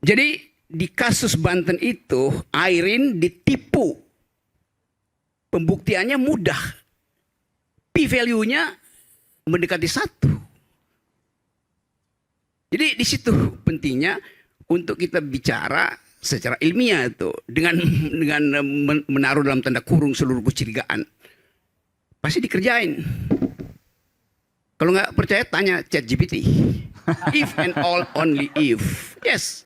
Jadi di kasus Banten itu Airin ditipu. Pembuktiannya mudah. P-value-nya mendekati 1. Jadi di situ pentingnya untuk kita bicara secara ilmiah itu dengan menaruh dalam tanda kurung seluruh kecurigaan. Pasti dikerjain. Kalau nggak percaya tanya ChatGPT. If and all only if. Yes.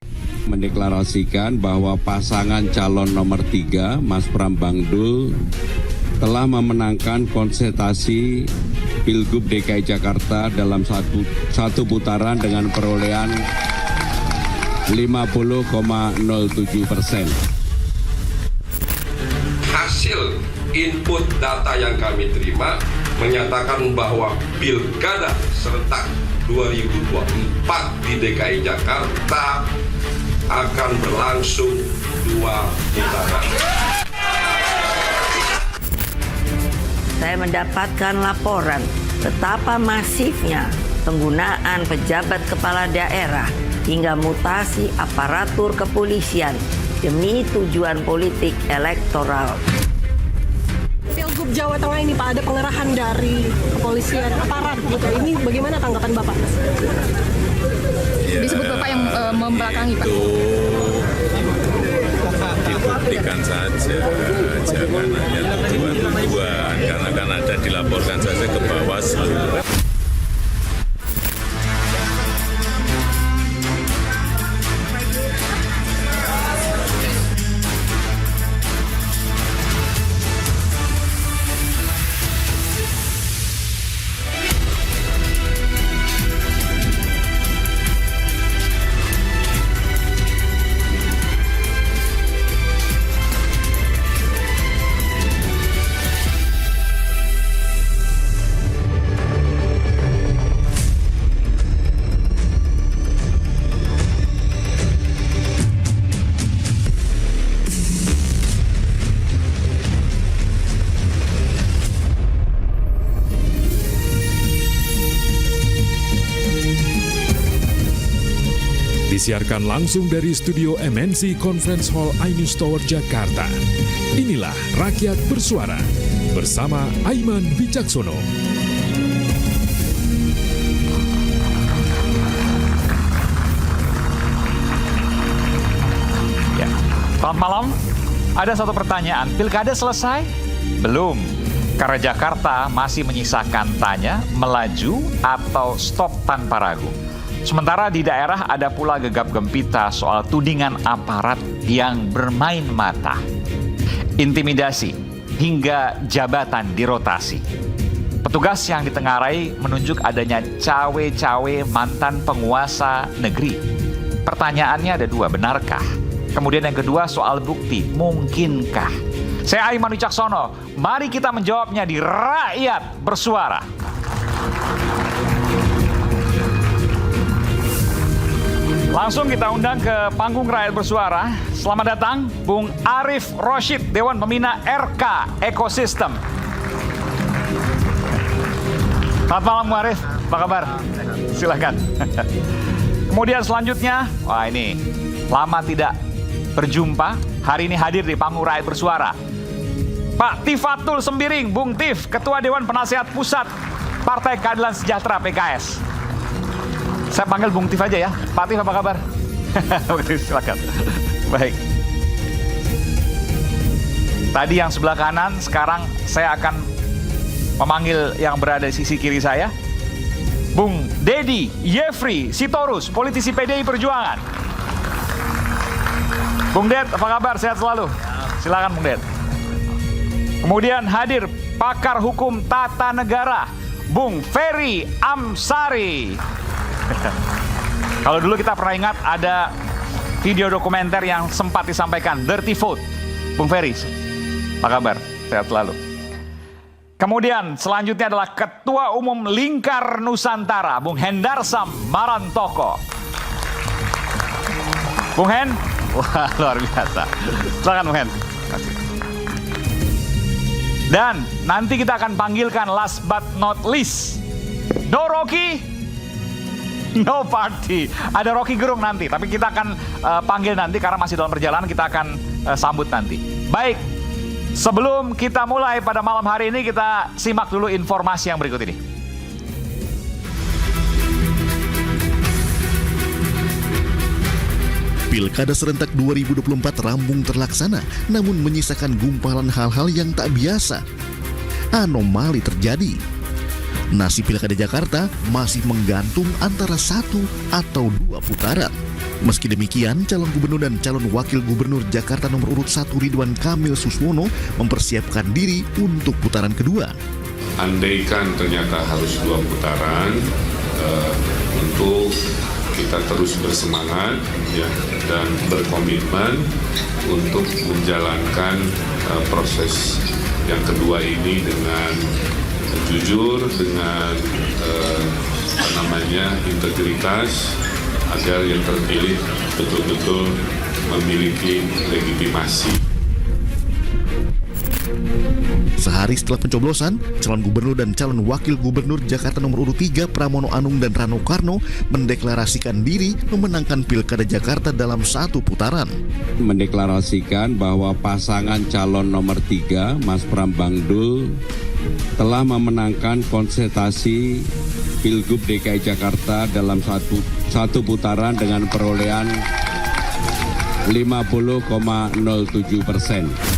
Mendeklarasikan bahwa pasangan calon nomor 3, Mas Pram Bangdul, telah memenangkan konsultasi Pilgub DKI Jakarta dalam satu putaran dengan perolehan 50,07%. Hasil input data yang kami terima menyatakan bahwa Pilkada serentak 2024 di DKI Jakarta akan berlangsung 2 putaran. Saya mendapatkan laporan betapa masifnya penggunaan pejabat kepala daerah hingga mutasi aparatur kepolisian demi tujuan politik elektoral. Pilgub Jawa Tengah ini Pak, ada pengerahan dari kepolisian aparat gitu. Ini bagaimana tanggapan Bapak? Ya, Disebut Bapak yang membelakangi Pak. Itu dibuktikan saja, jangan hanya tuduhan-tuduhan, karena kan ada dilaporkan saja ke Bawaslu. Disiarkan langsung dari studio MNC Conference Hall iNews Tower Jakarta. Inilah Rakyat Bersuara bersama Aiman Wicaksono. Ya. Selamat malam. Ada satu pertanyaan. Pilkada selesai? Belum. Karena Jakarta masih menyisakan tanya, melaju atau stop tanpa ragu. Sementara di daerah ada pula gegap gempita soal tudingan aparat yang bermain mata, intimidasi, hingga jabatan dirotasi. Petugas yang ditengarai menunjuk adanya cawe-cawe mantan penguasa negeri. Pertanyaannya ada 2, benarkah? Kemudian yang kedua soal bukti, mungkinkah? Saya Aiman Wicaksono, mari kita menjawabnya di Rakyat Bersuara. Langsung kita undang ke panggung Rakyat Bersuara. Selamat datang Bung Arief Roshid, Dewan Pembina RK Ekosistem. Selamat malam Bung Arief, apa kabar? Silakan. Kemudian selanjutnya, wah ini lama tidak berjumpa, hari ini hadir di panggung Rakyat Bersuara. Pak Tifatul Sembiring, Bung Tif, Ketua Dewan Penasehat Pusat Partai Keadilan Sejahtera PKS. Saya panggil Bung Tif aja ya. Pak Tif apa kabar? Silakan. Baik. Tadi yang sebelah kanan, sekarang saya akan memanggil yang berada di sisi kiri saya. Bung Dedi Yefri Sitorus, politisi PDI Perjuangan. Bung Ded, apa kabar? Sehat selalu. Silakan Bung Ded. Kemudian hadir pakar hukum tata negara, Bung Ferry Amsari. Kalau dulu kita pernah ingat ada video dokumenter yang sempat disampaikan, Dirty Vote. Bung Ferry, apa kabar? Sehat selalu. Kemudian selanjutnya adalah Ketua Umum Lingkar Nusantara, Bung Hendarsam Marantoko. Bung Hen, wah luar biasa. Silakan Bung Hen. Terima kasih. Dan nanti kita akan panggilkan last but not least, Doroki No party. Ada Rocky Gerung nanti, tapi kita akan panggil nanti karena masih dalam perjalanan, kita akan sambut nanti. Baik, sebelum kita mulai pada malam hari ini, kita simak dulu informasi yang berikut ini. Pilkada serentak 2024 rampung terlaksana, namun menyisakan gumpalan hal-hal yang tak biasa. Anomali terjadi. Nasib Pilkada Jakarta masih menggantung antara 1 atau 2 putaran. Meski demikian, calon gubernur dan calon wakil gubernur Jakarta nomor urut 1 Ridwan Kamil Suswono mempersiapkan diri untuk putaran kedua. Andaikan ternyata harus 2 putaran, untuk kita terus bersemangat ya, dan berkomitmen untuk menjalankan proses yang kedua ini dengan jujur, dengan integritas, agar yang terpilih betul-betul memiliki legitimasi. Sehari setelah pencoblosan, calon gubernur dan calon wakil gubernur Jakarta nomor urut 3 Pramono Anung dan Rano Karno mendeklarasikan diri memenangkan Pilkada Jakarta dalam 1 putaran. Mendeklarasikan bahwa pasangan calon nomor 3 Mas Pram Bangdul telah memenangkan konsentrasi Pilgub DKI Jakarta dalam satu putaran dengan perolehan 50,07%.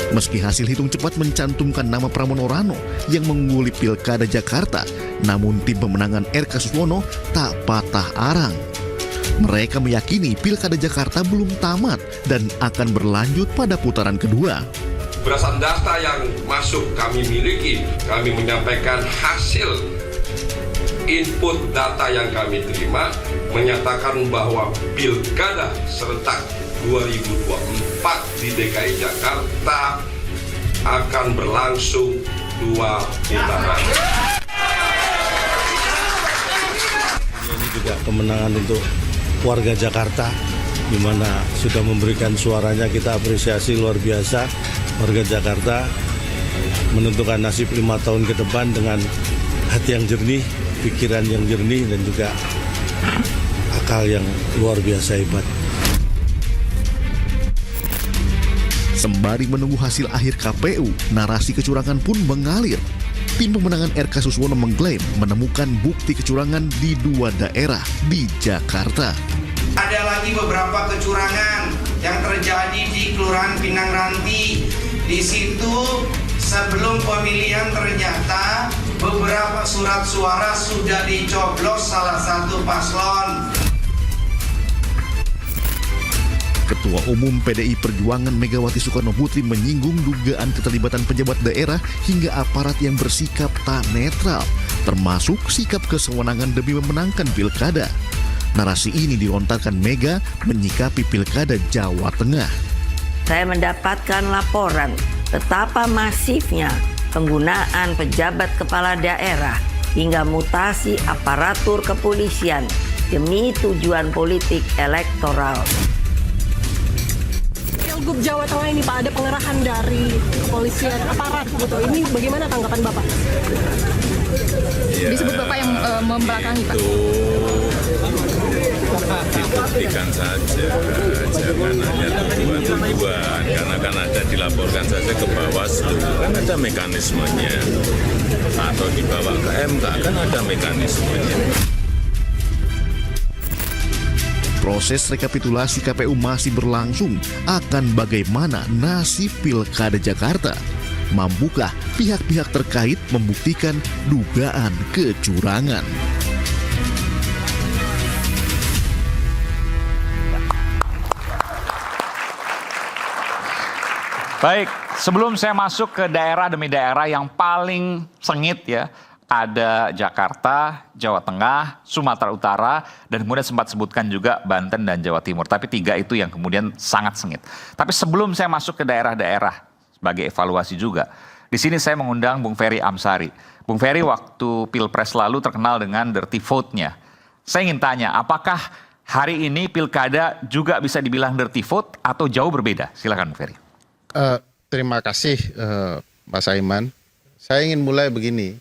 Meski hasil hitung cepat mencantumkan nama Pramono Rano yang mengungguli Pilkada Jakarta, namun tim pemenangan RK Suswono tak patah arang. Mereka meyakini Pilkada Jakarta belum tamat dan akan berlanjut pada putaran kedua. Berdasarkan data yang masuk kami miliki, kami menyampaikan hasil input data yang kami terima menyatakan bahwa Pilkada serentak 2024 di DKI Jakarta akan berlangsung 2 putaran. Ini juga kemenangan untuk warga Jakarta, di mana sudah memberikan suaranya, kita apresiasi luar biasa. Warga Jakarta menentukan nasib 5 tahun ke depan dengan hati yang jernih, pikiran yang jernih, dan juga akal yang luar biasa hebat. Sembari menunggu hasil akhir KPU, narasi kecurangan pun mengalir. Tim pemenangan RK Suswono mengklaim menemukan bukti kecurangan di 2 daerah di Jakarta. Ada lagi beberapa kecurangan yang terjadi di Kelurahan Pinang Ranti. Di situ sebelum pemilihan ternyata beberapa surat suara sudah dicoblos salah satu paslon. Ketua Umum PDI Perjuangan Megawati Soekarno Putri menyinggung dugaan keterlibatan pejabat daerah hingga aparat yang bersikap tak netral, termasuk sikap kesewenangan demi memenangkan pilkada. Narasi ini dilontarkan Mega menyikapi Pilkada Jawa Tengah. Saya mendapatkan laporan betapa masifnya penggunaan pejabat kepala daerah hingga mutasi aparatur kepolisian demi tujuan politik elektoral. Pilgub Jawa Tengah ini Pak, ada pengerahan dari kepolisian, aparat gitu. Ini bagaimana tanggapan Bapak? Ya, Disebut Bapak yang membelakangi Pak. Dibuktikan saja, jangan hanya tuduhan-tuduhan, karena kan ada dilaporkan saja ke Bawaslu, kan ada mekanismenya, atau dibawa ke MK, kan ada mekanismenya. Proses rekapitulasi KPU masih berlangsung. Akan bagaimana nasib Pilkada Jakarta? Mampukah pihak-pihak terkait membuktikan dugaan kecurangan? Baik, sebelum saya masuk ke daerah demi daerah yang paling sengit ya, ada Jakarta, Jawa Tengah, Sumatera Utara, dan kemudian sempat sebutkan juga Banten dan Jawa Timur. Tapi 3 itu yang kemudian sangat sengit. Tapi sebelum saya masuk ke daerah-daerah sebagai evaluasi juga, di sini saya mengundang Bung Ferry Amsari. Bung Ferry waktu Pilpres lalu terkenal dengan dirty vote-nya. Saya ingin tanya, apakah hari ini Pilkada juga bisa dibilang dirty vote atau jauh berbeda? Silakan Bung Ferry. Terima kasih Mas Aiman. Saya ingin mulai begini.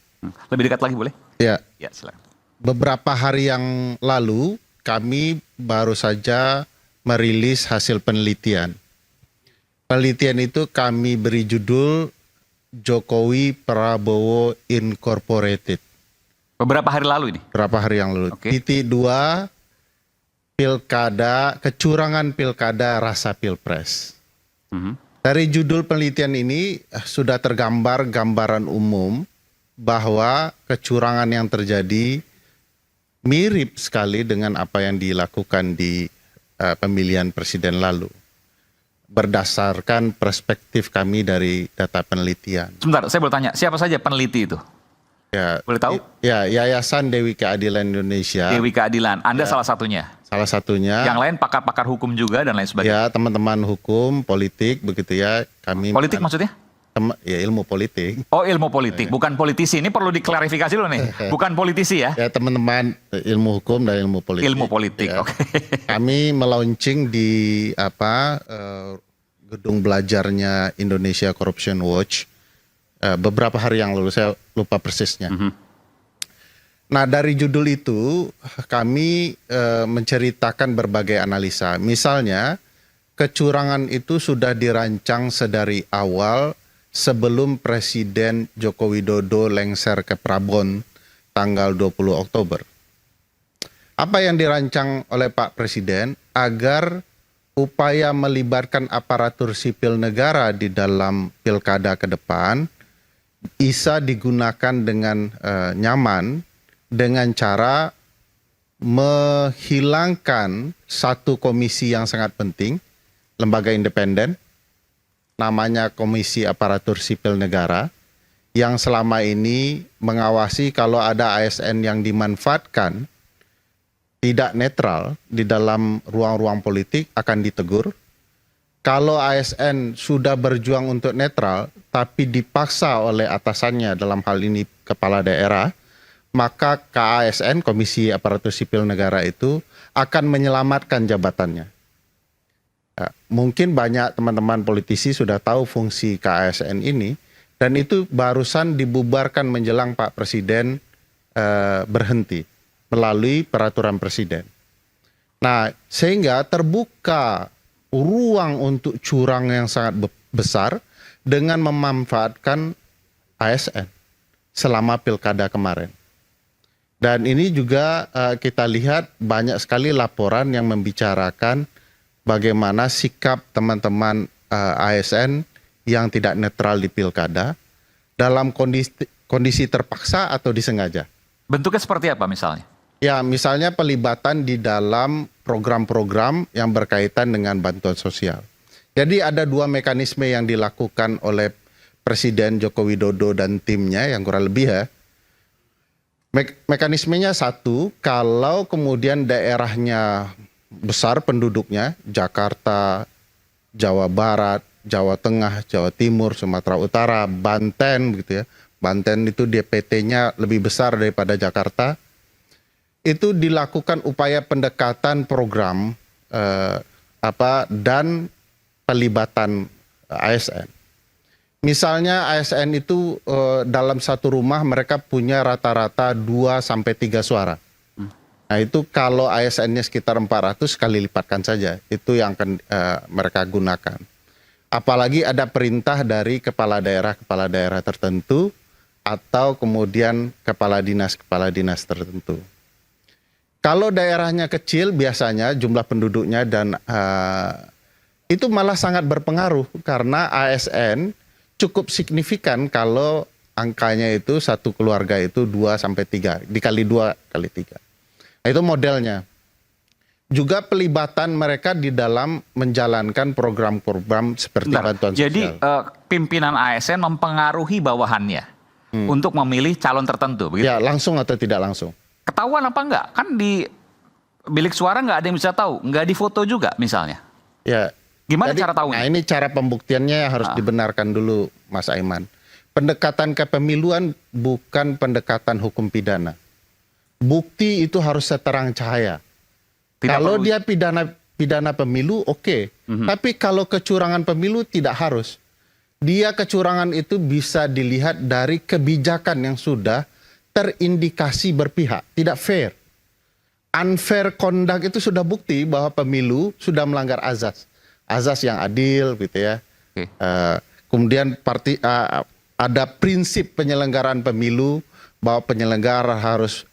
Lebih dekat lagi boleh? Ya, Ya, silakan. beberapa hari yang lalu kami baru saja merilis hasil penelitian. Penelitian itu kami beri judul Jokowi Prabowo Incorporated. Beberapa hari lalu ini. Beberapa hari yang lalu. Oke. Titik 2, pilkada, kecurangan pilkada rasa pilpres. Dari judul penelitian ini sudah tergambar gambaran umum bahwa kecurangan yang terjadi mirip sekali dengan apa yang dilakukan di pemilihan presiden lalu. Berdasarkan perspektif kami dari data penelitian. Sebentar, saya boleh tanya, siapa saja peneliti itu? Ya, Boleh tahu? Ya, Yayasan Dewi Keadilan Indonesia. Dewi Keadilan, Anda salah satunya. Salah satunya. Yang lain pakar-pakar hukum juga dan lain sebagainya. Ya, teman-teman hukum, politik, begitu ya. Kami Politik maksudnya? Ya, ilmu politik. Oh, ilmu politik, bukan politisi. Ini perlu diklarifikasi dulu nih. Bukan politisi ya? Ya, teman-teman ilmu hukum dan ilmu politik. Ilmu politik, Ya. oke. Kami melaunching di gedung belajarnya Indonesia Corruption Watch beberapa hari yang lalu, saya lupa persisnya. Nah, dari judul itu kami menceritakan berbagai analisa. Misalnya, kecurangan itu sudah dirancang sedari awal sebelum Presiden Joko Widodo lengser ke Prabon tanggal 20 Oktober. Apa yang dirancang oleh Pak Presiden agar upaya melibatkan aparatur sipil negara di dalam pilkada ke depan bisa digunakan dengan nyaman dengan cara menghilangkan satu komisi yang sangat penting, lembaga independen, namanya Komisi Aparatur Sipil Negara, yang selama ini mengawasi kalau ada ASN yang dimanfaatkan tidak netral di dalam ruang-ruang politik akan ditegur. Kalau ASN sudah berjuang untuk netral tapi dipaksa oleh atasannya, dalam hal ini kepala daerah, maka KASN, Komisi Aparatur Sipil Negara itu akan menyelamatkan jabatannya. Ya, mungkin banyak teman-teman politisi sudah tahu fungsi KASN ini, dan itu barusan dibubarkan menjelang Pak Presiden berhenti melalui peraturan Presiden. Nah, sehingga terbuka ruang untuk curang yang sangat besar dengan memanfaatkan ASN selama pilkada kemarin. Dan ini juga kita lihat banyak sekali laporan yang membicarakan bagaimana sikap teman-teman ASN yang tidak netral di pilkada dalam kondisi terpaksa atau disengaja. Bentuknya seperti apa misalnya? Ya, misalnya pelibatan di dalam program-program yang berkaitan dengan bantuan sosial. Jadi ada dua mekanisme yang dilakukan oleh Presiden Joko Widodo dan timnya yang kurang lebih ya. Mekanismenya satu, kalau kemudian daerahnya besar penduduknya, Jakarta, Jawa Barat, Jawa Tengah, Jawa Timur, Sumatera Utara, Banten gitu ya. Banten itu DPT-nya lebih besar daripada Jakarta. Itu dilakukan upaya pendekatan program dan pelibatan ASN. Misalnya ASN itu dalam satu rumah mereka punya rata-rata 2-3 suara. Nah, itu kalau ASN-nya sekitar 400 kali lipatkan saja. Itu yang akan mereka gunakan. Apalagi ada perintah dari kepala daerah tertentu atau kemudian kepala dinas tertentu. Kalau daerahnya kecil biasanya jumlah penduduknya dan itu malah sangat berpengaruh karena ASN cukup signifikan kalau angkanya itu satu keluarga itu 2-3, dikali 2 kali 3. Nah, itu modelnya. Juga pelibatan mereka di dalam menjalankan program-program seperti bantuan sosial. Jadi pimpinan ASN mempengaruhi bawahannya untuk memilih calon tertentu, begitu? Ya, langsung atau tidak langsung. Ketahuan apa enggak? Kan di bilik suara nggak ada yang bisa tahu, nggak difoto juga misalnya. Ya. Gimana Jadi, cara tahu? Nah, ini cara pembuktiannya harus dibenarkan dulu, Mas Aiman. Pendekatan kepemiluan bukan pendekatan hukum pidana. Bukti itu harus seterang cahaya. Kalau dia pidana pemilu, oke. Tapi kalau kecurangan pemilu tidak harus. Dia kecurangan itu bisa dilihat dari kebijakan yang sudah terindikasi berpihak, tidak fair. Unfair conduct itu sudah bukti bahwa pemilu sudah melanggar azas yang adil, gitu ya. Kemudian ada prinsip penyelenggaraan pemilu bahwa penyelenggara harus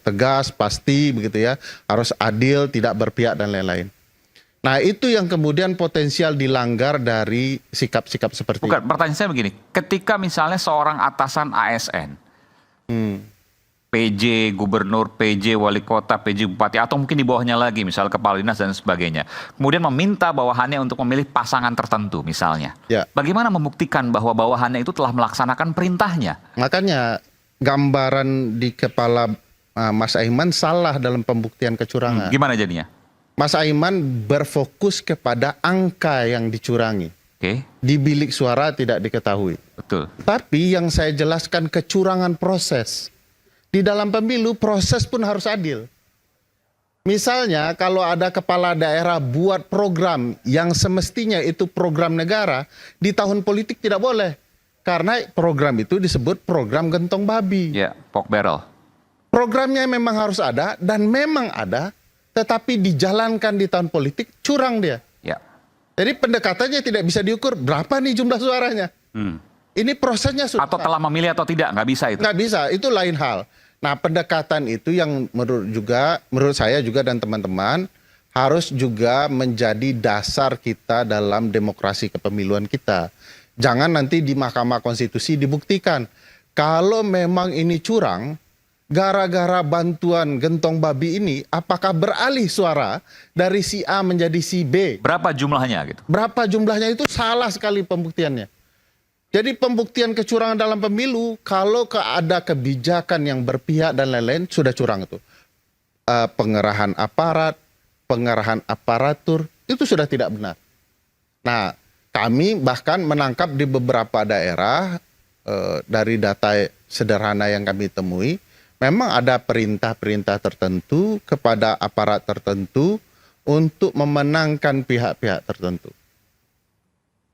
tegas, pasti, begitu ya, harus adil, tidak berpihak dan lain-lain. Nah, itu yang kemudian potensial dilanggar dari sikap-sikap seperti Bukan, itu. pertanyaan saya begini, ketika misalnya seorang atasan ASN, PJ, gubernur, PJ, wali kota, PJ, bupati, atau mungkin di bawahnya lagi, misalnya kepala dinas dan sebagainya, kemudian meminta bawahannya untuk memilih pasangan tertentu misalnya. Ya. Bagaimana membuktikan bahwa bawahannya itu telah melaksanakan perintahnya? Makanya gambaran di kepala Mas Aiman salah dalam pembuktian kecurangan. Gimana jadinya? Mas Aiman berfokus kepada angka yang dicurangi. Di bilik suara tidak diketahui. Betul. Tapi yang saya jelaskan kecurangan proses. Di dalam pemilu proses pun harus adil. Misalnya kalau ada kepala daerah buat program yang semestinya itu program negara, di tahun politik tidak boleh. Karena program itu disebut program gentong babi. Ya, pork barrel. Programnya memang harus ada dan memang ada, tetapi dijalankan di tahun politik curang dia. Ya. Jadi pendekatannya tidak bisa diukur berapa nih jumlah suaranya. Ini prosesnya sudah. Atau telah memilih atau tidak, nggak bisa itu. Nggak bisa, itu lain hal. Nah, pendekatan itu yang menurut saya juga dan teman-teman harus juga menjadi dasar kita dalam demokrasi kepemiluan kita. Jangan nanti di Mahkamah Konstitusi dibuktikan kalau memang ini curang, gara-gara bantuan gentong babi ini, apakah beralih suara dari si A menjadi si B? Berapa jumlahnya gitu? Berapa jumlahnya itu salah sekali pembuktiannya. Jadi pembuktian kecurangan dalam pemilu, kalau ada kebijakan yang berpihak dan lain-lain, sudah curang itu. Pengerahan aparat, pengerahan aparatur, itu sudah tidak benar. Nah, kami bahkan menangkap di beberapa daerah, dari data sederhana yang kami temui, memang ada perintah-perintah tertentu kepada aparat tertentu untuk memenangkan pihak-pihak tertentu.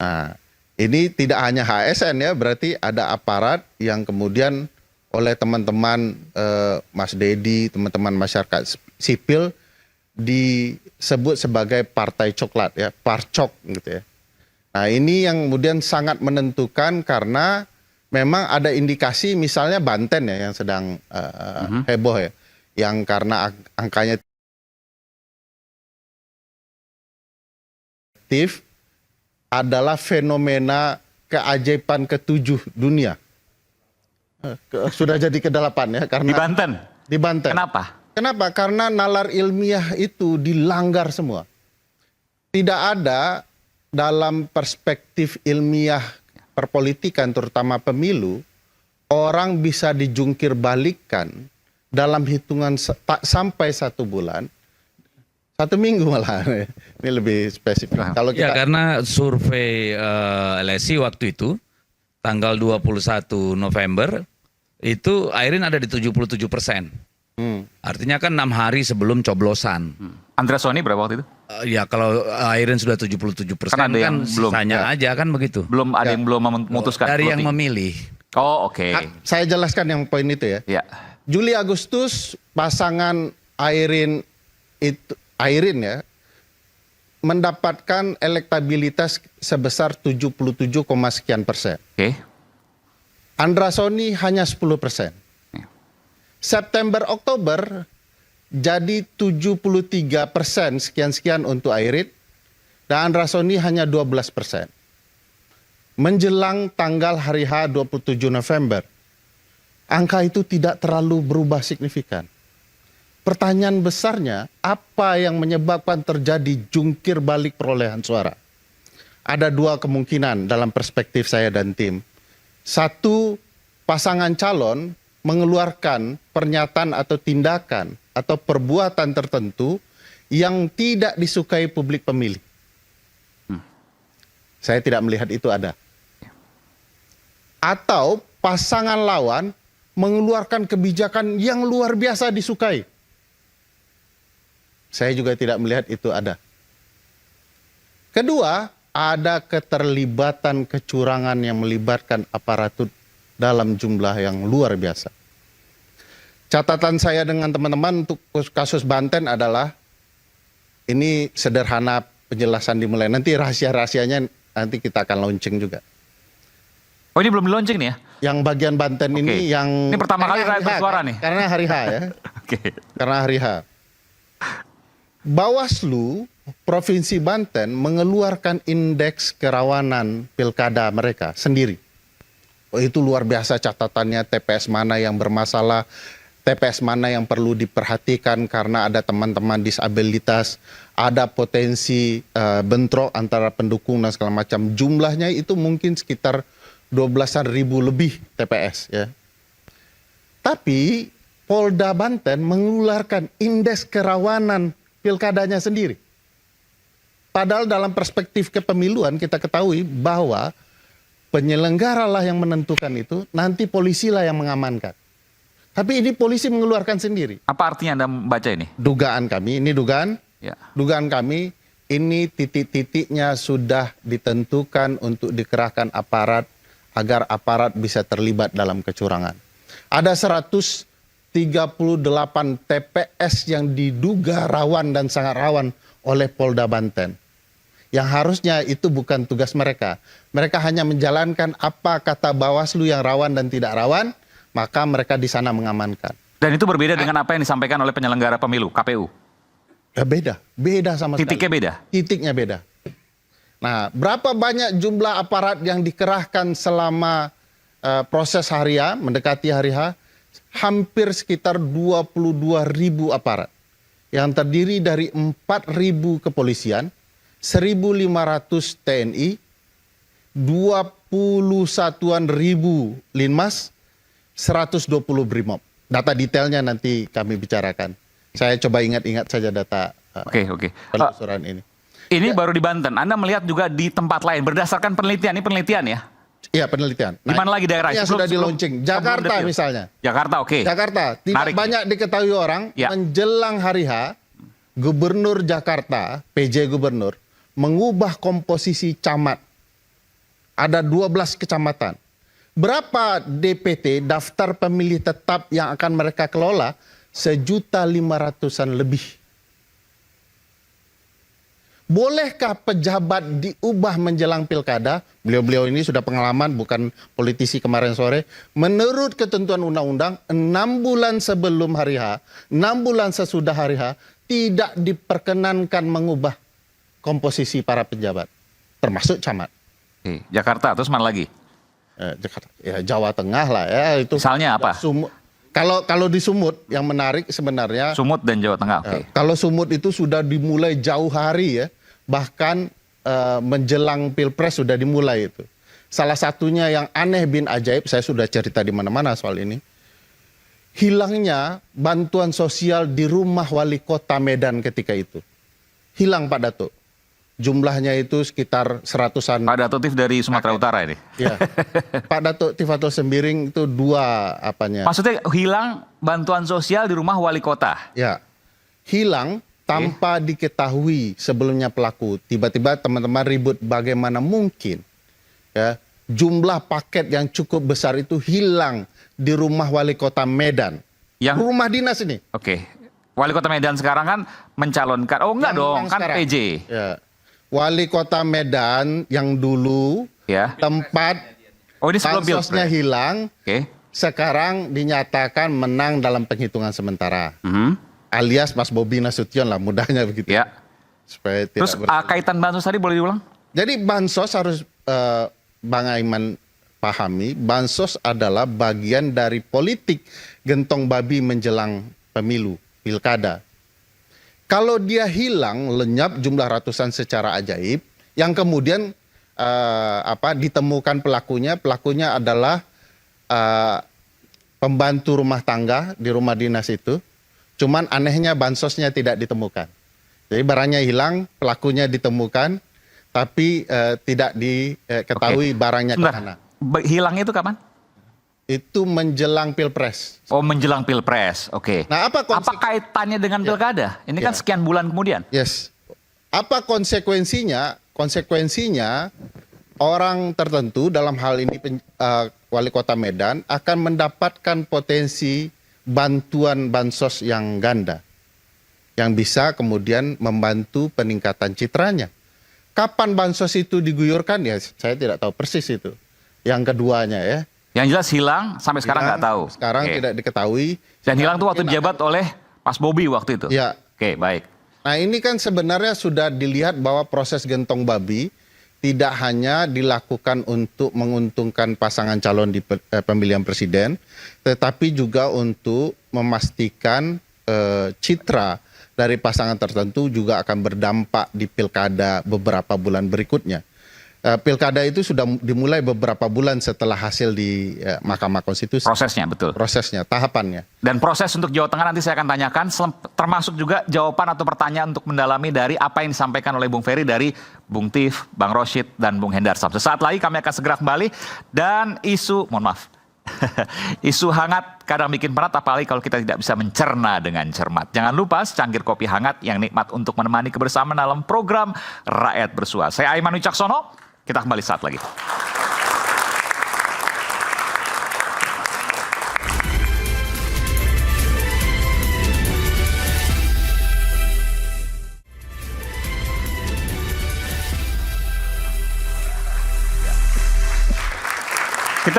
Nah, ini tidak hanya HSN ya, berarti ada aparat yang kemudian oleh teman-teman Mas Dedi, teman-teman masyarakat sipil disebut sebagai partai coklat ya, parcok gitu ya. Nah, ini yang kemudian sangat menentukan karena memang ada indikasi misalnya Banten ya yang sedang heboh ya, yang karena angkanya aktif adalah fenomena keajaiban ke-7 dunia. Sudah jadi ke-8 ya karena di Banten. Di Banten. Kenapa? Kenapa? Karena nalar ilmiah itu dilanggar semua. Tidak ada dalam perspektif ilmiah perpolitikan terutama pemilu, orang bisa dijungkir balikkan dalam hitungan tak sampai 1 bulan, 1 minggu malah. Ini lebih spesifik. Kalau kita karena survei LSI waktu itu tanggal 21 November itu Airin ada di 77%. Artinya kan 6 hari sebelum coblosan. Andreas Soni berapa waktu itu? Ya kalau Airin sudah 77% kan sisanya aja kan begitu. Belum ada yang belum memutuskan. Dari yang memilih. Oh, oke. Saya jelaskan yang poin itu ya. Juli Agustus pasangan Airin ya mendapatkan elektabilitas sebesar 77, sekian persen. Andra Soni hanya 10%. September Oktober jadi 73% sekian-sekian untuk Airin dan Andra Soni hanya 12%. Menjelang tanggal hari H 27 November, angka itu tidak terlalu berubah signifikan. Pertanyaan besarnya, apa yang menyebabkan terjadi jungkir balik perolehan suara? Ada 2 kemungkinan dalam perspektif saya dan tim. 1, pasangan calon mengeluarkan pernyataan atau tindakan atau perbuatan tertentu yang tidak disukai publik pemilih. Saya tidak melihat itu ada. Atau pasangan lawan mengeluarkan kebijakan yang luar biasa disukai. Saya juga tidak melihat itu ada. Kedua, ada keterlibatan kecurangan yang melibatkan aparatur dalam jumlah yang luar biasa. Catatan saya dengan teman-teman untuk kasus Banten adalah ini sederhana penjelasan dimulai. Nanti rahasia-rahasianya nanti kita akan launching juga. Oh, ini belum di launching nih ya? Yang bagian Banten ini yang ini pertama kali rakyat bersuara nih. Karena hari H ya. Oke. Karena hari H. Bawaslu Provinsi Banten mengeluarkan indeks kerawanan pilkada mereka sendiri. Oh, itu luar biasa catatannya, TPS mana yang bermasalah, TPS mana yang perlu diperhatikan karena ada teman-teman disabilitas, ada potensi bentrok antara pendukung dan segala macam. Jumlahnya itu mungkin sekitar 12.000 lebih TPS ya. Tapi Polda Banten mengeluarkan indeks kerawanan pilkadanya sendiri. Padahal dalam perspektif kepemiluan kita ketahui bahwa penyelenggara lah yang menentukan itu, nanti polisi lah yang mengamankan. Tapi ini polisi mengeluarkan sendiri. Apa artinya Anda membaca ini? Dugaan kami, ini dugaan. Ya. Dugaan kami, ini titik-titiknya sudah ditentukan untuk dikerahkan aparat agar aparat bisa terlibat dalam kecurangan. Ada 138 TPS yang diduga rawan dan sangat rawan oleh Polda Banten. Yang harusnya itu bukan tugas mereka. Mereka hanya menjalankan apa kata Bawaslu yang rawan dan tidak rawan, maka mereka di sana mengamankan. Dan itu berbeda dengan apa yang disampaikan oleh penyelenggara pemilu, KPU? Ya beda sama sekali. Titiknya beda? Titiknya beda. Nah, berapa banyak jumlah aparat yang dikerahkan selama proses hari H, mendekati hari H? Hampir sekitar 22.000 aparat. Yang terdiri dari 4.000 kepolisian, 1.500 TNI, 21.000 Linmas, 120 Brimob. Data detailnya nanti kami bicarakan. Saya coba ingat-ingat saja data penelusuran ini. Ini baru di Banten. Anda melihat juga di tempat lain berdasarkan penelitian. Ini penelitian ya? Iya, penelitian. Di mana lagi daerah? Yang sudah di launching. Jakarta misalnya. Jakarta, oke. Jakarta. Tidak banyak diketahui orang, menjelang hari H, Gubernur Jakarta, PJ Gubernur, mengubah komposisi camat. Ada 12 kecamatan. Berapa DPT, daftar pemilih tetap yang akan mereka kelola? 1.500.000-an lebih. Bolehkah pejabat diubah menjelang pilkada? Beliau-beliau ini sudah pengalaman, bukan politisi kemarin sore. Menurut ketentuan undang-undang, 6 bulan sebelum hari H, 6 bulan sesudah hari H, tidak diperkenankan mengubah komposisi para pejabat, termasuk camat. Jakarta, terus mana lagi? Jakarta, ya Jawa Tengah lah ya itu. Misalnya apa? Kalau di Sumut yang menarik sebenarnya. Sumut dan Jawa Tengah, oke. Kalau Sumut itu sudah dimulai jauh hari ya, bahkan menjelang Pilpres sudah dimulai itu. Salah satunya yang aneh bin ajaib, saya sudah cerita di mana-mana soal ini. Hilangnya bantuan sosial di rumah wali kota Medan ketika itu. Hilang Pak Datuk. Jumlahnya itu sekitar 100-an. Pak Datuk Tif dari Sumatera Utara ini? Ya. Pak Datuk Tifatul Sembiring itu 2 apanya. Maksudnya hilang bantuan sosial di rumah wali kota? Ya. Hilang tanpa diketahui sebelumnya pelaku. Tiba-tiba teman-teman ribut bagaimana mungkin ya jumlah paket yang cukup besar itu hilang di rumah wali kota Medan. Yang rumah dinas ini. Oke. Wali kota Medan sekarang kan mencalonkan. Oh enggak dong, kan sekarang. PJ. Ya. Wali kota Medan yang dulu tempat bansosnya hilang, sekarang dinyatakan menang dalam penghitungan sementara. Alias Mas Bobi Nasution lah, mudahnya begitu. Ya. Supaya terus kaitan bansos tadi boleh diulang? Jadi bansos harus Bang Aiman pahami, bansos adalah bagian dari politik gentong babi menjelang pemilu, pilkada. Kalau dia hilang, lenyap jumlah ratusan secara ajaib, yang kemudian ditemukan pelakunya adalah pembantu rumah tangga di rumah dinas itu. Cuman anehnya bansosnya tidak ditemukan. Jadi barangnya hilang, pelakunya ditemukan, tapi tidak diketahui barangnya kemana. Hilangnya itu kapan? Itu menjelang Pilpres. Oh, menjelang Pilpres, oke. Nah, apa kaitannya dengan pilkada? Ini kan sekian bulan kemudian. Yes. Apa konsekuensinya? Konsekuensinya orang tertentu dalam hal ini wali kota Medan akan mendapatkan potensi bantuan bansos yang ganda yang bisa kemudian membantu peningkatan citranya. Kapan bansos itu diguyurkan ya saya tidak tahu persis itu. Yang keduanya ya. Yang jelas hilang sampai sekarang nggak tahu. Sekarang tidak diketahui. Dan hilang tuh waktu dijabat oleh Mas Bobi waktu itu. Ya. Oke, baik. Nah ini kan sebenarnya sudah dilihat bahwa proses gentong babi tidak hanya dilakukan untuk menguntungkan pasangan calon di pemilihan presiden, tetapi juga untuk memastikan citra dari pasangan tertentu juga akan berdampak di pilkada beberapa bulan berikutnya. Pilkada itu sudah dimulai beberapa bulan setelah hasil di Mahkamah Konstitusi. Prosesnya, betul. Prosesnya, tahapannya. Dan proses untuk Jawa Tengah nanti saya akan tanyakan, termasuk juga jawaban atau pertanyaan untuk mendalami dari apa yang disampaikan oleh Bung Ferry dari Bung Tif, Bang Rosyid, dan Bung Hendarsam. Sesaat lagi kami akan segera kembali dan isu, mohon maaf, isu hangat kadang bikin berat apalagi kalau kita tidak bisa mencerna dengan cermat. Jangan lupa secangkir kopi hangat yang nikmat untuk menemani kebersamaan dalam program Rakyat Bersuara. Saya Aiman Wicaksono. Kita kembali saat lagi. Kita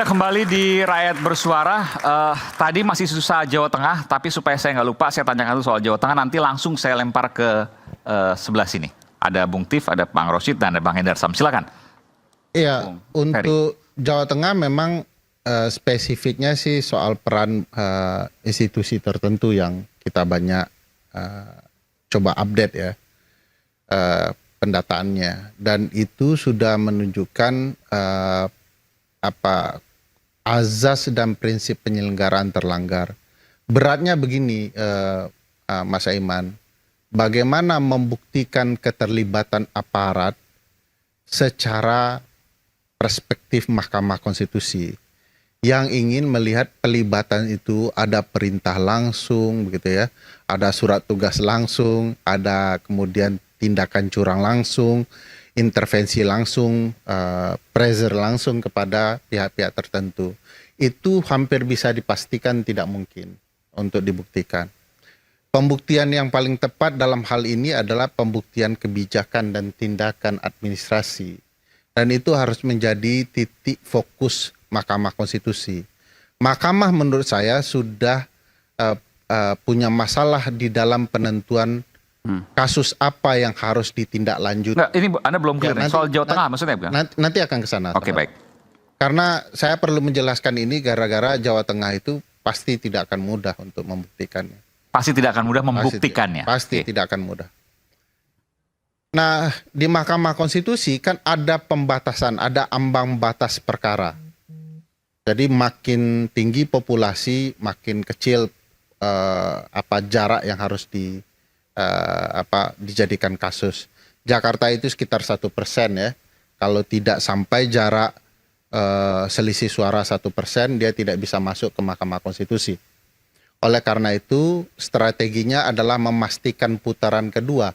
kembali di Rakyat Bersuara. Tadi masih susah Jawa Tengah, tapi supaya saya nggak lupa, saya tanyakan dulu soal Jawa Tengah. Nanti langsung saya lempar ke sebelah sini. Ada Bung Tif, ada Bang Rosyid, dan ada Bang Hendarsam. Silakan. Iya, untuk Jawa Tengah memang spesifiknya sih soal peran institusi tertentu yang kita banyak coba update ya pendataannya, dan itu sudah menunjukkan azas dan prinsip penyelenggaraan terlanggar. Beratnya begini, Mas Aiman, bagaimana membuktikan keterlibatan aparat secara perspektif Mahkamah Konstitusi yang ingin melihat pelibatan itu ada perintah langsung begitu ya, ada surat tugas langsung, ada kemudian tindakan curang langsung, intervensi langsung, pressure langsung kepada pihak-pihak tertentu. Itu hampir bisa dipastikan tidak mungkin untuk dibuktikan. Pembuktian yang paling tepat dalam hal ini adalah pembuktian kebijakan dan tindakan administrasi. Dan itu harus menjadi titik fokus Mahkamah Konstitusi. Mahkamah menurut saya sudah punya masalah di dalam penentuan kasus apa yang harus ditindaklanjuti. Nggak, ini Anda belum clear ya, soal Jawa Tengah maksudnya bukan? Nanti akan ke sana. Oke, baik. Karena saya perlu menjelaskan ini gara-gara Jawa Tengah itu pasti tidak akan mudah untuk membuktikannya. Pasti tidak akan mudah membuktikannya. Pasti tidak akan mudah. Nah, di Mahkamah Konstitusi kan ada pembatasan, ada ambang batas perkara. Jadi makin tinggi populasi, makin kecil jarak yang harus dijadikan kasus. Jakarta itu sekitar 1% ya. Kalau tidak sampai jarak selisih suara 1%, dia tidak bisa masuk ke Mahkamah Konstitusi. Oleh karena itu, strateginya adalah memastikan putaran kedua.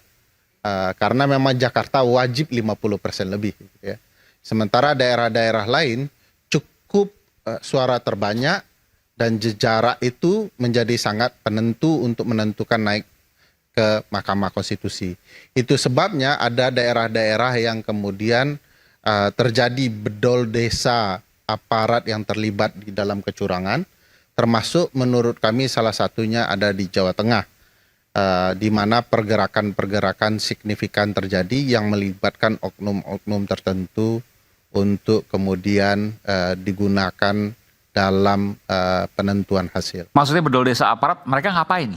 Karena memang Jakarta wajib 50% lebih. Ya. Sementara daerah-daerah lain cukup suara terbanyak dan jarak itu menjadi sangat penentu untuk menentukan naik ke Mahkamah Konstitusi. Itu sebabnya ada daerah-daerah yang kemudian terjadi bedol desa aparat yang terlibat di dalam kecurangan, termasuk menurut kami salah satunya ada di Jawa Tengah. Di mana pergerakan-pergerakan signifikan terjadi yang melibatkan oknum-oknum tertentu untuk kemudian digunakan dalam penentuan hasil. Maksudnya bedol desa aparat, mereka ngapain?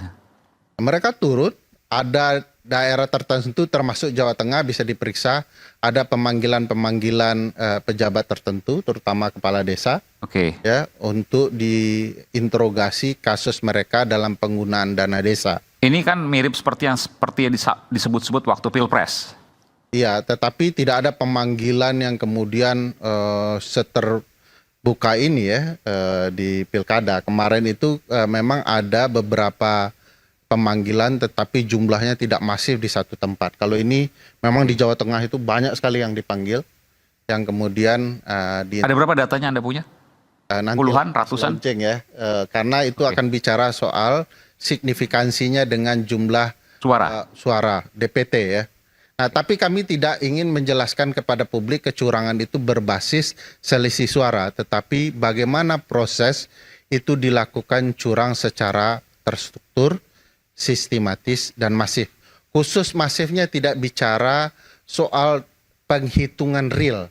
Mereka turut, ada daerah tertentu termasuk Jawa Tengah bisa diperiksa, ada pemanggilan-pemanggilan pejabat tertentu, terutama kepala desa, ya, untuk diinterogasi kasus mereka dalam penggunaan dana desa. Ini kan mirip seperti yang disebut-sebut waktu Pilpres. Iya, tetapi tidak ada pemanggilan yang kemudian seterbuka ini ya di Pilkada. Kemarin itu memang ada beberapa pemanggilan tetapi jumlahnya tidak masif di satu tempat. Kalau ini memang di Jawa Tengah itu banyak sekali yang dipanggil, yang kemudian Ada berapa datanya Anda punya? nanti Puluhan, ratusan? launching ya, karena itu akan bicara soal signifikansinya dengan jumlah suara DPT ya. Nah, tapi kami tidak ingin menjelaskan kepada publik kecurangan itu berbasis selisih suara, tetapi bagaimana proses itu dilakukan curang secara terstruktur, sistematis, dan masif. Khusus masifnya tidak bicara soal penghitungan real,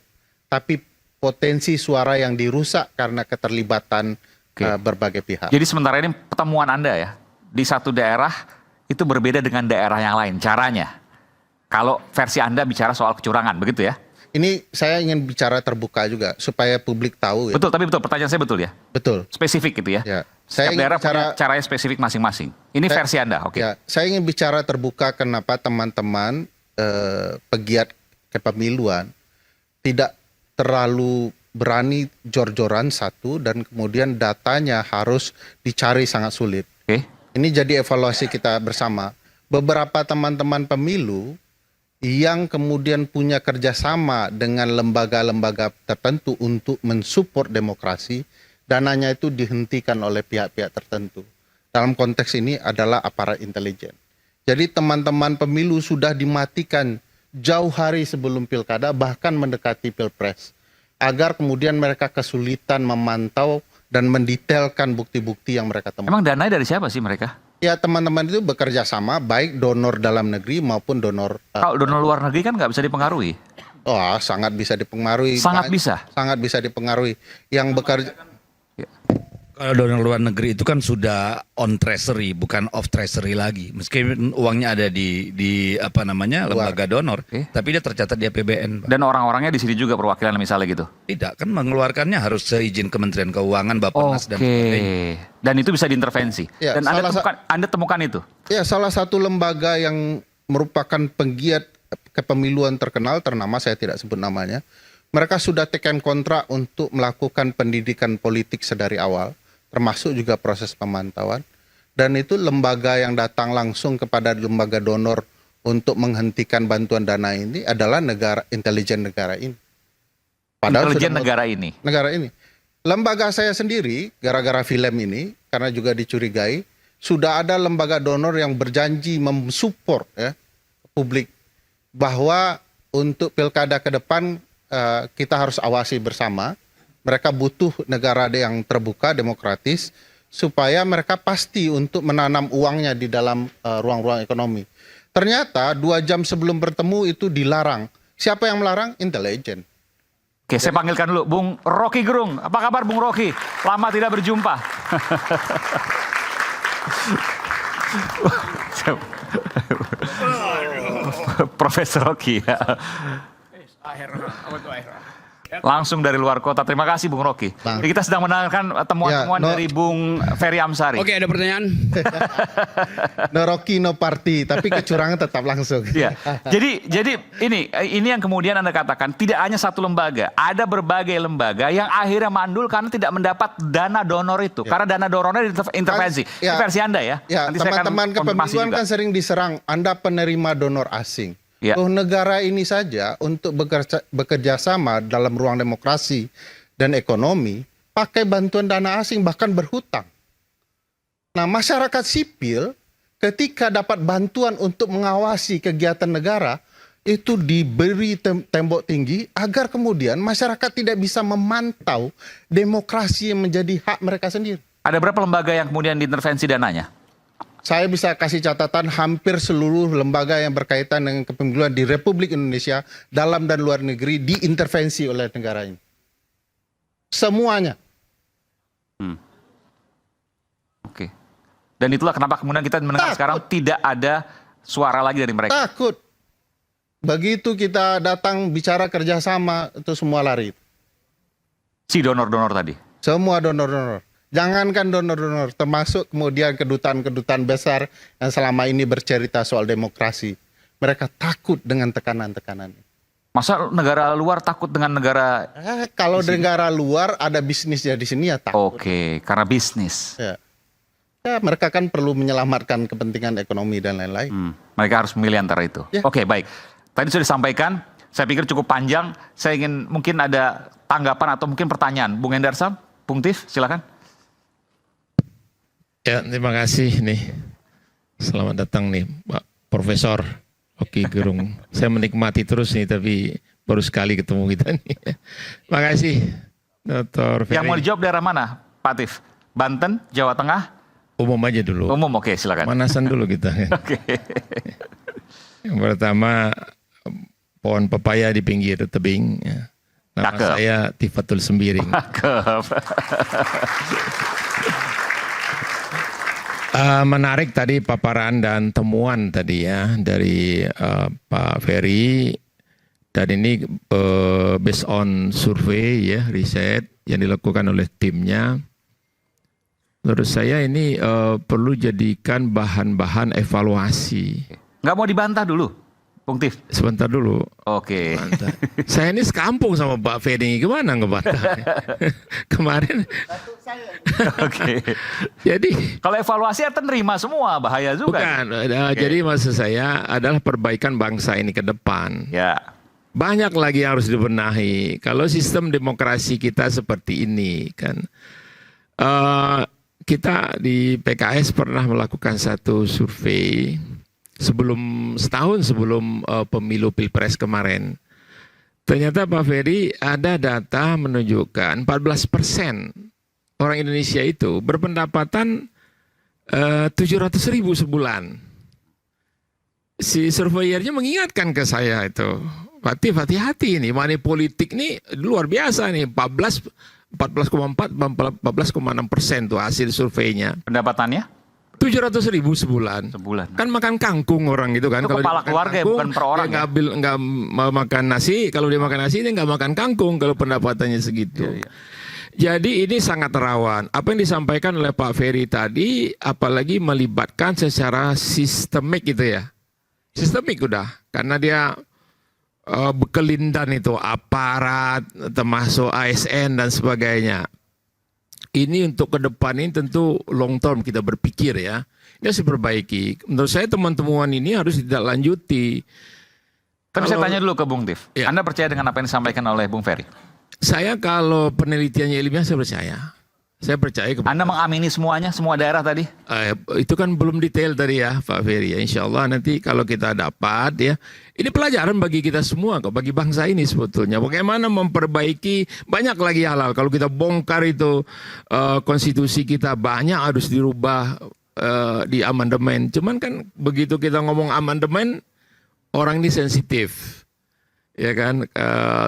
tapi potensi suara yang dirusak karena keterlibatan berbagai pihak. Jadi sementara ini pertemuan Anda ya, di satu daerah itu berbeda dengan daerah yang lain, caranya. Kalau versi Anda bicara soal kecurangan, begitu ya? Ini saya ingin bicara terbuka juga, supaya publik tahu ya. Betul, tapi betul, pertanyaan saya betul ya? Betul. Spesifik gitu ya? Ya. Setiap Saya daerah bicara, punya caranya spesifik masing-masing. Ini versi Anda, oke. Ya, saya ingin bicara terbuka kenapa teman-teman pegiat kepemiluan tidak terlalu berani jor-joran satu, dan kemudian datanya harus dicari sangat sulit. Ini jadi evaluasi kita bersama. Beberapa teman-teman pemilu yang kemudian punya kerjasama dengan lembaga-lembaga tertentu untuk mensupport demokrasi, dananya itu dihentikan oleh pihak-pihak tertentu. Dalam konteks ini adalah aparat intelijen. Jadi teman-teman pemilu sudah dimatikan jauh hari sebelum pilkada, bahkan mendekati pilpres, agar kemudian mereka kesulitan memantau dan mendetailkan bukti-bukti yang mereka temukan. Emang dananya dari siapa sih mereka? Ya, teman-teman itu bekerja sama, baik donor dalam negeri maupun donor... Kalau donor luar negeri kan nggak bisa dipengaruhi. Oh, sangat bisa dipengaruhi. Sangat bisa? Sangat bisa dipengaruhi. Yang bekerja... Kalau donor luar negeri itu kan sudah on treasury, bukan off treasury lagi. Meskipun uangnya ada di apa namanya lembaga donor, tapi dia tercatat di APBN. Pak. Dan orang-orangnya di sini juga perwakilan misalnya gitu? Tidak, kan mengeluarkannya harus seizin Kementerian Keuangan, Bappenas dan sebagainya. Dan itu bisa diintervensi. Ya, dan Anda temukan itu? Ya, salah satu lembaga yang merupakan penggiat kepemiluan terkenal, ternama, saya tidak sebut namanya. Mereka sudah tekan kontrak untuk melakukan pendidikan politik sedari awal, termasuk juga proses pemantauan. Dan itu lembaga yang datang langsung kepada lembaga donor untuk menghentikan bantuan dana ini adalah intelijen negara ini. Intelijen negara ini? Negara ini. Lembaga saya sendiri, gara-gara film ini, karena juga dicurigai, sudah ada lembaga donor yang berjanji mensupport ya, publik, bahwa untuk pilkada ke depan kita harus awasi bersama. Mereka butuh negara yang terbuka, demokratis, supaya mereka pasti untuk menanam uangnya di dalam ruang-ruang ekonomi. Ternyata 2 jam sebelum bertemu itu dilarang. Siapa yang melarang? Intelijen. Oke, saya panggilkan dulu Bung Rocky Gerung. Apa kabar Bung Rocky? Lama tidak berjumpa. Profesor Rocky ya. Langsung dari luar kota. Terima kasih Bung Rocky. Jadi kita sedang mendengarkan temuan-temuan dari Bung Ferry Amsari. Oke, ada pertanyaan? No Rocky, no party, tapi kecurangan tetap langsung. Ya. Jadi ini yang kemudian Anda katakan tidak hanya satu lembaga, ada berbagai lembaga yang akhirnya mandul karena tidak mendapat dana donor itu. Karena dana donornya intervensi. Ini versi Anda ya. Ya, teman-teman kepemiluan kan sering diserang, Anda penerima donor asing. Oh, negara ini saja untuk bekerja sama dalam ruang demokrasi dan ekonomi pakai bantuan dana asing, bahkan berhutang. Nah, masyarakat sipil ketika dapat bantuan untuk mengawasi kegiatan negara itu diberi tembok tinggi agar kemudian masyarakat tidak bisa memantau demokrasi yang menjadi hak mereka sendiri. Ada berapa lembaga yang kemudian diintervensi dananya? Saya bisa kasih catatan hampir seluruh lembaga yang berkaitan dengan kepemiluan di Republik Indonesia, dalam dan luar negeri, diintervensi oleh negara ini. Semuanya. Oke. Dan itulah kenapa kemudian kita mendengar sekarang tidak ada suara lagi dari mereka. Takut. Begitu kita datang bicara kerjasama, itu semua lari. Si donor-donor tadi? Semua donor-donor. Jangankan donor-donor, termasuk kemudian kedutaan-kedutaan besar yang selama ini bercerita soal demokrasi. Mereka takut dengan tekanan-tekanan. Masa negara luar takut dengan negara... Kalau negara luar ada bisnisnya di sini ya takut. Oke, karena bisnis. Ya, mereka kan perlu menyelamatkan kepentingan ekonomi dan lain-lain. Mereka harus memilih antara itu. Ya. Oke, baik. Tadi sudah disampaikan, saya pikir cukup panjang. Saya ingin mungkin ada tanggapan atau mungkin pertanyaan. Bung Hendarsam? Bung Tif, silakan. Ya, terima kasih nih. Selamat datang nih Pak Profesor Rocky Gerung. Saya menikmati terus nih, tapi baru sekali ketemu kita nih. Terima kasih, Dr. Ferry. Yang mau dijawab daerah mana, Pak Tif? Banten, Jawa Tengah? Umum aja dulu. Umum, oke, silakan. Manasan dulu kita. Oke. Yang pertama, pohon pepaya di pinggir tebing. Ya. Nama Cakep. saya Tifatul Sembiring. Cakep. Menarik tadi paparan dan temuan tadi ya dari Pak Ferry, dan ini based on survei ya, riset yang dilakukan oleh timnya. Menurut saya ini perlu jadikan bahan-bahan evaluasi. Nggak mau dibantah dulu, Bung Tif? Sebentar dulu. Oke. Saya ini sekampung sama Pak Ferry, gimana ngebantah? Kemarin. Oke. Jadi kalau evaluasi artinya nerima semua, bahaya juga. Bukan. Jadi maksud saya adalah perbaikan bangsa ini ke depan. Ya. Banyak lagi yang harus dibenahi. Kalau sistem demokrasi kita seperti ini kan, kita di PKS pernah melakukan satu survei setahun sebelum pemilu Pilpres kemarin. Ternyata Pak Ferry, ada data menunjukkan 14% orang Indonesia itu berpendapatan 700.000 sebulan. Si surveyornya mengingatkan ke saya itu, Pak Tif, hati-hati ini, money politik ini luar biasa nih, 14,4, 14,6% tuh hasil surveinya. Pendapatannya? 700.000 sebulan. Kan makan kangkung orang gitu kan. Itu Kalau kepala keluarga ya, bukan per orang dia nggak makan nasi. Kalau dia makan nasi, dia nggak makan kangkung kalau pendapatannya segitu. Iya. Jadi ini sangat rawan. Apa yang disampaikan oleh Pak Ferry tadi, apalagi melibatkan secara sistemik gitu ya. Sistemik udah. Karena dia bekelindan itu aparat, termasuk ASN dan sebagainya. Ini untuk ke depan ini tentu long term kita berpikir ya. Ini harus diperbaiki. Menurut saya teman-teman ini harus ditindaklanjuti. Tapi saya tanya dulu ke Bung Tif. Ya. Anda percaya dengan apa yang disampaikan oleh Bung Ferry? Saya kalau penelitiannya ilmiah saya percaya. Saya percaya kepada... Anda mengamini semuanya, semua daerah tadi? Itu kan belum detail tadi ya Pak Ferry ya. Insya Allah nanti kalau kita dapat ya. Ini pelajaran bagi kita semua kok, bagi bangsa ini sebetulnya. Bagaimana memperbaiki, banyak lagi hal-hal. Kalau kita bongkar itu konstitusi kita banyak harus dirubah di amandemen. Cuman kan begitu kita ngomong amandemen, orang ini sensitif. Ya kan,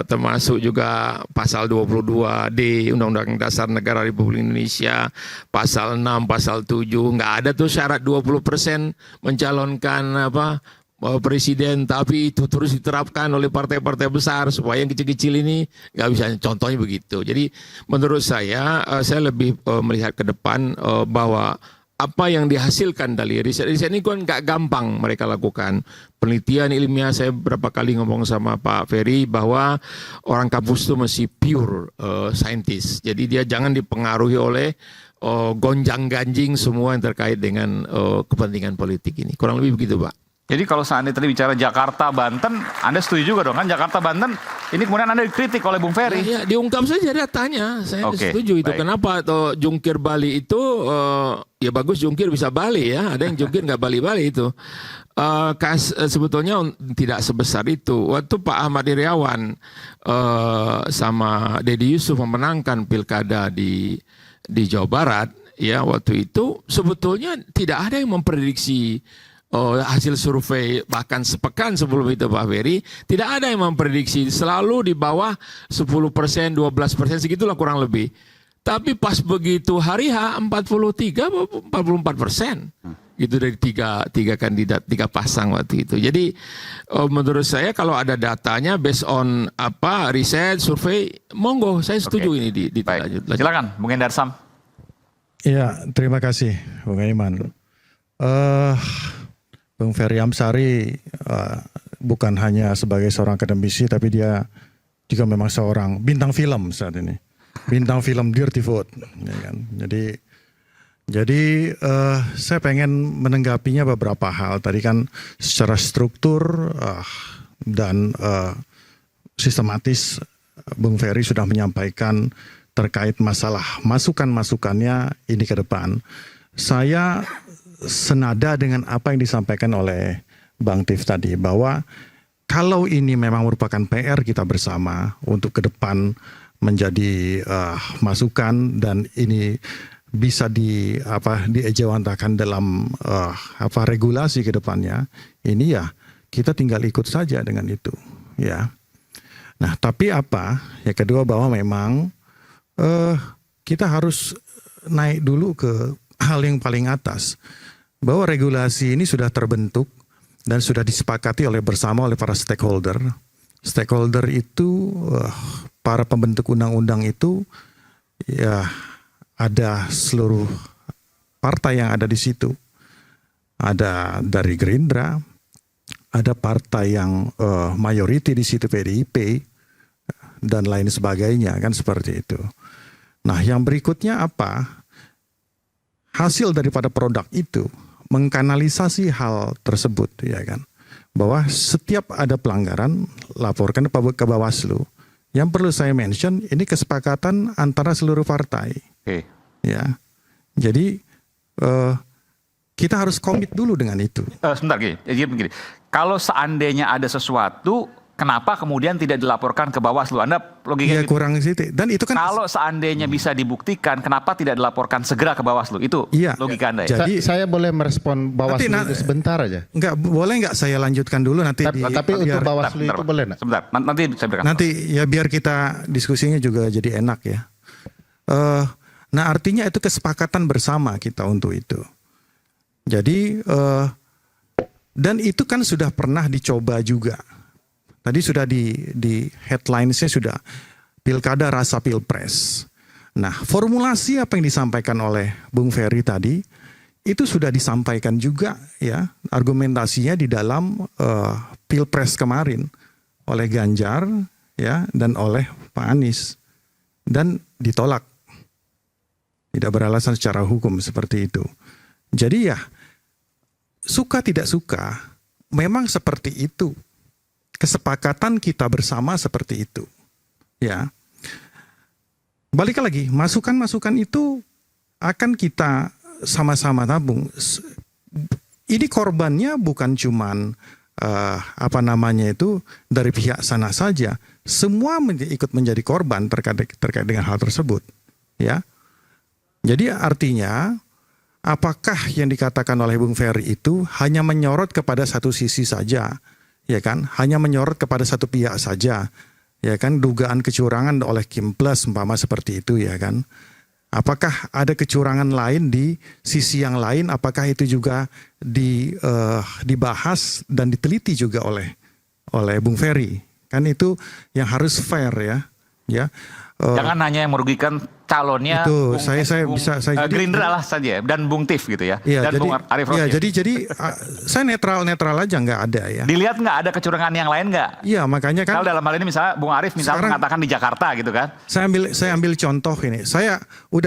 termasuk juga pasal 22D Undang-Undang Dasar Negara Republik Indonesia, pasal 6, pasal 7, nggak ada tuh syarat 20% mencalonkan presiden, tapi itu terus diterapkan oleh partai-partai besar supaya yang kecil-kecil ini nggak bisa, contohnya begitu. Jadi menurut saya lebih melihat ke depan bahwa apa yang dihasilkan dari riset ini kan nggak gampang mereka lakukan. Penelitian ilmiah, saya berapa kali ngomong sama Pak Ferry bahwa orang kampus itu masih pure scientist. Jadi dia jangan dipengaruhi oleh gonjang-ganjing semua yang terkait dengan kepentingan politik ini. Kurang lebih begitu, Pak. Jadi kalau seandainya tadi bicara Jakarta, Banten, Anda setuju juga dong kan Jakarta, Banten, ini kemudian Anda dikritik oleh Bung Ferry. Ya, diungkap saja datanya, saya setuju itu. Baik. Kenapa jungkir Bali itu, ya bagus jungkir bisa Bali ya, ada yang jungkir nggak Bali-Bali itu. Sebetulnya tidak sebesar itu. Waktu Pak Ahmad Iriawan sama Deddy Yusuf memenangkan pilkada di Jawa Barat, ya waktu itu sebetulnya tidak ada yang memprediksi hasil survei, bahkan sepekan sebelum itu Pak Ferry, tidak ada yang memprediksi, selalu di bawah 10%, 12%, segitulah kurang lebih. Tapi pas begitu hari H 43, 44%. Gitu dari tiga kandidat, 3 pasang waktu itu. Jadi menurut saya kalau ada datanya based on riset, survei, monggo saya setuju ini dilanjut. Silakan Bung Endar Sam. Iya, terima kasih Bung Aiman. Bung Ferry Amsari bukan hanya sebagai seorang akademisi, tapi dia juga memang seorang bintang film saat ini. Bintang film Dirty Food. Ya kan? Jadi saya pengen menanggapinya beberapa hal. Tadi kan secara struktur dan sistematis Bung Ferry sudah menyampaikan terkait masalah masukan-masukannya ini ke depan. Saya senada dengan apa yang disampaikan oleh Bang Tiff tadi, bahwa kalau ini memang merupakan PR kita bersama untuk ke depan menjadi masukan, dan ini bisa diejawantakan dalam regulasi ke depannya, ini ya kita tinggal ikut saja dengan itu, ya. Nah, tapi yang kedua, bahwa memang kita harus naik dulu ke hal yang paling atas, bahwa regulasi ini sudah terbentuk dan sudah disepakati bersama oleh para stakeholder. Stakeholder itu para pembentuk undang-undang itu ya ada seluruh partai yang ada di situ. Ada dari Gerindra, ada partai yang mayoriti di situ PDIP dan lain sebagainya, kan seperti itu. Nah, yang berikutnya hasil daripada produk itu mengkanalisasi hal tersebut, ya kan, bahwa setiap ada pelanggaran laporkan ke Bawaslu. Yang perlu saya mention, ini kesepakatan antara seluruh partai. Ya, jadi kita harus komit dulu dengan itu. Sebentar, begini. Kalau seandainya ada sesuatu, kenapa kemudian tidak dilaporkan ke Bawaslu? Anda logikanya kurang situ. Dan itu kan kalau seandainya bisa dibuktikan, kenapa tidak dilaporkan segera ke Bawaslu? Itu logika Anda ya? Jadi saya boleh merespon Bawaslu itu sebentar aja? Boleh nggak saya lanjutkan dulu nanti? Tapi untuk Bawaslu itu boleh nggak? Sebentar, nanti saya berikan. Nanti ya biar kita diskusinya juga jadi enak ya. Nah, artinya itu kesepakatan bersama kita untuk itu. Jadi dan itu kan sudah pernah dicoba juga. Tadi sudah di headlinesnya sudah pilkada rasa pilpres. Nah, formulasi apa yang disampaikan oleh Bung Ferry tadi itu sudah disampaikan juga ya, argumentasinya di dalam pilpres kemarin oleh Ganjar ya dan oleh Pak Anies, dan ditolak. Tidak beralasan secara hukum seperti itu. Jadi ya suka tidak suka memang seperti itu. Kesepakatan kita bersama seperti itu. Ya. Balik lagi, masukan-masukan itu akan kita sama-sama tabung. Ini korbannya bukan cuman dari pihak sana saja. Semua ikut menjadi korban terkait dengan hal tersebut. Ya. Jadi artinya apakah yang dikatakan oleh Bung Ferry itu hanya menyorot kepada satu sisi saja? Ya kan, hanya menyorot kepada satu pihak saja, ya kan, dugaan kecurangan oleh Kim Plus umpama seperti itu, ya kan. Apakah ada kecurangan lain di sisi yang lain? Apakah itu juga dibahas dan diteliti juga oleh Bung Ferry? Kan itu yang harus fair ya. Jangan hanya yang merugikan calonnya. Itu saya bisa Gerindra lah saja dan Bung Tiff gitu ya. Dan jadi, Bung Arief Rosyid. Jadi saya netral aja, nggak ada ya. Dilihat nggak ada kecurangan yang lain nggak? Iya, makanya kan. Kalau dalam hal ini misalnya Bung Arief mengatakan di Jakarta gitu kan. Saya ambil contoh ini.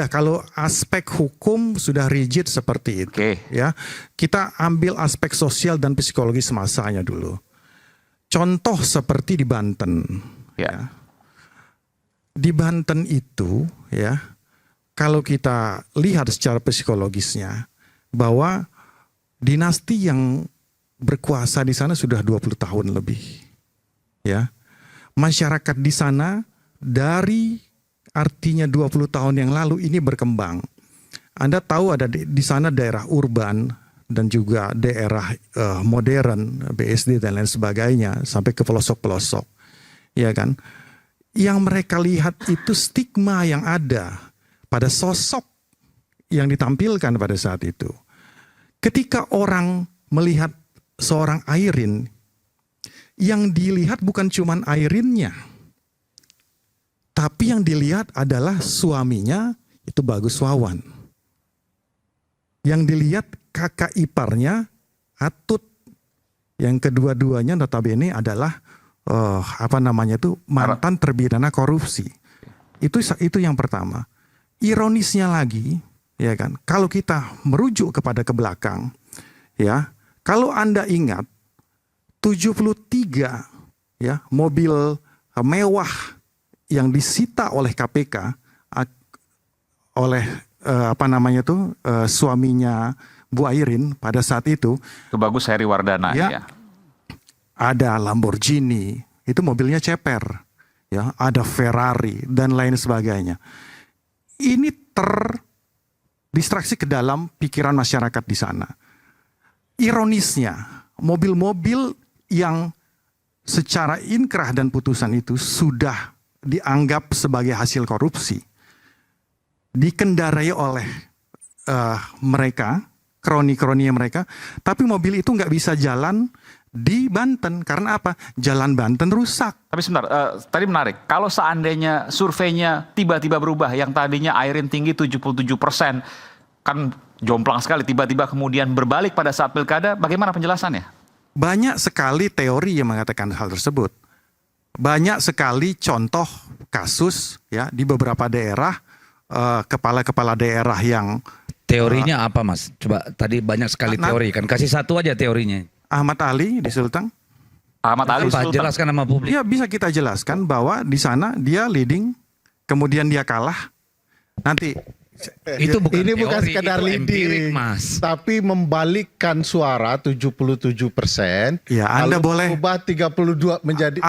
Kalau aspek hukum sudah rigid seperti itu, ya. Kita ambil aspek sosial dan psikologis masanya dulu. Contoh seperti di Banten. Ya. Di Banten itu ya, kalau kita lihat secara psikologisnya bahwa dinasti yang berkuasa di sana sudah 20 tahun lebih. Ya. Masyarakat di sana dari artinya 20 tahun yang lalu ini berkembang. Anda tahu ada di sana daerah urban dan juga daerah modern, BSD dan lain sebagainya sampai ke pelosok-pelosok. Ya kan? Yang mereka lihat itu stigma yang ada pada sosok yang ditampilkan pada saat itu. Ketika orang melihat seorang Airin, yang dilihat bukan cuman Airinnya, tapi yang dilihat adalah suaminya itu Bagus Wawan. Yang dilihat kakak iparnya Atut, yang kedua-duanya notabene adalah mantan terpidana korupsi. Itu yang pertama. Ironisnya lagi, ya kan, kalau kita merujuk kepada ke belakang, ya, kalau Anda ingat 73 ya mobil mewah yang disita oleh KPK oleh suaminya Bu Airin pada saat itu. Itu bagus, Heri Wardana ya. Ada Lamborghini, itu mobilnya ceper, ya, ada Ferrari dan lain sebagainya. Ini terdistraksi ke dalam pikiran masyarakat di sana. Ironisnya, mobil-mobil yang secara inkrah dan putusan itu sudah dianggap sebagai hasil korupsi, dikendarai oleh mereka, kroni-kroninya mereka, tapi mobil itu nggak bisa jalan di Banten. Karena apa? Jalan Banten rusak. Tapi sebentar, tadi menarik. Kalau seandainya surveinya tiba-tiba berubah, yang tadinya Airin tinggi 77%, kan jomplang sekali, tiba-tiba kemudian berbalik pada saat pilkada, bagaimana penjelasannya? Banyak sekali teori yang mengatakan hal tersebut. Banyak sekali contoh kasus ya di beberapa daerah, kepala-kepala daerah yang... Teorinya apa, Mas? Coba, tadi banyak sekali teori kan. Kasih satu aja teorinya. Ahmad Ali di Sulteng. Ahmad Ali Sulteng. Jelaskan nama publik. Ya, bisa kita jelaskan bahwa di sana dia leading, kemudian dia kalah. Nanti itu bukan ini teori, bukan sekedar itu empirik, leading, Mas. tapi membalikkan suara 77%. Ya, Anda boleh ubah 32 menjadi.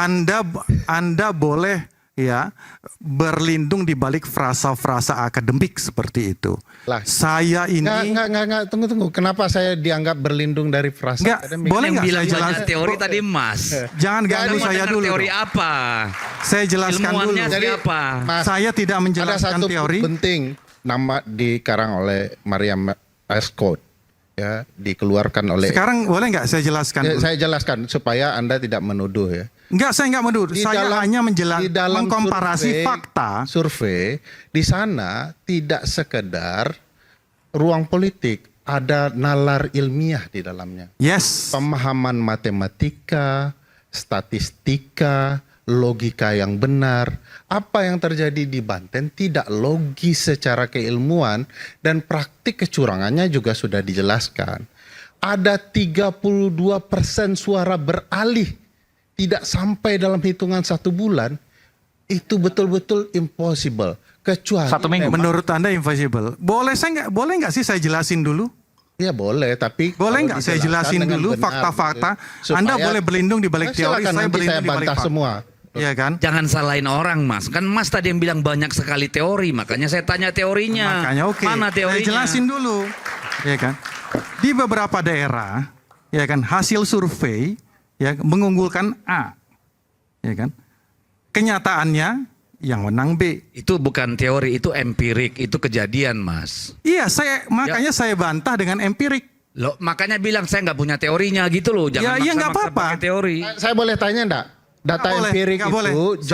Anda boleh ya berlindung di balik frasa-frasa akademik seperti itu. Lah, saya ini nggak, tunggu. Kenapa saya dianggap berlindung dari frasa akademik? Boleh nggak saya jelaskan teori tadi, Mas? Jangan ganggu saya dulu. Teori apa? Saya jelaskan Ilmuannya dulu. siapa? Mas, saya tidak menjelaskan ada satu teori. Penting, nama dikarang oleh Mariam Escott, ya, dikeluarkan oleh. Sekarang boleh nggak saya jelaskan? Ya, saya jelaskan supaya Anda tidak menuduh ya. Enggak, saya enggak menuduh. Saya hanya menjelaskan mengkomparasi fakta. Survei di sana tidak sekedar ruang politik, ada nalar ilmiah di dalamnya. Yes. Pemahaman matematika, statistika, logika yang benar. Apa yang terjadi di Banten tidak logis secara keilmuan dan praktik kecurangannya juga sudah dijelaskan. Ada 32% suara beralih. Tidak sampai dalam hitungan 1 bulan, itu betul-betul impossible. Kecuali 1 minggu. Menurut Anda impossible. Boleh nggak sih saya jelasin dulu? Ya boleh, tapi boleh nggak saya jelasin dulu fakta-fakta? Anda boleh berlindung di balik teori, saya berlindung di balik fakta. Semua. Iya kan? Jangan salahin orang, Mas. Kan Mas tadi yang bilang banyak sekali teori, makanya saya tanya teorinya. Makanya oke. Mana teorinya? Saya jelasin dulu. Ya kan? Di beberapa daerah, ya kan, hasil survei ya mengunggulkan A. Ya kan? Kenyataannya yang menang B. Itu bukan teori, itu empirik, itu kejadian, Mas. Iya, makanya saya bantah dengan empirik. Loh, makanya bilang saya nggak punya teorinya gitu loh. Jangan maksa-maksa pakai teori. Saya boleh tanya enggak? Data empirik itu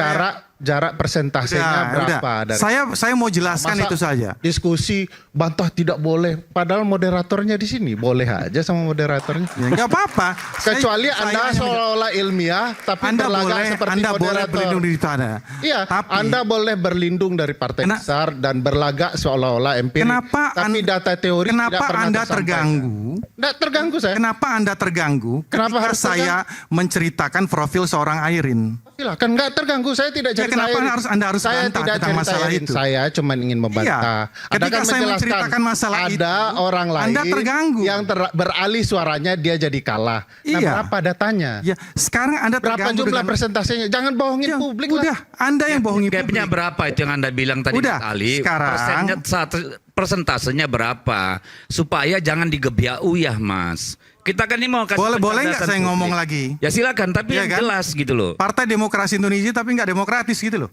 jarak persentasenya berapa? Saya mau jelaskan itu saja. Diskusi bantah tidak boleh, padahal moderatornya di sini boleh aja sama moderatornya. Ya, nggak apa-apa. Kecuali Anda seolah-olah ilmiah, tapi Anda berlagak boleh, seperti Anda moderator. boleh berlindung di sana. Iya, Anda boleh berlindung dari partai besar dan berlagak seolah-olah empirik. Tapi data teori tidak pernah Anda terganggu? Tidak terganggu saya. Kenapa Anda terganggu? Kenapa harus saya menceritakan profil seorang Airin? Silakan, nggak terganggu. Saya tidak cerita. Kenapa Anda harus saya bantah tidak tentang masalah itu? Saya cuma ingin membantah. Iya, ketika saya menceritakan masalah itu, ada orang lain Anda terganggu. Yang beralih suaranya dia jadi kalah. Nah, iya. berapa datanya? Ya, sekarang Anda berapa terganggu jumlah dengan persentasenya? Jangan bohongin publik udah, lah. Anda yang bohongin publik. Gapnya berapa itu yang Anda bilang tadi, udah, Mas Ali? sekarang persentasenya berapa? Supaya jangan digebiak uyah, Mas. Kita kan ini mau kasih boleh nggak saya ngomong lagi? Ya silakan, tapi ya yang kan? jelas gitu loh. Partai Demokrasi Indonesia tapi nggak demokratis gitu loh.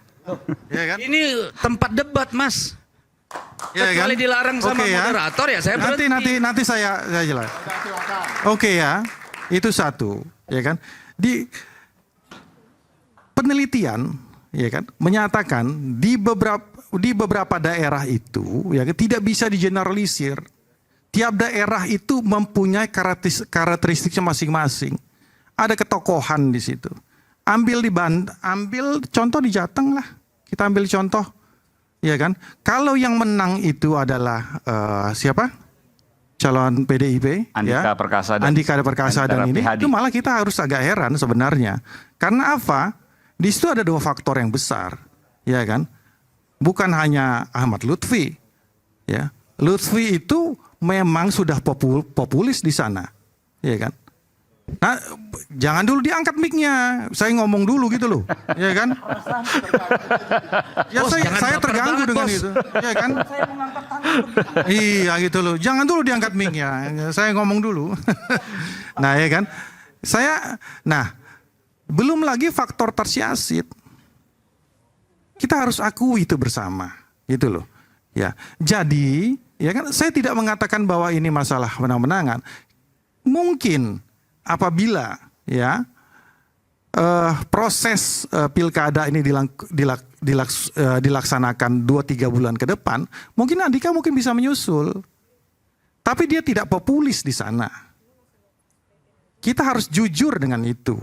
Ya kan? Ini tempat debat, Mas. Ya Kecuali kan? dilarang sama moderator ya saya berhenti. Nanti saya jelas. Oke ya, itu satu, ya kan? Di penelitian, ya kan, menyatakan di beberapa daerah itu, ya kan, tidak bisa digeneralisir. Tiap daerah itu mempunyai karakteristiknya masing-masing. Ada ketokohan di situ. Ambil contoh di Jateng lah. Kita ambil contoh, ya kan? Kalau yang menang itu adalah siapa? Calon PDIP, Andika ya? Perkasa dan ini, itu malah kita harus agak heran sebenarnya. Karena apa? Di situ ada 2 faktor yang besar, ya kan? Bukan hanya Ahmad Lutfi, Ya, Lutfi itu memang sudah populis di sana, ya kan? Nah, jangan dulu diangkat mic-nya. Saya ngomong dulu gitu loh, ya kan? Ya, saya terganggu dengan itu, ya kan? Iya gitu loh. Jangan dulu diangkat mic-nya. Saya ngomong dulu. Nah, ya kan? Belum lagi faktor tersiasit. Kita harus akui itu bersama, gitu loh. Ya, jadi, ya kan? Saya tidak mengatakan bahwa ini masalah menang-menangan. Mungkin apabila ya proses pilkada ini dilaksanakan 2-3 bulan ke depan, mungkin Andika bisa menyusul. Tapi dia tidak populis di sana. Kita harus jujur dengan itu.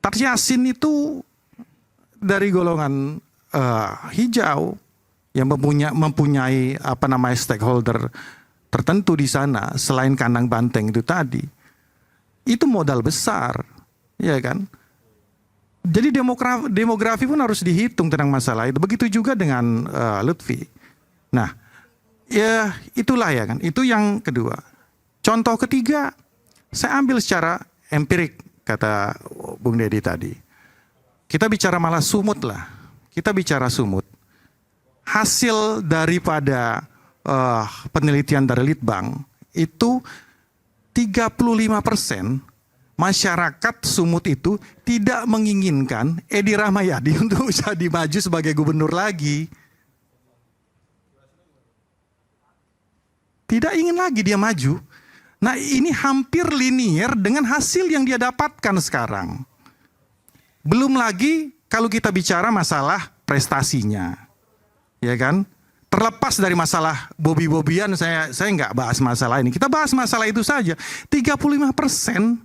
Tar Yassin itu dari golongan hijau yang mempunyai stakeholder tertentu di sana selain kandang banteng itu tadi. Itu modal besar, ya kan? Jadi demografi pun harus dihitung tentang masalah itu. Begitu juga dengan Lutfi. Nah, ya itulah ya kan. Itu yang kedua. Contoh ketiga, saya ambil secara empirik kata Bung Deddy tadi. Kita bicara malah sumut lah. Kita bicara sumut. Hasil daripada penelitian dari Litbang itu 35% masyarakat Sumut itu tidak menginginkan Edi Rahmayadi untuk jadi maju sebagai gubernur lagi. Tidak ingin lagi dia maju. Nah, ini hampir linier dengan hasil yang dia dapatkan sekarang. Belum lagi kalau kita bicara masalah prestasinya. Ya kan? Terlepas dari masalah Bobby-Bobbian, saya nggak bahas masalah ini. Kita bahas masalah itu saja. 35%,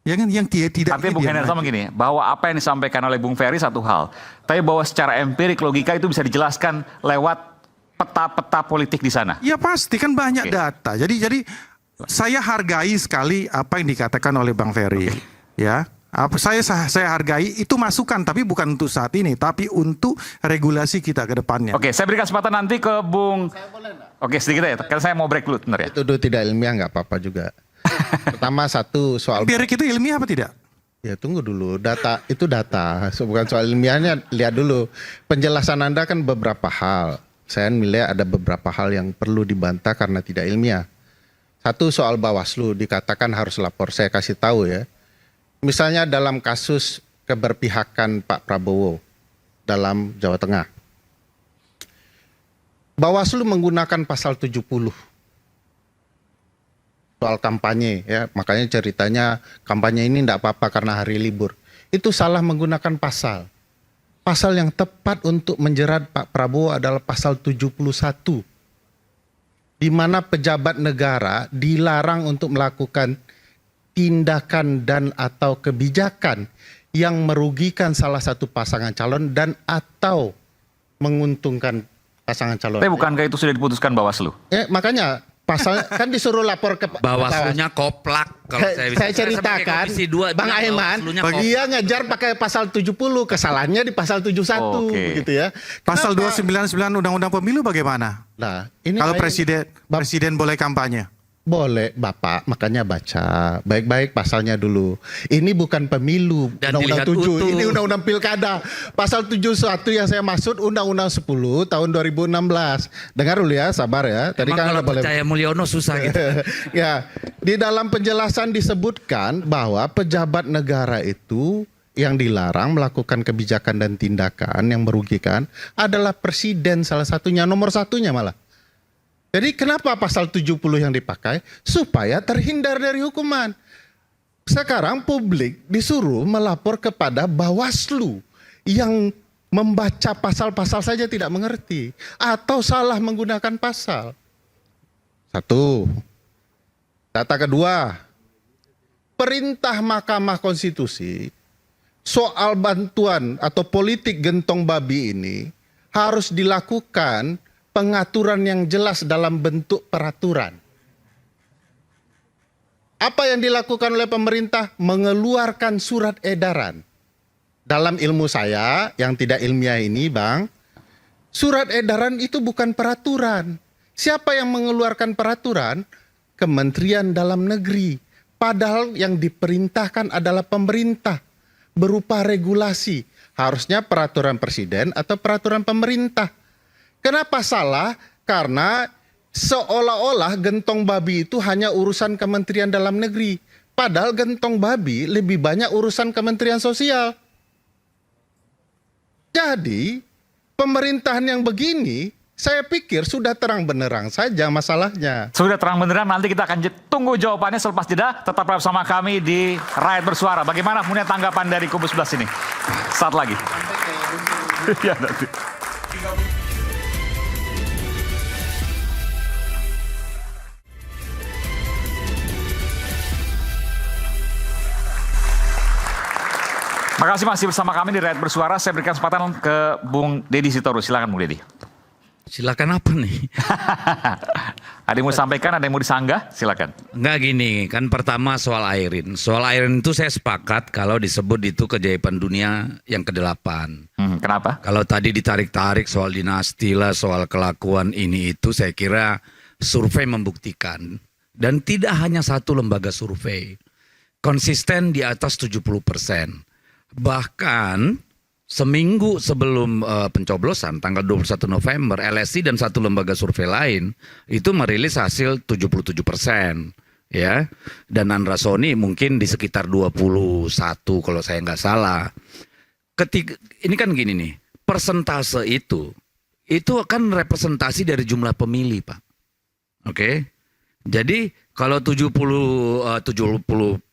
ya kan, yang tidak. Artinya Bung Henry sama gini, bahwa apa yang disampaikan oleh Bung Ferry satu hal, tapi bahwa secara empirik logika itu bisa dijelaskan lewat peta-peta politik di sana. Ya pasti kan banyak data. Jadi saya hargai sekali apa yang dikatakan oleh Bang Ferry. Ya. Saya hargai itu masukan, tapi bukan untuk saat ini, tapi untuk regulasi kita ke depannya. Oke, saya berikan kesempatan nanti ke Bung. Oke, sedikit ya, karena saya mau break dulu, benar ya. Itu tidak ilmiah nggak apa-apa juga. Pertama satu soal. Empirik itu ilmiah apa tidak? Ya tunggu dulu, data itu data, bukan soal ilmiahnya. Lihat dulu penjelasan Anda kan beberapa hal. Saya melihat ada beberapa hal yang perlu dibantah karena tidak ilmiah. Satu soal Bawaslu dikatakan harus lapor. Saya kasih tahu ya. Misalnya dalam kasus keberpihakan Pak Prabowo dalam Jawa Tengah. Bawaslu menggunakan pasal 70 soal kampanye ya, makanya ceritanya kampanye ini enggak apa-apa karena hari libur. Itu salah menggunakan pasal. Pasal yang tepat untuk menjerat Pak Prabowo adalah pasal 71. Di mana pejabat negara dilarang untuk melakukan tindakan dan atau kebijakan yang merugikan salah satu pasangan calon dan atau menguntungkan pasangan calon. Tapi bukankah itu sudah diputuskan Bawaslu? Makanya pasal kan disuruh lapor ke Bawaslunya koplak. Kalau saya ceritakan, Bang Aiman, dia ngejar pakai pasal 70, kesalahannya di pasal 71 gitu ya. Pasal 299 Undang-Undang Pemilu bagaimana? Nah, ini kalau presiden boleh kampanye. Boleh, Bapak, makanya baca baik-baik pasalnya dulu. Ini bukan pemilu, Undang-Undang 7, ini Undang-Undang Pilkada. Pasal 71 yang saya maksud Undang-Undang 10 tahun 2016. Dengar dulu ya, sabar ya. Tadi kan kalau percaya Mulyono susah gitu. Ya, di dalam penjelasan disebutkan bahwa pejabat negara itu yang dilarang melakukan kebijakan dan tindakan yang merugikan adalah presiden salah satunya, nomor satunya malah. Jadi kenapa pasal 70 yang dipakai? Supaya terhindar dari hukuman. Sekarang publik disuruh melapor kepada Bawaslu yang membaca pasal-pasal saja tidak mengerti. Atau salah menggunakan pasal. Satu. Data kedua. Perintah Mahkamah Konstitusi soal bantuan atau politik gentong babi ini harus dilakukan pengaturan yang jelas dalam bentuk peraturan. Apa yang dilakukan oleh pemerintah? Mengeluarkan surat edaran. Dalam ilmu saya yang tidak ilmiah ini, Bang, Surat edaran itu bukan peraturan. Siapa yang mengeluarkan peraturan? Kementerian Dalam Negeri. Padahal yang diperintahkan adalah pemerintah berupa regulasi. Harusnya peraturan presiden atau peraturan pemerintah. Kenapa salah? Karena seolah-olah gentong babi itu hanya urusan Kementerian Dalam Negeri. Padahal gentong babi lebih banyak urusan Kementerian Sosial. Jadi, pemerintahan yang begini, saya pikir sudah terang benderang saja masalahnya. Sudah terang benderang, nanti kita akan tunggu jawabannya selepas jeda. Tetap bersama kami di Rakyat Bersuara. Bagaimana kemudian tanggapan dari kubu sebelah sini? Saat lagi. Ya, nanti. Makasih masih bersama kami di Rakyat Bersuara. Saya berikan kesempatan ke Bung Deddy Sitorus. Silakan Bung Deddy. Silakan apa nih? Ada yang mau disampaikan, ada yang mau disanggah? Silakan. Enggak gini, kan pertama soal Airin. Soal Airin itu saya sepakat kalau disebut itu keajaiban dunia yang ke-8. Kenapa? Kalau tadi ditarik-tarik soal dinasti lah, soal kelakuan ini itu, saya kira survei membuktikan. Dan tidak hanya satu lembaga survei. Konsisten di atas 70%. Bahkan seminggu sebelum pencoblosan tanggal 21 November, LSI dan satu lembaga survei lain itu merilis hasil 77%, ya. Dan Andra Soni mungkin di sekitar 21 kalau saya nggak salah. Ini kan gini nih, persentase itu akan representasi dari jumlah pemilih, Pak. Oke. Jadi kalau 77%,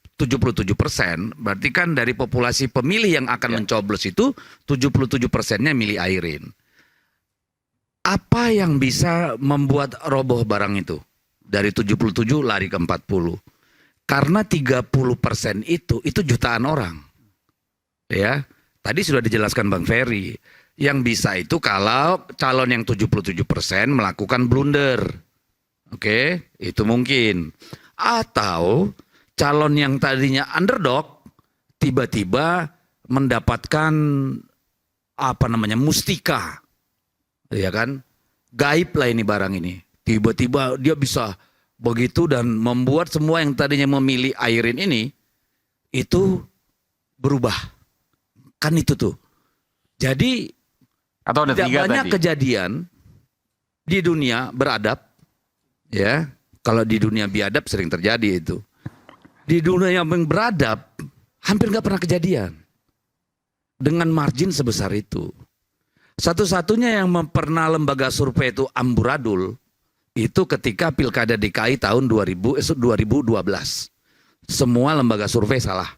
berarti kan dari populasi pemilih yang akan mencoblos itu 77%-nya milih Airin. Apa yang bisa membuat roboh barang itu? Dari 77 lari ke 40. Karena 30% itu jutaan orang. Ya, tadi sudah dijelaskan Bang Ferry. Yang bisa itu kalau calon yang 77% melakukan blunder. Oke, itu mungkin. Atau calon yang tadinya underdog tiba-tiba mendapatkan mustika, ya kan, gaib lah ini barang ini. Tiba-tiba dia bisa begitu dan membuat semua yang tadinya memilih Airin ini itu berubah, kan itu tuh. Jadi atau ada tidak banyak tadi kejadian di dunia beradab, ya. Kalau di dunia biadab sering terjadi itu. Di dunia yang beradab hampir nggak pernah kejadian dengan margin sebesar itu. Satu-satunya yang pernah lembaga survei itu amburadul itu ketika Pilkada DKI tahun 2012. Semua lembaga survei salah,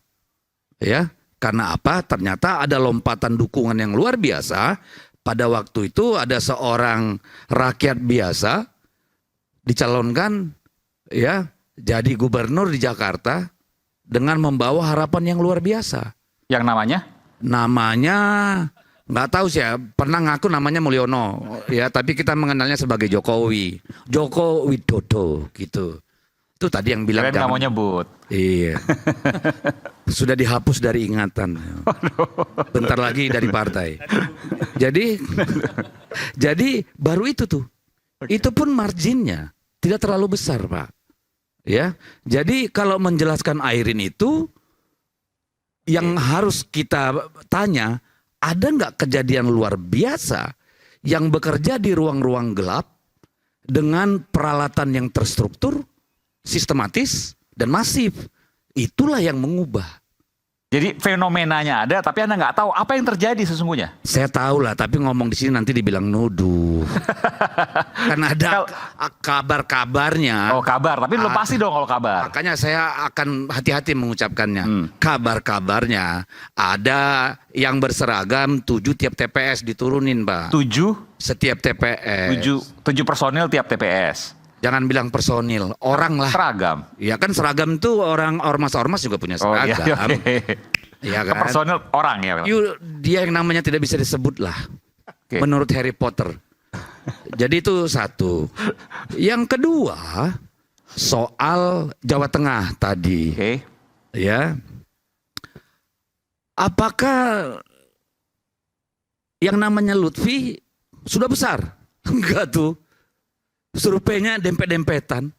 ya. Karena apa? Ternyata ada lompatan dukungan yang luar biasa. Pada waktu itu ada seorang rakyat biasa dicalonkan, ya, jadi gubernur di Jakarta dengan membawa harapan yang luar biasa. Yang namanya? Namanya nggak tahu sih ya, pernah ngaku namanya Mulyono, ya, tapi kita mengenalnya sebagai Jokowi, Joko Widodo gitu. Itu tadi yang bilang nggak mau nyebut. Iya. Sudah dihapus dari ingatan. Bentar lagi dari partai. Jadi baru itu tuh. Itu pun marginnya tidak terlalu besar, Pak. Ya, jadi kalau menjelaskan Airin itu yang harus kita tanya, ada nggak kejadian luar biasa yang bekerja di ruang-ruang gelap dengan peralatan yang terstruktur, sistematis dan masif? Itulah yang mengubah. Jadi fenomenanya ada, tapi Anda nggak tahu apa yang terjadi sesungguhnya. Saya tahu lah, tapi ngomong di sini nanti dibilang nuduh. Kan ada kabar-kabarnya. Oh, kabar, tapi belum pasti dong kalau kabar. Makanya saya akan hati-hati mengucapkannya. Kabar-kabarnya ada yang berseragam 7 tiap TPS diturunin, Pak. 7? Setiap TPS. 7 personil tiap TPS. Jangan bilang personil, orang lah. Seragam. Ya kan seragam itu orang ormas-ormas juga punya seragam. Iya kan? Personil orang ya. Dia yang namanya tidak bisa disebut lah. Menurut Harry Potter. Jadi itu satu. Yang kedua, soal Jawa Tengah tadi. Ya. Apakah yang namanya Lutfi sudah besar. Enggak tuh. Surveinya dempet-dempetan.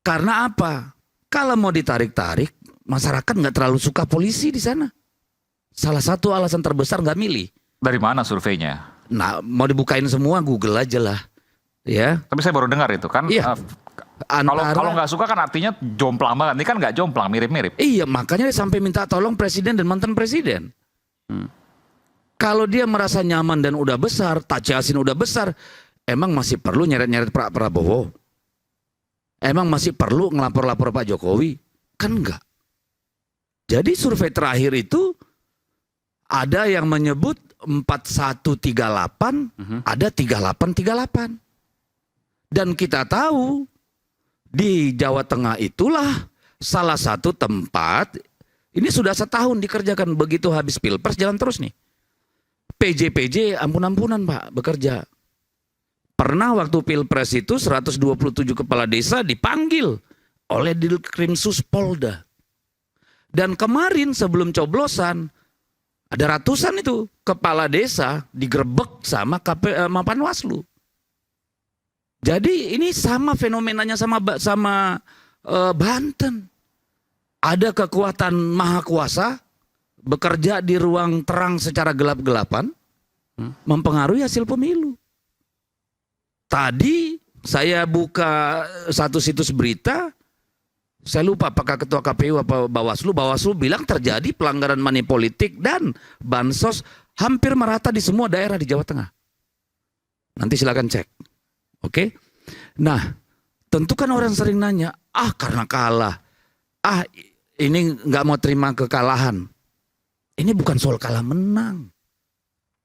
Karena apa? Kalau mau ditarik-tarik, masyarakat nggak terlalu suka polisi di sana. Salah satu alasan terbesar nggak milih. Dari mana surveinya? Nah, mau dibukain semua Google aja lah. Ya. Tapi saya baru dengar itu kan. Iya. Kalau nggak suka kan artinya jomplang banget. Ini kan nggak jomplang, mirip-mirip. Iya, makanya dia sampai minta tolong presiden dan mantan presiden. Kalau dia merasa nyaman dan udah besar, Taci Yasin udah besar, emang masih perlu nyeret-nyeret Pak Prabowo? Emang masih perlu ngelapor-lapor Pak Jokowi? Kan enggak. Jadi survei terakhir itu ada yang menyebut 4138, ada 3838. Dan kita tahu di Jawa Tengah itulah salah satu tempat, ini sudah setahun dikerjakan, begitu habis Pilpres jalan terus nih. PJ ampun-ampunan Pak bekerja. Pernah waktu Pilpres itu 127 kepala desa dipanggil oleh Dilkrimsus Polda. Dan kemarin sebelum coblosan ada ratusan itu kepala desa digerebek sama Panwaslu. Jadi ini sama fenomenanya sama Banten. Ada kekuatan maha kuasa bekerja di ruang terang secara gelap-gelapan mempengaruhi hasil pemilu. Tadi saya buka satu situs berita, saya lupa apakah ketua KPU apa Bawaslu bilang terjadi pelanggaran money politik dan bansos hampir merata di semua daerah di Jawa Tengah. Nanti silakan cek. Oke. Nah, tentu kan orang sering nanya, karena kalah. Ini nggak mau terima kekalahan. Ini bukan soal kalah menang.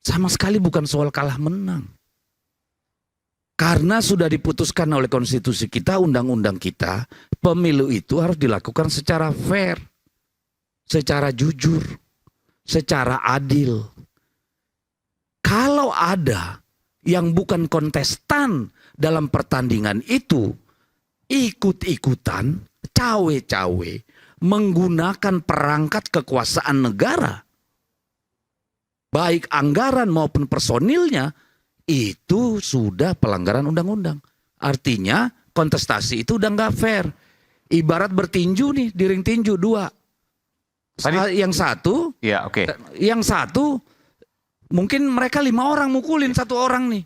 Sama sekali bukan soal kalah menang. Karena sudah diputuskan oleh konstitusi kita, undang-undang kita, pemilu itu harus dilakukan secara fair, secara jujur, secara adil. Kalau ada yang bukan kontestan dalam pertandingan itu, ikut-ikutan, cawe-cawe, menggunakan perangkat kekuasaan negara, baik anggaran maupun personilnya, itu sudah pelanggaran undang-undang. Artinya kontestasi itu udah nggak fair. Ibarat bertinju nih, di ring tinju dua. Yang satu, yang satu mungkin mereka 5 orang mukulin 1 orang nih.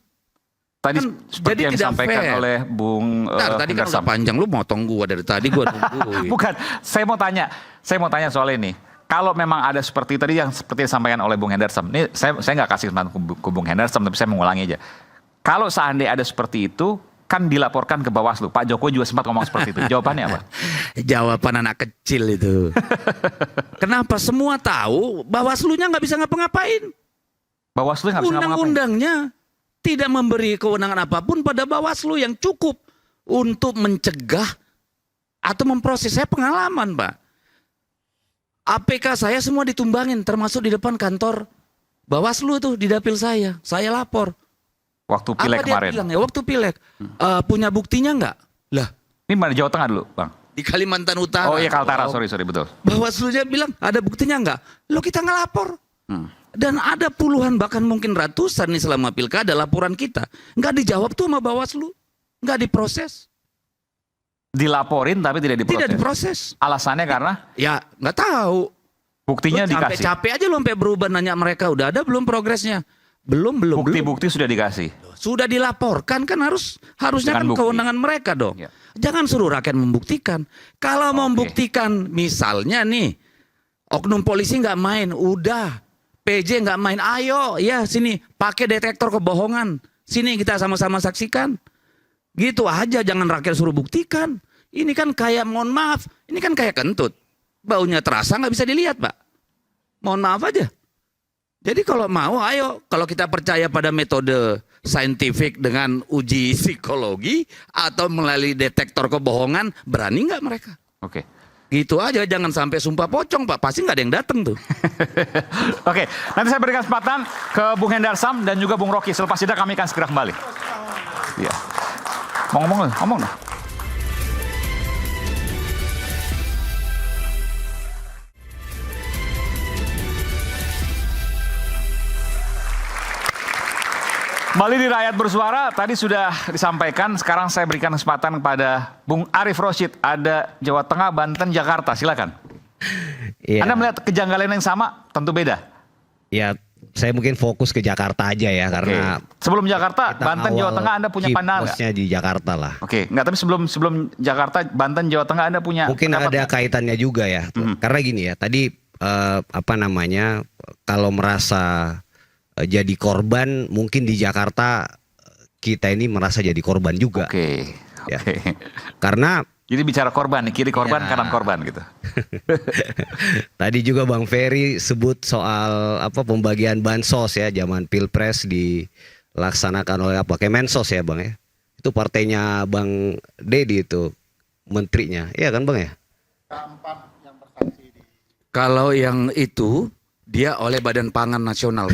Tadi kan, seperti jadi yang disampaikan oleh Bung tadi kan udah panjang, lu motong gua dari tadi gua nungguin. Bukan, saya mau tanya soal ini. Kalau memang ada seperti tadi yang seperti disampaikan oleh Bung Hendarsam, ini saya nggak kasih kesempatan ke Bung Hendarsam, tapi saya mengulangi aja. Kalau seandainya ada seperti itu, kan dilaporkan ke Bawaslu. Pak Jokowi juga sempat ngomong seperti itu. Jawabannya apa? Jawaban anak kecil itu. Kenapa? Semua tahu Bawaslu-nya nggak bisa ngapa-ngapain. Bawaslu nggak bisa ngapa-ngapain. Undang-undangnya tidak memberi kewenangan apapun pada Bawaslu yang cukup untuk mencegah atau memproses. Saya pengalaman, Pak. APK saya semua ditumbangin, termasuk di depan kantor Bawaslu tuh, di dapil saya. Saya lapor. Waktu pileg kemarin. Bilang, ya, waktu pileg. Punya buktinya nggak? Lah. Ini mana Jawa Tengah dulu, Bang? Di Kalimantan Utara. Oh iya, Kaltara, sorry betul. Bawaslunya bilang, ada buktinya nggak? Lo kita nggak lapor. Dan ada puluhan bahkan mungkin ratusan nih selama pilkada laporan kita. Nggak dijawab tuh sama Bawaslu. Nggak diproses. Dilaporin tapi tidak diproses. Tidak diproses. Alasannya karena? Ya nggak tahu. Buktinya dikasih. Capek aja lo sampai berubah nanya mereka udah ada belum progresnya? Belum. Bukti-bukti sudah dikasih. Sudah dilaporkan kan harusnya kan kewenangan mereka dong. Ya. Jangan suruh rakyat membuktikan. Kalau membuktikan misalnya nih oknum polisi nggak main, udah PJ nggak main, ayo ya sini pakai detektor kebohongan. Sini kita sama-sama saksikan. Gitu aja, jangan rakyat suruh buktikan. Ini kan kayak, mohon maaf, ini kan kayak kentut. Baunya terasa nggak bisa dilihat, Pak. Mohon maaf aja. Jadi kalau mau, ayo. Kalau kita percaya pada metode saintifik dengan uji psikologi atau melalui detektor kebohongan, berani nggak mereka? Oke. Gitu aja, jangan sampai sumpah pocong, Pak. Pasti nggak ada yang datang tuh. Oke, nanti saya berikan kesempatan ke Bung Hendarsam dan juga Bung Rocky. Selepas jeda kami akan segera kembali. Iya. Mau ngomong lah. Kembali di Rakyat Bersuara, tadi sudah disampaikan, sekarang saya berikan kesempatan kepada Bung Arief Rosyid, ada Jawa Tengah, Banten, Jakarta, silakan. Ya. Anda melihat kejanggalan yang sama, tentu beda. Ya, saya mungkin fokus ke Jakarta aja ya, karena sebelum Jakarta, Banten, Jawa Tengah, Anda punya pandangan nggak? di Jakarta lah. Oke, nggak, tapi sebelum Jakarta, Banten, Jawa Tengah, Anda punya mungkin ada kaitannya juga ya, karena gini ya, tadi kalau merasa jadi korban, mungkin di Jakarta kita ini merasa jadi korban juga. Oke. Ya. Karena jadi bicara korban nih, kiri korban, kanan korban gitu. tadi juga Bang Ferry sebut soal pembagian bansos ya, zaman Pilpres dilaksanakan oleh Kemensos ya Bang ya. Itu partainya Bang Dedi itu menterinya. Iya kan Bang ya? Kalau yang itu dia oleh Badan Pangan Nasional,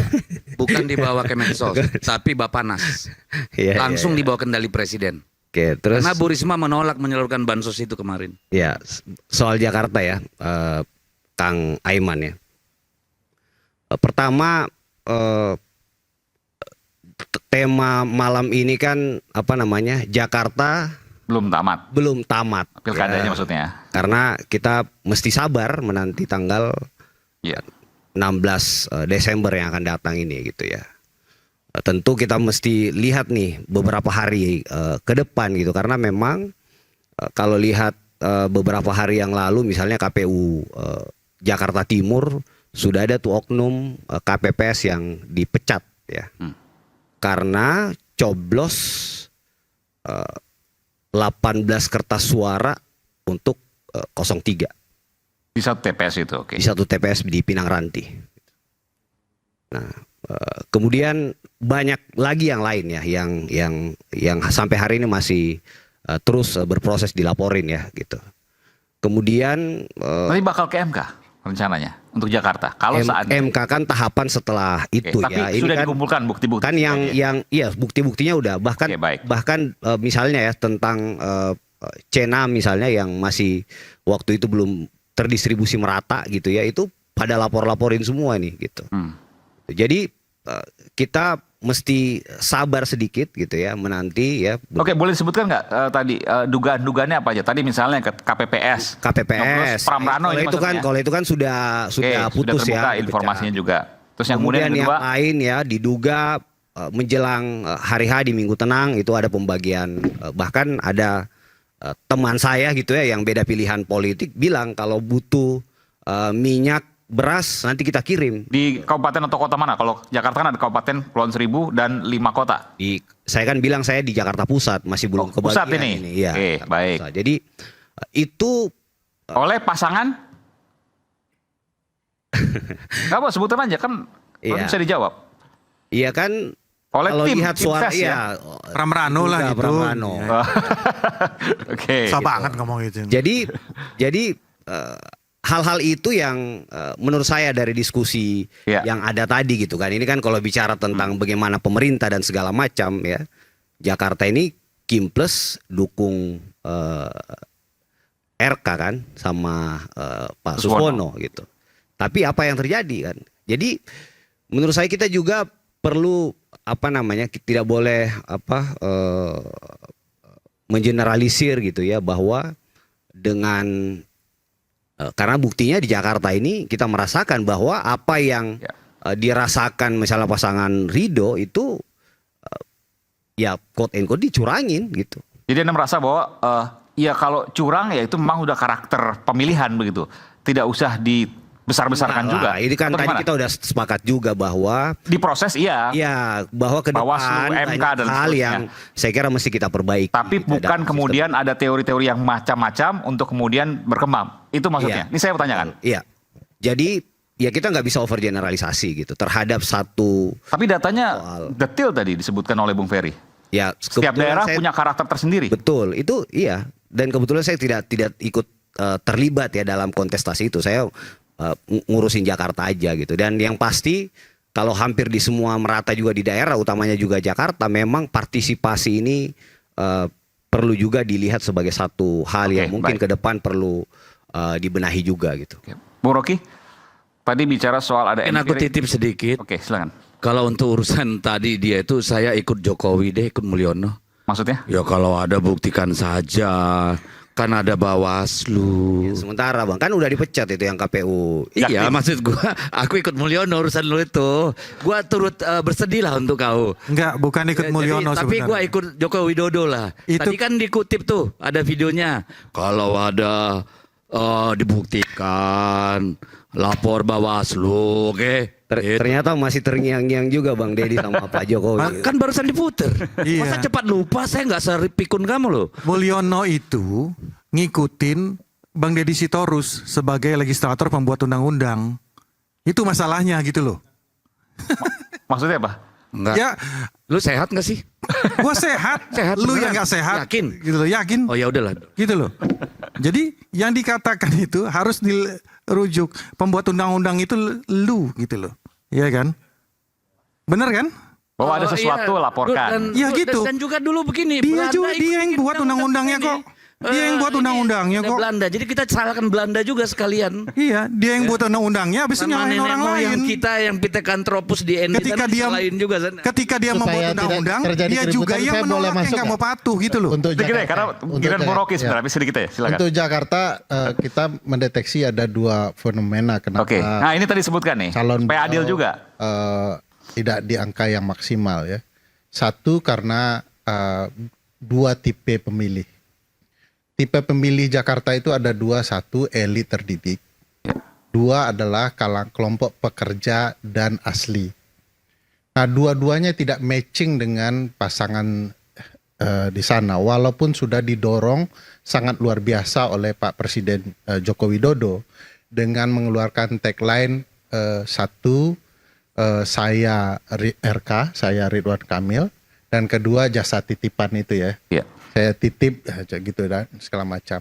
bukan dibawa Kemensos, tapi Bappenas. Langsung dibawa kendali Presiden. Oke, terus karena Bu Risma menolak menyalurkan bansos itu kemarin. Ya, soal Jakarta ya, Kang Aiman ya. Pertama, tema malam ini kan Jakarta belum tamat. Belum tamat. Pilkadanya maksudnya. Karena kita mesti sabar menanti tanggal 16 Desember yang akan datang ini gitu ya. Tentu kita mesti lihat nih beberapa hari ke depan gitu, karena memang kalau lihat beberapa hari yang lalu misalnya KPU Jakarta Timur sudah ada tuh oknum KPPS yang dipecat ya. Karena coblos 18 kertas suara untuk 03. Di satu TPS itu, oke. Di satu TPS di Pinang Ranti. Nah, kemudian banyak lagi yang lain ya, yang sampai hari ini masih terus berproses dilaporin ya, gitu. Kemudian tapi bakal ke MK rencananya untuk Jakarta. Kalau saat MK kan tahapan setelah itu tapi ya. Tapi sudah kan, dikumpulkan bukti-bukti. Kan bukti-buktinya udah, bahkan misalnya ya tentang Cena misalnya yang masih waktu itu belum terdistribusi merata gitu ya, itu pada lapor-laporin semua nih gitu. Jadi kita mesti sabar sedikit gitu ya, menanti ya. Oke, boleh disebutkan nggak tadi dugaan-dugaannya apa aja? Tadi misalnya ke KPPS. Pramrano ini maksudnya. Kalau itu kan sudah putus sudah terbuka ya informasinya juga. Terus yang kemudian yang kedua, yang lain ya diduga menjelang hari H di Minggu Tenang itu ada pembagian, bahkan ada teman saya gitu ya yang beda pilihan politik bilang kalau butuh minyak, beras nanti kita kirim. Di kabupaten atau kota mana? Kalau Jakarta kan ada kabupaten Kepulauan Seribu dan 5 kota. Saya kan bilang saya di Jakarta Pusat, masih belum kebagian. Pusat ini. Ya, Oke, baik. Pusat. Jadi itu oleh pasangan? Gak apa, sebutan aja kan bisa dijawab. Iya kan. Oleh kalau tim, lihat suara ya. Pramrano lah gitu. Pramrano. Oke. Susah banget ngomong gitu. Jadi hal-hal itu yang menurut saya dari diskusi yang ada tadi gitu kan. Ini kan kalau bicara tentang bagaimana pemerintah dan segala macam ya. Jakarta ini Kim Plus dukung RK kan sama Pak Suswono gitu. Tapi apa yang terjadi kan? Jadi menurut saya kita juga perlu tidak boleh mengeneralisir gitu ya, bahwa dengan karena buktinya di Jakarta ini kita merasakan bahwa apa yang dirasakan misalnya pasangan Ridho itu ya quote and quote dicurangin gitu. Jadi Anda merasa bahwa ya kalau curang ya itu memang udah karakter pemilihan begitu, tidak usah dibesar-besarkan juga. Ini kan tadi kita udah sepakat juga bahwa diproses iya, bahwa ke depan MK dan hal yang saya kira mesti kita perbaiki. Tapi bukan kemudian ada teori-teori yang macam-macam untuk kemudian berkembang. Itu maksudnya. Ini saya bertanyakan. Iya. Jadi ya kita nggak bisa overgeneralisasi gitu terhadap satu. Tapi datanya detail tadi disebutkan oleh Bung Ferry. Ya, setiap daerah punya karakter tersendiri. Betul, itu iya. Dan kebetulan saya tidak ikut terlibat ya dalam kontestasi itu. Saya ngurusin Jakarta aja gitu. Dan yang pasti kalau hampir di semua merata juga di daerah, utamanya juga Jakarta, memang partisipasi ini perlu juga dilihat sebagai satu hal yang mungkin ke depan perlu dibenahi juga gitu. Bung Rocky, tadi bicara soal ada aku titip sedikit. Oke, silakan. Kalau untuk urusan tadi dia itu saya ikut Jokowi deh, ikut Mulyono. Maksudnya? Ya kalau ada buktikan saja. Kan ada Bawaslu. Ya, sementara Bang, kan udah dipecat itu yang KPU. Iya, maksud gua aku ikut Mulyono urusan lu itu. Gua turut bersedih lah untuk kau. Enggak, bukan ikut Mulyono Tapi sebenarnya. gua ikut Joko Widodo lah. Tadi kan dikutip tuh, ada videonya. Kalau ada dibuktikan, lapor Bawaslu, oke? Ternyata masih terngiang-ngiang juga Bang Deddy sama Pak Jokowi. Kan barusan diputer. Iya. Masa cepat lupa, saya nggak seripikun kamu loh. Mulyono itu ngikutin Bang Deddy Sitorus sebagai legislator pembuat undang-undang. Itu masalahnya gitu loh. Maksudnya apa? Enggak. Ya, lu sehat nggak sih? Gua sehat. Sehat Lu beneran? yang nggak sehat. Yakin? Gitu loh, yakin. Oh ya udahlah. Gitu loh. Jadi yang dikatakan itu harus dirujuk pembuat undang-undang itu lu gitu loh. Iya kan? Bener kan? Bahwa ada sesuatu laporkan. Iya gitu. Dan juga dulu begini. Dia Belanda juga ikut dia yang bikin buat undang-undangnya kok. Dia yang buat undang-undangnya kok. Belanda. Jadi kita salahkan Belanda juga sekalian. Iya, dia yang buat undang-undangnya habis Sama nyalahin nenek orang moyang lain. kita yang Pithecanthropus di Indi Ketika dia lain juga. ketika dia membuat Supaya tidak undang-undang, terjadi dia keributan, juga yang saya boleh menolak yang masuk nggak mau nggak? patuh gitu loh. Untuk Sedikit deh, karena giliran Bung Rocky ya. tapi sedikit ya, silakan. Untuk Jakarta kita mendeteksi ada dua fenomena kenapa. Oke, nah ini tadi sebutkan nih, calon supaya adil beliau, juga. Tidak di angka yang maksimal ya. Satu karena dua tipe pemilih. Tipe pemilih Jakarta itu ada dua, satu elit terdidik, dua adalah kelompok pekerja dan asli. Nah, dua-duanya tidak matching dengan pasangan di sana, walaupun sudah didorong sangat luar biasa oleh Pak Presiden Joko Widodo dengan mengeluarkan tagline satu, saya RK, saya Ridwan Kamil, dan kedua jasa titipan itu ya. Iya. Saya titip gitu dan segala macam.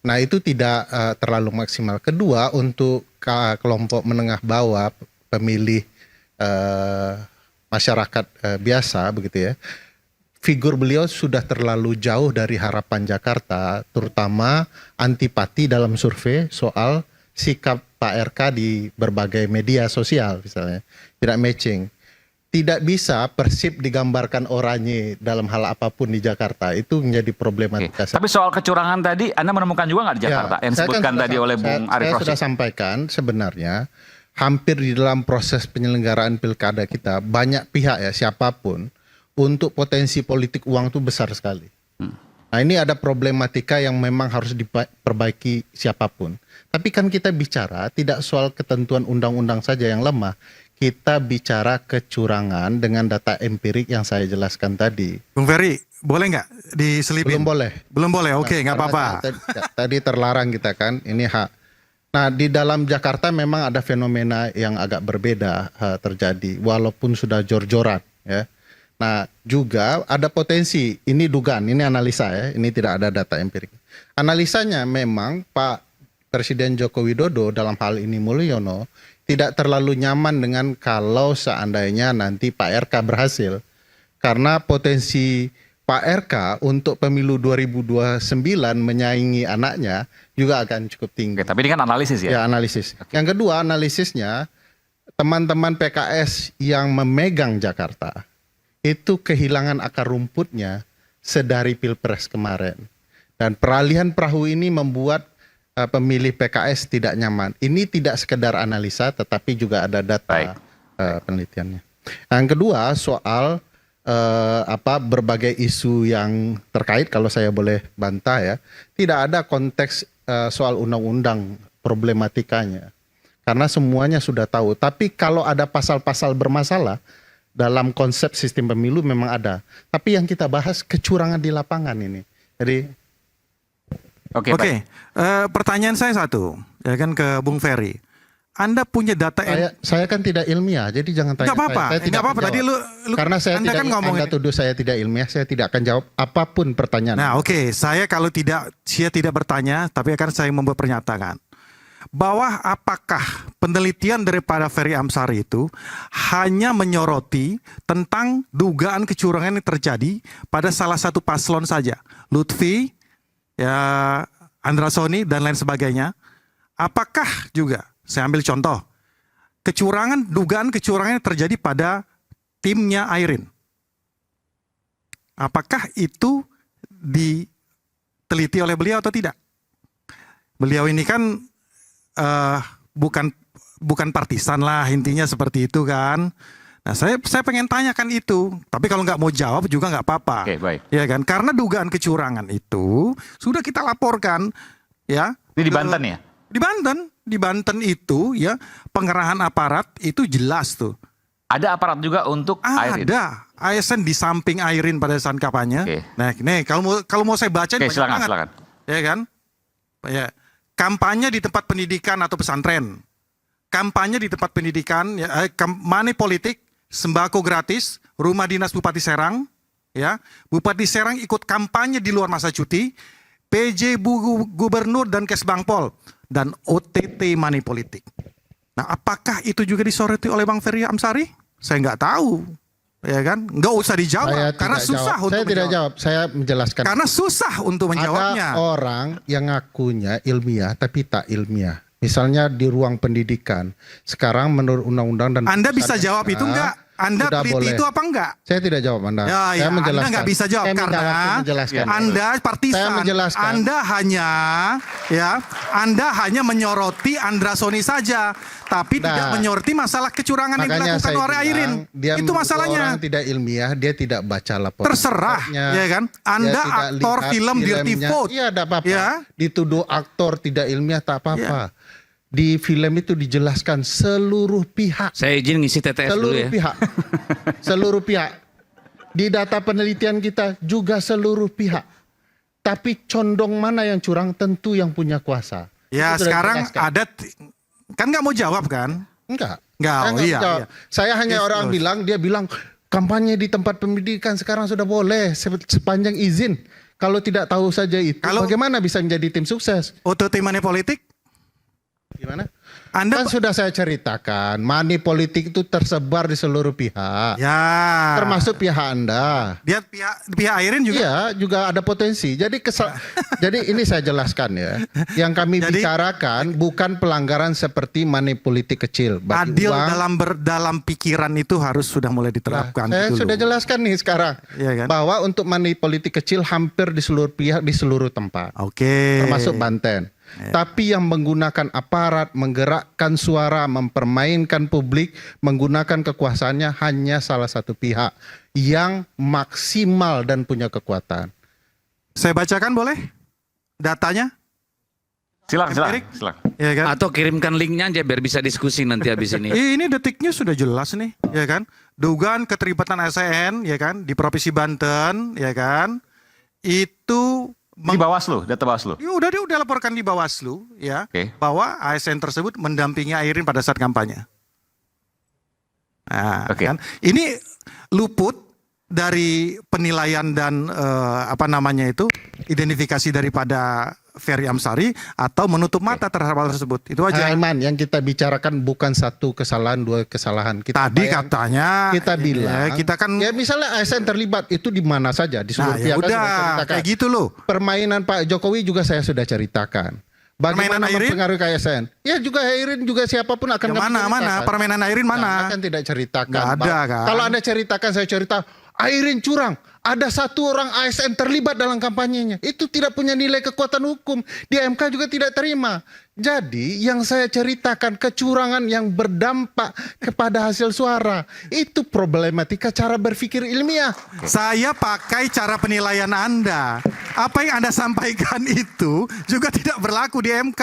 Nah itu tidak terlalu maksimal. Kedua untuk kelompok menengah bawah pemilih masyarakat biasa begitu ya. Figur beliau sudah terlalu jauh dari harapan Jakarta, terutama antipati dalam survei soal sikap Pak RK di berbagai media sosial misalnya. Tidak matching. Tidak bisa Persib digambarkan oranye dalam hal apapun di Jakarta, itu menjadi problematika. Tapi soal kecurangan tadi Anda menemukan juga nggak di Jakarta yang saya disebutkan tadi oleh Bung Arief Saya Rosyid? sudah sampaikan sebenarnya hampir di dalam proses penyelenggaraan pilkada kita banyak pihak ya siapapun untuk potensi politik uang itu besar sekali. Nah ini ada problematika yang memang harus diperbaiki siapapun. Tapi kan kita bicara tidak soal ketentuan undang-undang saja yang lemah. Kita bicara kecurangan dengan data empirik yang saya jelaskan tadi. Bung Ferry, boleh nggak diselipin? Belum boleh. Belum boleh, oke, nggak apa-apa. Tadi terlarang kita kan, ini hak. Nah di dalam Jakarta memang ada fenomena yang agak berbeda terjadi, walaupun sudah jor-joran ya. Nah juga ada potensi, ini dugaan, ini analisa ya, ini tidak ada data empirik. Analisanya memang Pak Presiden Joko Widodo dalam hal ini Mulyono tidak terlalu nyaman dengan kalau seandainya nanti Pak RK berhasil. Karena potensi Pak RK untuk pemilu 2029 menyaingi anaknya juga akan cukup tinggi. Oke, tapi ini kan analisis ya? Ya, analisis. Yang kedua, analisisnya teman-teman PKS yang memegang Jakarta itu kehilangan akar rumputnya sedari Pilpres kemarin. Dan peralihan perahu ini membuat pemilih PKS tidak nyaman. Ini tidak sekedar analisa, tetapi juga ada data penelitiannya. Yang kedua soal berbagai isu yang terkait, kalau saya boleh bantah ya, tidak ada konteks soal undang-undang problematikanya, karena semuanya sudah tahu. Tapi kalau ada pasal-pasal bermasalah dalam konsep sistem pemilu memang ada. Tapi yang kita bahas kecurangan di lapangan ini. Jadi Oke, pertanyaan saya satu, ya kan ke Bung Ferry. Anda punya data saya kan tidak ilmiah, jadi jangan tanya. Nggak apa-apa, saya tidak nggak apa-apa. menjawab. Tadi lu karena saya Anda tidak, kan ngomongin. Anda tuduh saya tidak ilmiah, saya tidak akan jawab apapun pertanyaan. Nah, oke, saya tidak bertanya, tapi akan saya membuat pernyataan bahwa apakah penelitian daripada Ferry Amsari itu hanya menyoroti tentang dugaan kecurangan yang terjadi pada salah satu paslon saja, Lutfi, ya Andra Soni dan lain sebagainya. Apakah juga, saya ambil contoh, dugaan kecurangan yang terjadi pada timnya Airin. Apakah itu diteliti oleh beliau atau tidak? Beliau ini kan bukan partisan lah, intinya seperti itu kan. Nah, saya pengen tanyakan itu, tapi kalau nggak mau jawab juga nggak apa-apa. Oke, baik. Ya kan, karena dugaan kecurangan itu sudah kita laporkan, ya. Ini di Banten ya? Di Banten itu ya pengerahan aparat itu jelas tuh. Ada aparat juga untuk Airin? Ada, ASN di samping Airin pada saat kampanye. Nah, nih kalau mau saya baca banyak banget. Silakan. Ya kan? Ya. Kampanye di tempat pendidikan atau pesantren. Kampanye di tempat pendidikan, ya, money politik, sembako gratis, rumah dinas Bupati Serang, ya. Bupati Serang ikut kampanye di luar masa cuti, PJ Gubernur dan Kesbangpol, dan OTT money politik. Nah, apakah itu juga disoroti oleh Bang Ferry Amsari? Saya nggak tahu, ya kan? Nggak usah dijawab karena susah untuk saya tidak jawab. Saya menjelaskan. Karena susah untuk menjawabnya. Ada orang yang ngakunya ilmiah tapi tak ilmiah. Misalnya di ruang pendidikan. Sekarang menurut undang-undang dan Anda bisa jawab itu enggak? Anda teliti itu apa enggak? Saya tidak jawab Anda. Saya menjelaskan. Anda nggak bisa jawab karena Anda partisan. Saya menjelaskan. Anda hanya menyoroti Andra Soni saja, tapi tidak menyoroti masalah kecurangan yang dilakukan oleh Airin. Itu masalahnya. Orang tidak ilmiah, dia tidak baca laporan. Terserah, ya kan? Anda aktor film Dirty Vote. Iya, tidak apa-apa. Ya? Dituduh aktor tidak ilmiah tak apa-apa. Ya. Di film itu dijelaskan seluruh pihak. Saya izin ngisi TTS dulu ya. Seluruh pihak. Di data penelitian kita juga seluruh pihak. Tapi condong mana yang curang tentu yang punya kuasa. Ya sekarang ada, kan nggak mau jawab kan? Enggak. Iya. Saya hanya orang dia bilang kampanye di tempat pendidikan sekarang sudah boleh sepanjang izin. Kalau tidak tahu saja itu, bagaimana bisa menjadi tim sukses? OTT money politik? Gimana? Anda kan sudah saya ceritakan, money politik itu tersebar di seluruh pihak. Ya. Termasuk pihak Anda. Dia pihak Airin juga. Iya, juga ada potensi. Jadi jadi ini saya jelaskan ya. Yang kami bicarakan bukan pelanggaran seperti money politik kecil. Adil dalam pikiran itu harus sudah mulai diterapkan. Saya sudah jelaskan nih sekarang. Ya, kan? Bahwa untuk money politik kecil hampir di seluruh pihak, di seluruh tempat. Oke. Termasuk Banten. Tapi yang menggunakan aparat, menggerakkan suara, mempermainkan publik, menggunakan kekuasaannya hanya salah satu pihak yang maksimal dan punya kekuatan. Saya bacakan boleh datanya? Silakan. Ya kan? Atau kirimkan linknya aja biar bisa diskusi nanti habis ini. Ini detiknya sudah jelas nih, ya kan? Dugaan keterlibatan ASN, ya kan, di Provinsi Banten, ya kan? Itu di Bawaslu, data Bawaslu. Ya udah laporkan di Bawaslu ya, bahwa ASN tersebut mendampingi Airin pada saat kampanye. Nah, kan ini luput dari penilaian dan identifikasi daripada Ferry Amsari atau menutup mata terhadap hal tersebut. Itu aja. Aiman, yang kita bicarakan bukan satu kesalahan, dua kesalahan. Tadi katanya kita bilang, kita kan ya misalnya ASN terlibat itu di mana saja di seluruh pihak. Udah kayak gitu loh. Permainan Pak Jokowi juga saya sudah ceritakan. Bagaimana mempengaruhi ASN? Ya juga Airin juga siapapun akan mana permainan Airin mana? Kan tidak ceritakan. Gak ada kan. Kalau Anda ceritakan, saya cerita Airin curang. Ada satu orang ASN terlibat dalam kampanyenya. Itu tidak punya nilai kekuatan hukum. Di MK juga tidak terima. Jadi yang saya ceritakan kecurangan yang berdampak kepada hasil suara. Itu problematika cara berpikir ilmiah. Saya pakai cara penilaian Anda. Apa yang Anda sampaikan itu juga tidak berlaku di MK.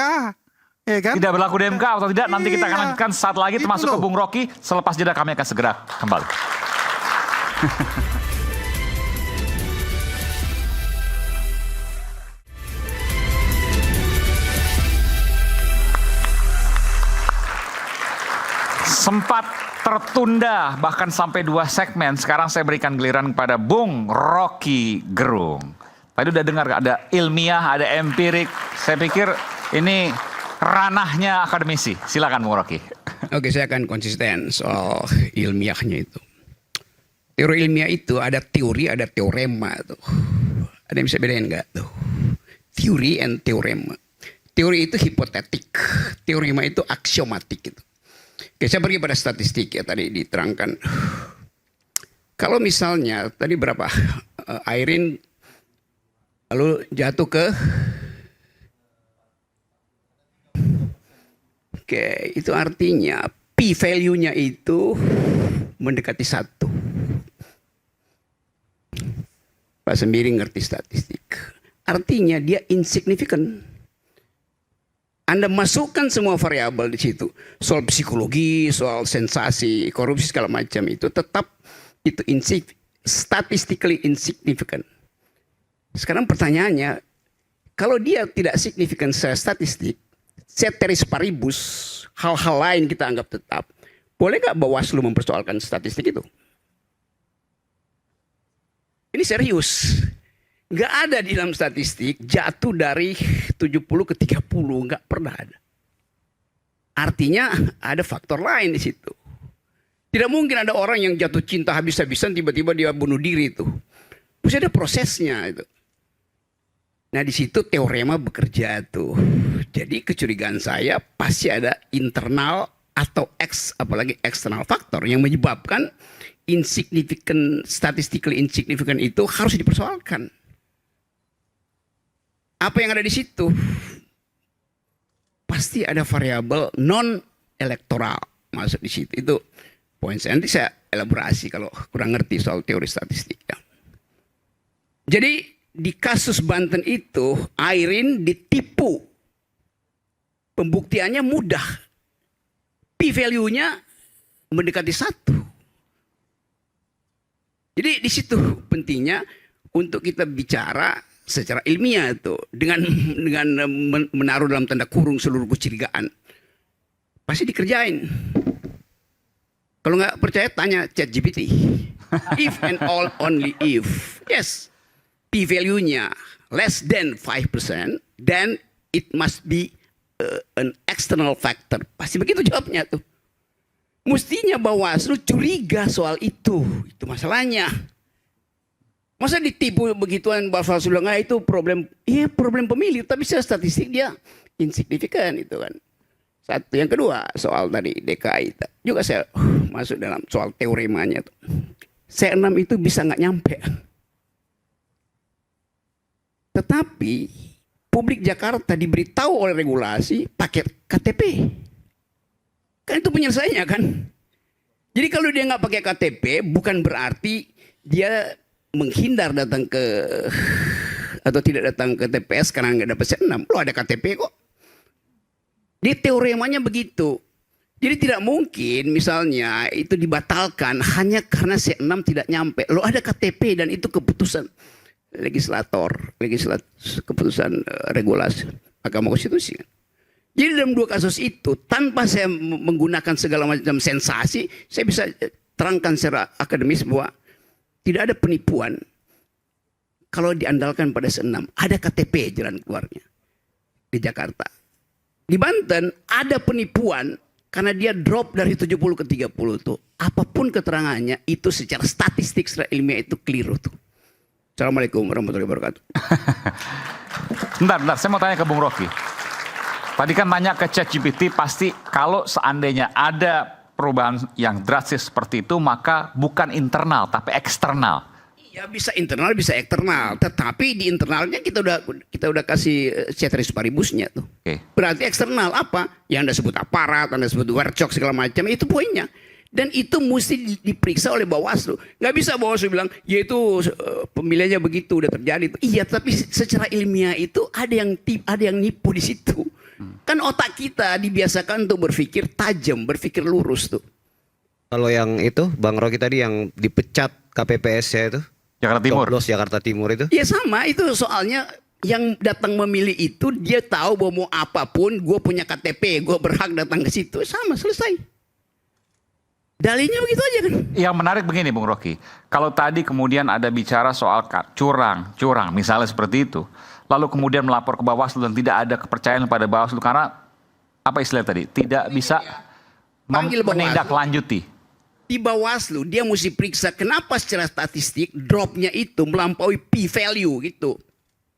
Ya kan? Tidak berlaku di MK atau tidak, nanti kita akan lanjutkan saat lagi termasuk ke Bung Rocky. Selepas jeda kami akan segera kembali. Sempat tertunda bahkan sampai 2 segmen. Sekarang saya berikan giliran kepada Bung Rocky Gerung. Tadi udah dengar ada ilmiah, ada empirik. Saya pikir ini ranahnya akademisi. Silakan Bung Rocky. Oke, saya akan konsisten soal ilmiahnya itu. Teori ilmiah itu ada teori, ada teorema tuh. Ada yang bisa bedain nggak tuh? Teori and teorema. Teori itu hipotetik, teorema itu aksiomatik gitu. Oke, saya pergi pada statistik ya tadi diterangkan. Kalau misalnya tadi berapa? Airin lalu jatuh ke Oke, itu artinya P value-nya itu mendekati 1. Pak Sembiring ngerti statistik. Artinya dia insignificant. Anda masukkan semua variabel di situ. Soal psikologi, soal sensasi, korupsi segala macam itu tetap itu statistically insignificant. Sekarang pertanyaannya, kalau dia tidak signifikan secara statistik, ceteris paribus, hal-hal lain kita anggap tetap, boleh nggak Bawaslu mempersoalkan statistik itu? Ini serius. Nggak ada di dalam statistik jatuh dari 70 ke 30, nggak pernah ada. Artinya ada faktor lain di situ. Tidak mungkin ada orang yang jatuh cinta habis-habisan tiba-tiba dia bunuh diri itu. Mesti ada prosesnya itu. Nah di situ teorema bekerja tuh. Jadi kecurigaan saya pasti ada internal atau apalagi eksternal faktor yang menyebabkan statistically insignificant itu harus dipersoalkan. Apa yang ada di situ? Pasti ada variabel non elektoral masuk di situ. Itu poin saya. Nanti saya elaborasi kalau kurang ngerti soal teori statistik. Ya. Jadi di kasus Banten itu Airin ditipu. Pembuktiannya mudah. P value-nya mendekati 1. Jadi di situ pentingnya untuk kita bicara secara ilmiah itu dengan menaruh dalam tanda kurung seluruh kecurigaan. Pasti dikerjain. Kalau nggak percaya tanya ChatGPT. If and all only if. Yes. P value-nya less than 5%, then it must be an external factor. Pasti begitu jawabnya tuh. Mestinya Bawaslu curiga soal itu. Itu masalahnya. Masa ditipu begituan Bawaslu bilang, itu problem. Iya problem pemilih. Tapi secara statistik dia insignifikan itu kan. Satu. Yang kedua soal tadi DKI. Juga saya masuk dalam soal teoremanya tuh. C6 itu bisa nggak nyampe. Tetapi publik Jakarta diberitahu oleh regulasi pakai KTP. Kan itu penyelesaiannya kan. Jadi kalau dia nggak pakai KTP bukan berarti dia menghindar datang ke atau tidak datang ke TPS karena nggak dapat C6. Lo ada KTP kok. Dia teoremanya begitu. Jadi tidak mungkin misalnya itu dibatalkan hanya karena C6 tidak nyampe. Lo ada KTP dan itu keputusan keputusan regulasi Mahkamah Konstitusi. Jadi dalam 2 kasus itu tanpa saya menggunakan segala macam sensasi, saya bisa terangkan secara akademis bahwa tidak ada penipuan kalau diandalkan pada C6. Ada KTP jalan keluarnya di Jakarta. Di Banten ada penipuan karena dia drop dari 70 ke 30 tuh. Apapun keterangannya itu secara statistik, secara ilmiah itu keliru tuh. Assalamualaikum warahmatullahi wabarakatuh. Bentar, saya mau tanya ke Bung Rocky. Tadi kan nanya ke ChatGPT, pasti kalau seandainya ada perubahan yang drastis seperti itu, maka bukan internal, tapi eksternal. Iya bisa internal, bisa eksternal. Tetapi di internalnya kita udah kasih ceteris paribusnya tuh. Okay. Berarti eksternal apa? Yang Anda sebut aparat, Anda sebut warcok segala macam, itu poinnya. Dan itu mesti diperiksa oleh Bawaslu. Nggak bisa Bawaslu bilang, ya itu pemilihannya begitu udah terjadi. Iya, tapi secara ilmiah itu ada yang nipu di situ. Kan otak kita dibiasakan untuk berpikir tajam, berpikir lurus tuh. Kalau yang itu Bang Rocky tadi yang dipecat KPPS-nya itu Jakarta Timur. Coblos Jakarta Timur itu. Ya sama, itu soalnya yang datang memilih itu dia tahu bahwa mau apapun gue punya KTP, gue berhak datang ke situ. Sama, selesai. Dalihnya begitu aja kan. Yang menarik begini Bung Rocky, kalau tadi kemudian ada bicara soal curang misalnya seperti itu, lalu kemudian melapor ke Bawaslu dan tidak ada kepercayaan pada Bawaslu karena apa istilah tadi, tidak bisa menindaklanjuti. Di Bawaslu dia mesti periksa kenapa secara statistik dropnya itu melampaui P value gitu.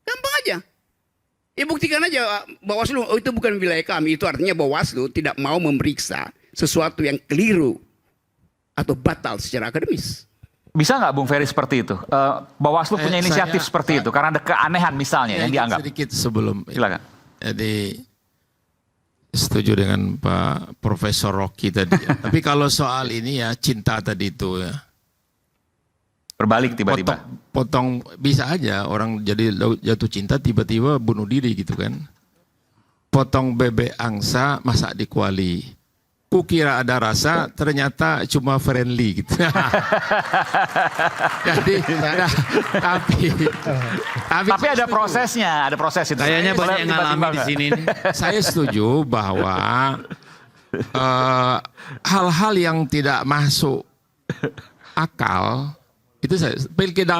Gampang aja. Ya buktikan aja Bawaslu, oh itu bukan wilayah kami, itu artinya Bawaslu tidak mau memeriksa sesuatu yang keliru atau batal secara akademis. Bisa nggak Bung Ferry seperti itu? Bawaslu punya inisiatif seperti itu karena ada keanehan misalnya yang dianggap. Sedikit sebelum. Silakan. Jadi setuju dengan Pak Profesor Rocky tadi. Ya. Tapi kalau soal ini ya cinta tadi itu ya. Berbalik tiba-tiba. Potong bisa aja orang jadi jatuh cinta tiba-tiba bunuh diri gitu kan. Potong bebek angsa masak di kuali. Kukira ada rasa, ternyata cuma friendly gitu. Jadi, tapi ada prosesnya, ada proses itu. Kayaknya banyak yang ngalami di sini. Saya setuju bahwa hal-hal yang tidak masuk akal itu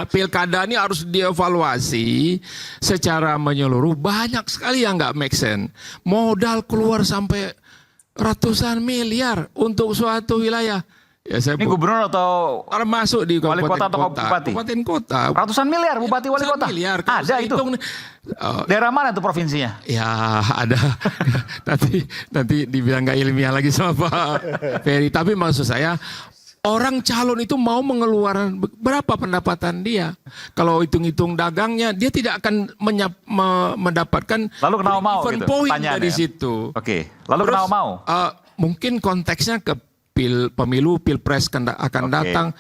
pilkada ini harus dievaluasi secara menyeluruh. Banyak sekali yang nggak make sense. Modal keluar sampai ratusan miliar untuk suatu wilayah. Ya, ini gubernur atau termasuk di wali kota atau kota. bupati? Kabupaten kota. Ratusan miliar bupati wali kota. Miliar, ada itu. Daerah mana itu provinsinya? Ya ada. nanti dibilang nggak ilmiah lagi sama Pak Ferry. Tapi maksud saya orang calon itu mau mengeluarkan berapa pendapatan dia. Kalau hitung-hitung dagangnya, dia tidak akan mendapatkan. Lalu kenapa mau gitu? Point Tanyaan dari ya? situ. Oke. Lalu kenapa mau? Mungkin konteksnya ke pemilu, pilpres akan datang.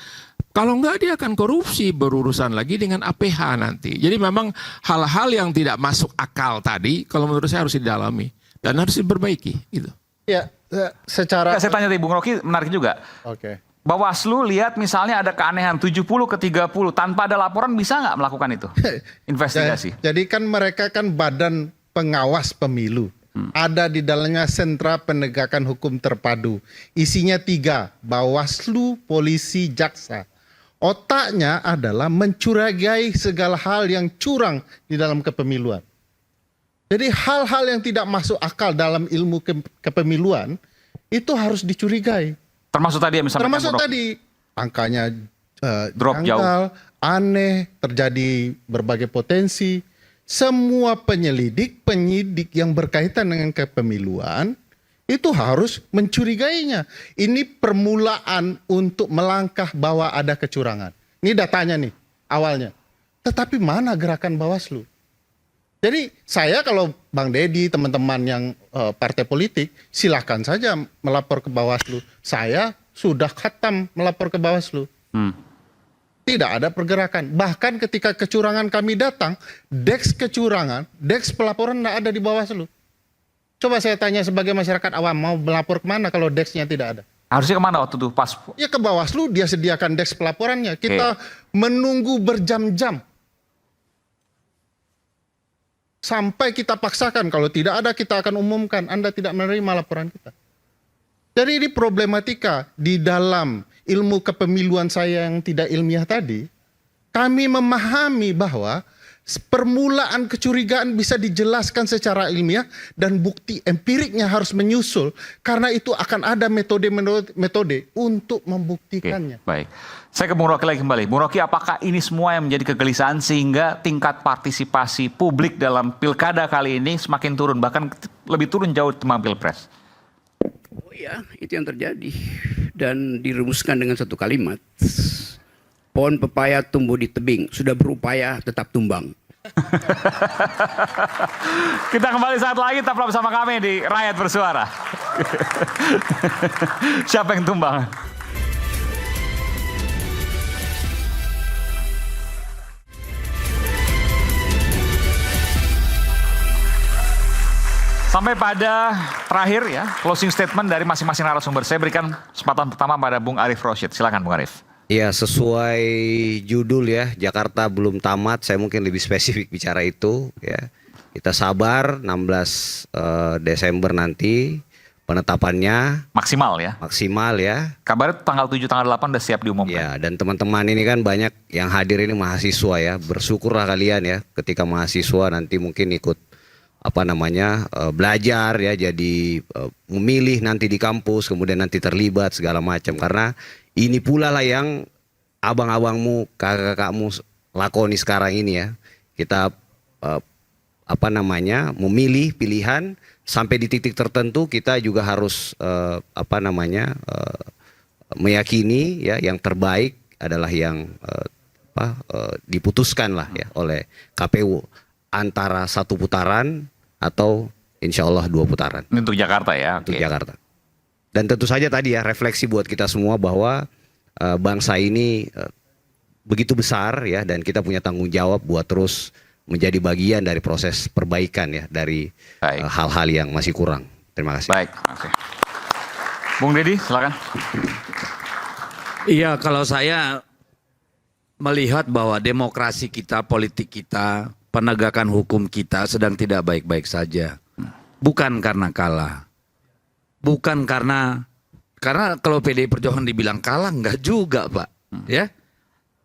Kalau enggak dia akan korupsi, berurusan lagi dengan APH nanti. Jadi memang hal-hal yang tidak masuk akal tadi, kalau menurut saya harus didalami dan harus diperbaiki. Gitu. Ya, secara. Saya tanya tadi Bung Rocky, menarik juga. Oke. Bawaslu lihat misalnya ada keanehan 70 ke 30 tanpa ada laporan, bisa nggak melakukan itu? Investigasi. Jadi kan mereka kan badan pengawas pemilu. Ada di dalamnya sentra penegakan hukum terpadu. Isinya 3, Bawaslu, polisi, jaksa. Otaknya adalah mencurigai segala hal yang curang di dalam kepemiluan. Jadi hal-hal yang tidak masuk akal dalam ilmu kepemiluan itu harus dicurigai. Termasuk tadi yang misalnya. Termasuk tadi angkanya drop janggal, aneh, terjadi berbagai potensi. Semua penyidik yang berkaitan dengan kepemiluan itu harus mencurigainya. Ini permulaan untuk melangkah bahwa ada kecurangan. Ini datanya nih awalnya. Tetapi mana gerakan Bawaslu? Jadi saya kalau Bang Deddy, teman-teman yang partai politik, silahkan saja melapor ke Bawaslu. Saya sudah khatam melapor ke Bawaslu. Tidak ada pergerakan. Bahkan ketika kecurangan kami datang, deks kecurangan, deks pelaporan tidak ada di Bawaslu. Coba saya tanya sebagai masyarakat awam, mau melapor kemana kalau deksnya tidak ada? Harusnya kemana waktu itu pas? Ya ke Bawaslu, dia sediakan deks pelaporannya. Kita menunggu berjam-jam. Sampai kita paksakan, kalau tidak ada kita akan umumkan, Anda tidak menerima laporan kita. Jadi ini problematika di dalam ilmu kepemiluan saya yang tidak ilmiah tadi, kami memahami bahwa permulaan kecurigaan bisa dijelaskan secara ilmiah dan bukti empiriknya harus menyusul, karena itu akan ada metode untuk membuktikannya. Baik. Saya ke Bung Rocky lagi kembali. Bung Rocky, apakah ini semua yang menjadi kegelisahan sehingga tingkat partisipasi publik dalam pilkada kali ini semakin turun, bahkan lebih turun jauh ketimbang pilpres? Oh ya, itu yang terjadi. Dan dirumuskan dengan satu kalimat. Pohon pepaya tumbuh di tebing, sudah berupaya tetap tumbang. Kita kembali saat lagi, tetaplah bersama kami di Rakyat Bersuara. Siapa yang tumbang? Sampai pada terakhir ya, closing statement dari masing-masing narasumber. Saya berikan kesempatan pertama pada Bung Arief Rosyid. Silakan Bung Arief. Ya, sesuai judul ya, Jakarta belum tamat, saya mungkin lebih spesifik bicara itu ya. Kita sabar, 16 Desember nanti penetapannya. Maksimal ya? Maksimal ya. Kabarnya tanggal 7, tanggal 8 udah siap diumumkan. Ya, dan teman-teman ini kan banyak yang hadir ini mahasiswa ya. Bersyukurlah kalian ya ketika mahasiswa nanti mungkin ikut belajar ya, jadi memilih nanti di kampus, kemudian nanti terlibat segala macam, karena ini pula lah yang abang-abangmu, kakak-kakakmu lakoni sekarang ini ya. Kita memilih pilihan sampai di titik tertentu kita juga harus meyakini ya yang terbaik adalah yang diputuskan lah ya oleh KPU antara 1 putaran atau insya Allah 2 putaran. Untuk Jakarta ya. Untuk Jakarta. Dan tentu saja tadi ya refleksi buat kita semua bahwa bangsa ini begitu besar ya, dan kita punya tanggung jawab buat terus menjadi bagian dari proses perbaikan ya dari hal-hal yang masih kurang. Terima kasih. Baik. Okay. Bung Deddy, silakan. Iya, kalau saya melihat bahwa demokrasi kita, politik kita, penegakan hukum kita sedang tidak baik-baik saja. Bukan karena kalah. Bukan karena kalau PDI Perjuangan dibilang kalah, enggak juga, Pak. Ya.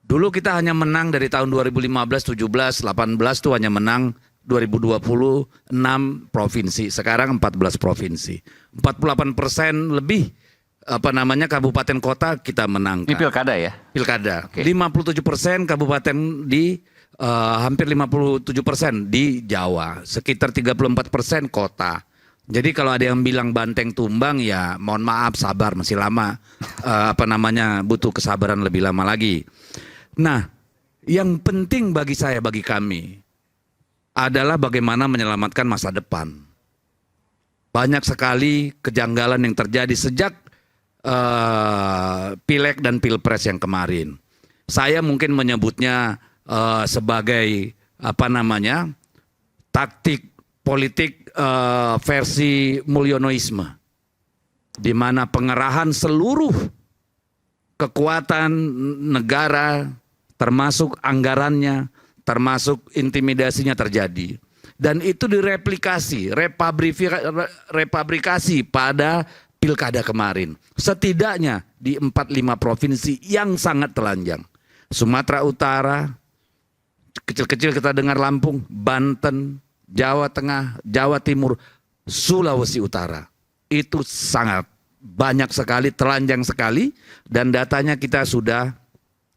Dulu kita hanya menang dari tahun 2015, 17, 18 tuh hanya menang 2020 6 provinsi, sekarang 14 provinsi. 48% lebih kabupaten kota kita menangkan. Ini pilkada ya? Pilkada. 57% kabupaten di hampir 57% di Jawa, sekitar 34% kota. Jadi kalau ada yang bilang banteng tumbang ya mohon maaf, sabar, masih lama. Butuh kesabaran lebih lama lagi. Nah, yang penting bagi saya, bagi kami adalah bagaimana menyelamatkan masa depan. Banyak sekali kejanggalan yang terjadi sejak Pileg dan Pilpres yang kemarin. Saya mungkin menyebutnya sebagai taktik politik versi Mulyonoisme, di mana pengerahan seluruh kekuatan negara, termasuk anggarannya, termasuk intimidasinya terjadi, dan itu direplikasi, repabrikasi pada pilkada kemarin, setidaknya di 4-5 provinsi yang sangat telanjang. Sumatera Utara, kecil-kecil kita dengar Lampung, Banten, Jawa Tengah, Jawa Timur, Sulawesi Utara. Itu sangat banyak sekali, telanjang sekali, dan datanya kita sudah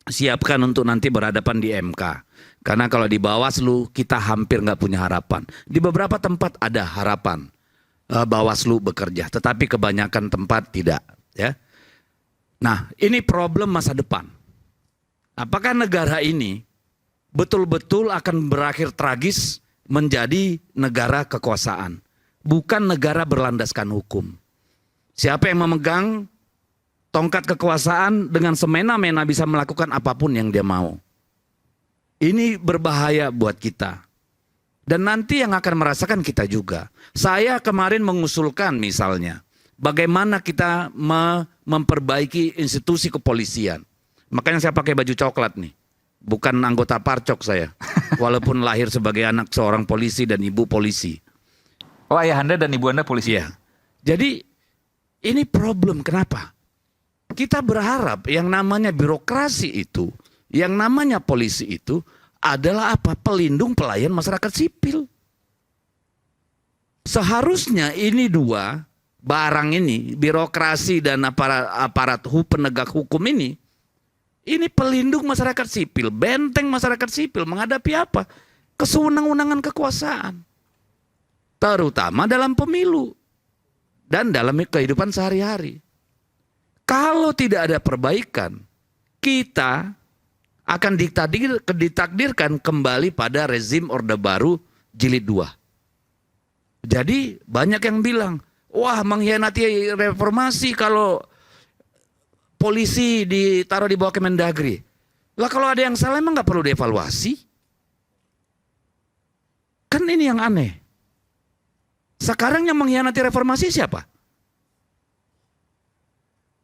siapkan untuk nanti berhadapan di MK. Karena kalau di Bawaslu kita hampir nggak punya harapan. Di beberapa tempat ada harapan Bawaslu bekerja, tetapi kebanyakan tempat tidak. Ya. Nah, ini problem masa depan. Apakah negara ini betul-betul akan berakhir tragis menjadi negara kekuasaan, bukan negara berlandaskan hukum? Siapa yang memegang tongkat kekuasaan dengan semena-mena bisa melakukan apapun yang dia mau. Ini berbahaya buat kita. Dan nanti yang akan merasakan kita juga. Saya kemarin mengusulkan misalnya, bagaimana kita memperbaiki institusi kepolisian. Makanya saya pakai baju coklat nih. Bukan anggota Parcok saya. Walaupun lahir sebagai anak seorang polisi dan ibu polisi. Oh, ayah Anda dan ibu Anda polisi? Iya. Jadi ini problem, kenapa? Kita berharap yang namanya birokrasi itu, yang namanya polisi itu adalah apa? Pelindung pelayan masyarakat sipil. Seharusnya ini dua barang ini, birokrasi dan aparat penegak hukum ini pelindung masyarakat sipil, benteng masyarakat sipil menghadapi apa? Kesewenang-wenangan kekuasaan. Terutama dalam pemilu dan dalam kehidupan sehari-hari. Kalau tidak ada perbaikan, kita akan ditakdirkan kembali pada rezim Orde Baru jilid 2. Jadi banyak yang bilang, wah mengkhianati reformasi kalau polisi ditaruh di bawah Kemendagri. Lah kalau ada yang salah emang nggak perlu dievaluasi? Kan ini yang aneh. Sekarang yang mengkhianati reformasi siapa?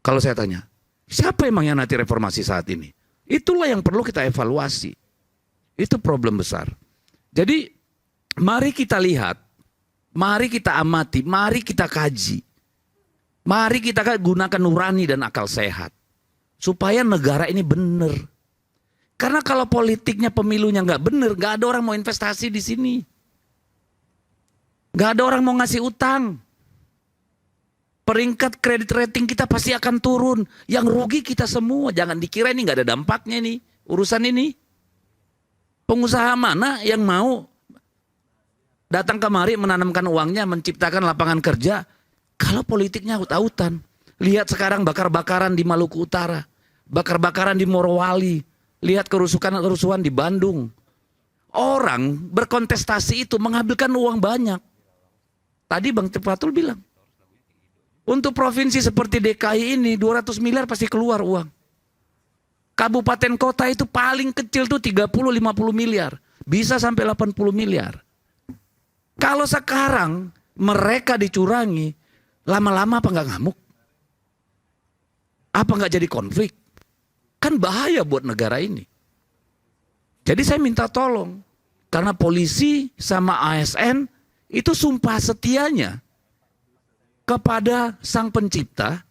Kalau saya tanya, siapa yang mengkhianati reformasi saat ini? Itulah yang perlu kita evaluasi. Itu problem besar. Jadi mari kita lihat, mari kita amati, mari kita kaji. Mari kita gunakan nurani dan akal sehat. Supaya negara ini benar. Karena kalau politiknya, pemilunya nggak benar, nggak ada orang mau investasi di sini. Nggak ada orang mau ngasih utang. Peringkat kredit rating kita pasti akan turun. Yang rugi kita semua. Jangan dikira ini nggak ada dampaknya nih urusan ini. Pengusaha mana yang mau datang kemari menanamkan uangnya, menciptakan lapangan kerja. Kalau politiknya aut-autan. Lihat sekarang bakar-bakaran di Maluku Utara, bakar-bakaran di Morowali, lihat kerusuhan di Bandung. Orang berkontestasi itu menghabiskan uang banyak. Tadi Bang Tifatul bilang, untuk provinsi seperti DKI ini 200 miliar pasti keluar uang. Kabupaten kota itu paling kecil tuh 30-50 miliar. Bisa sampai 80 miliar. Kalau sekarang mereka dicurangi, lama-lama apa nggak ngamuk? Apa nggak jadi konflik? Kan bahaya buat negara ini. Jadi saya minta tolong. Karena polisi sama ASN itu sumpah setianya kepada sang pencipta,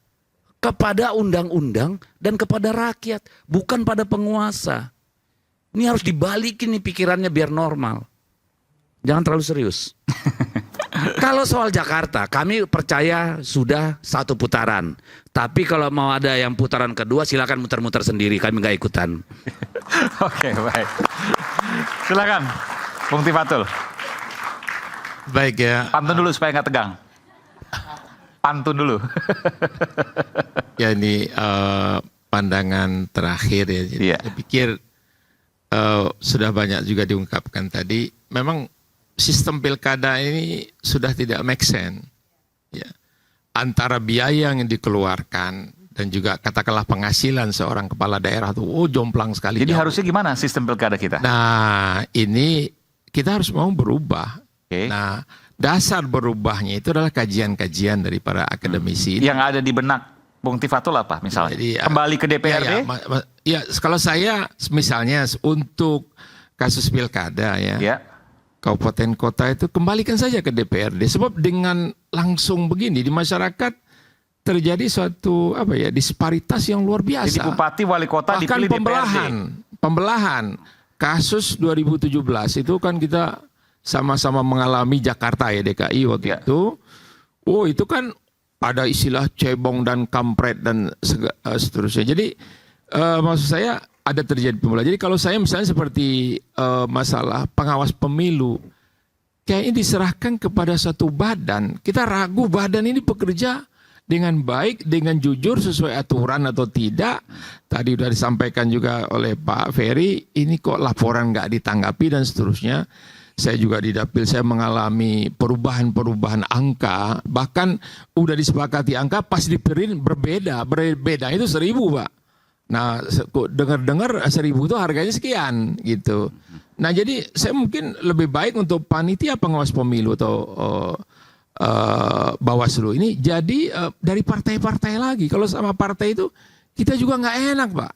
kepada undang-undang, dan kepada rakyat. Bukan pada penguasa. Ini harus dibalikin nih pikirannya biar normal. Jangan terlalu serius. Kalau soal Jakarta, kami percaya sudah 1 putaran. Tapi kalau mau ada yang putaran kedua, silakan muter-muter sendiri. Kami nggak ikutan. Oke, baik. Silakan, Bung Tifatul. Baik ya. Pantun dulu supaya nggak tegang. Pantun dulu. Ya ini pandangan terakhir ya. Jadi saya pikir sudah banyak juga diungkapkan tadi. Memang sistem pilkada ini sudah tidak make sense. Ya. Antara biaya yang dikeluarkan dan juga katakanlah penghasilan seorang kepala daerah itu jomplang sekali. Jadi harusnya gimana sistem pilkada kita? Nah ini kita harus mau berubah. Nah dasar berubahnya itu adalah kajian-kajian dari para akademisi. Yang ada di benak Bung Tifatul apa misalnya? Jadi, kembali ke DPRD? Ya, kalau saya misalnya untuk kasus pilkada ya. Kabupaten kota itu kembalikan saja ke DPRD. Sebab dengan langsung begini di masyarakat terjadi suatu disparitas yang luar biasa. Jadi bupati wali kota bahkan dipilih pembelahan kasus 2017 itu kan kita sama-sama mengalami Jakarta ya DKI waktu itu. Oh itu kan ada istilah cebong dan kampret dan seterusnya. Jadi maksud saya ada terjadi pembelahan. Jadi kalau saya misalnya seperti masalah pengawas pemilu, kayaknya diserahkan kepada satu badan. Kita ragu badan ini bekerja dengan baik, dengan jujur sesuai aturan atau tidak. Tadi sudah disampaikan juga oleh Pak Ferry, ini kok laporan nggak ditanggapi dan seterusnya. Saya juga di dapil saya mengalami perubahan angka, bahkan udah disepakati angka pas dipirin berbeda itu 1.000 Pak. Nah dengar 1.000 itu harganya sekian gitu. Nah jadi saya mungkin lebih baik untuk panitia pengawas pemilu atau Bawaslu ini jadi dari partai-partai lagi. Kalau sama partai itu kita juga nggak enak Pak.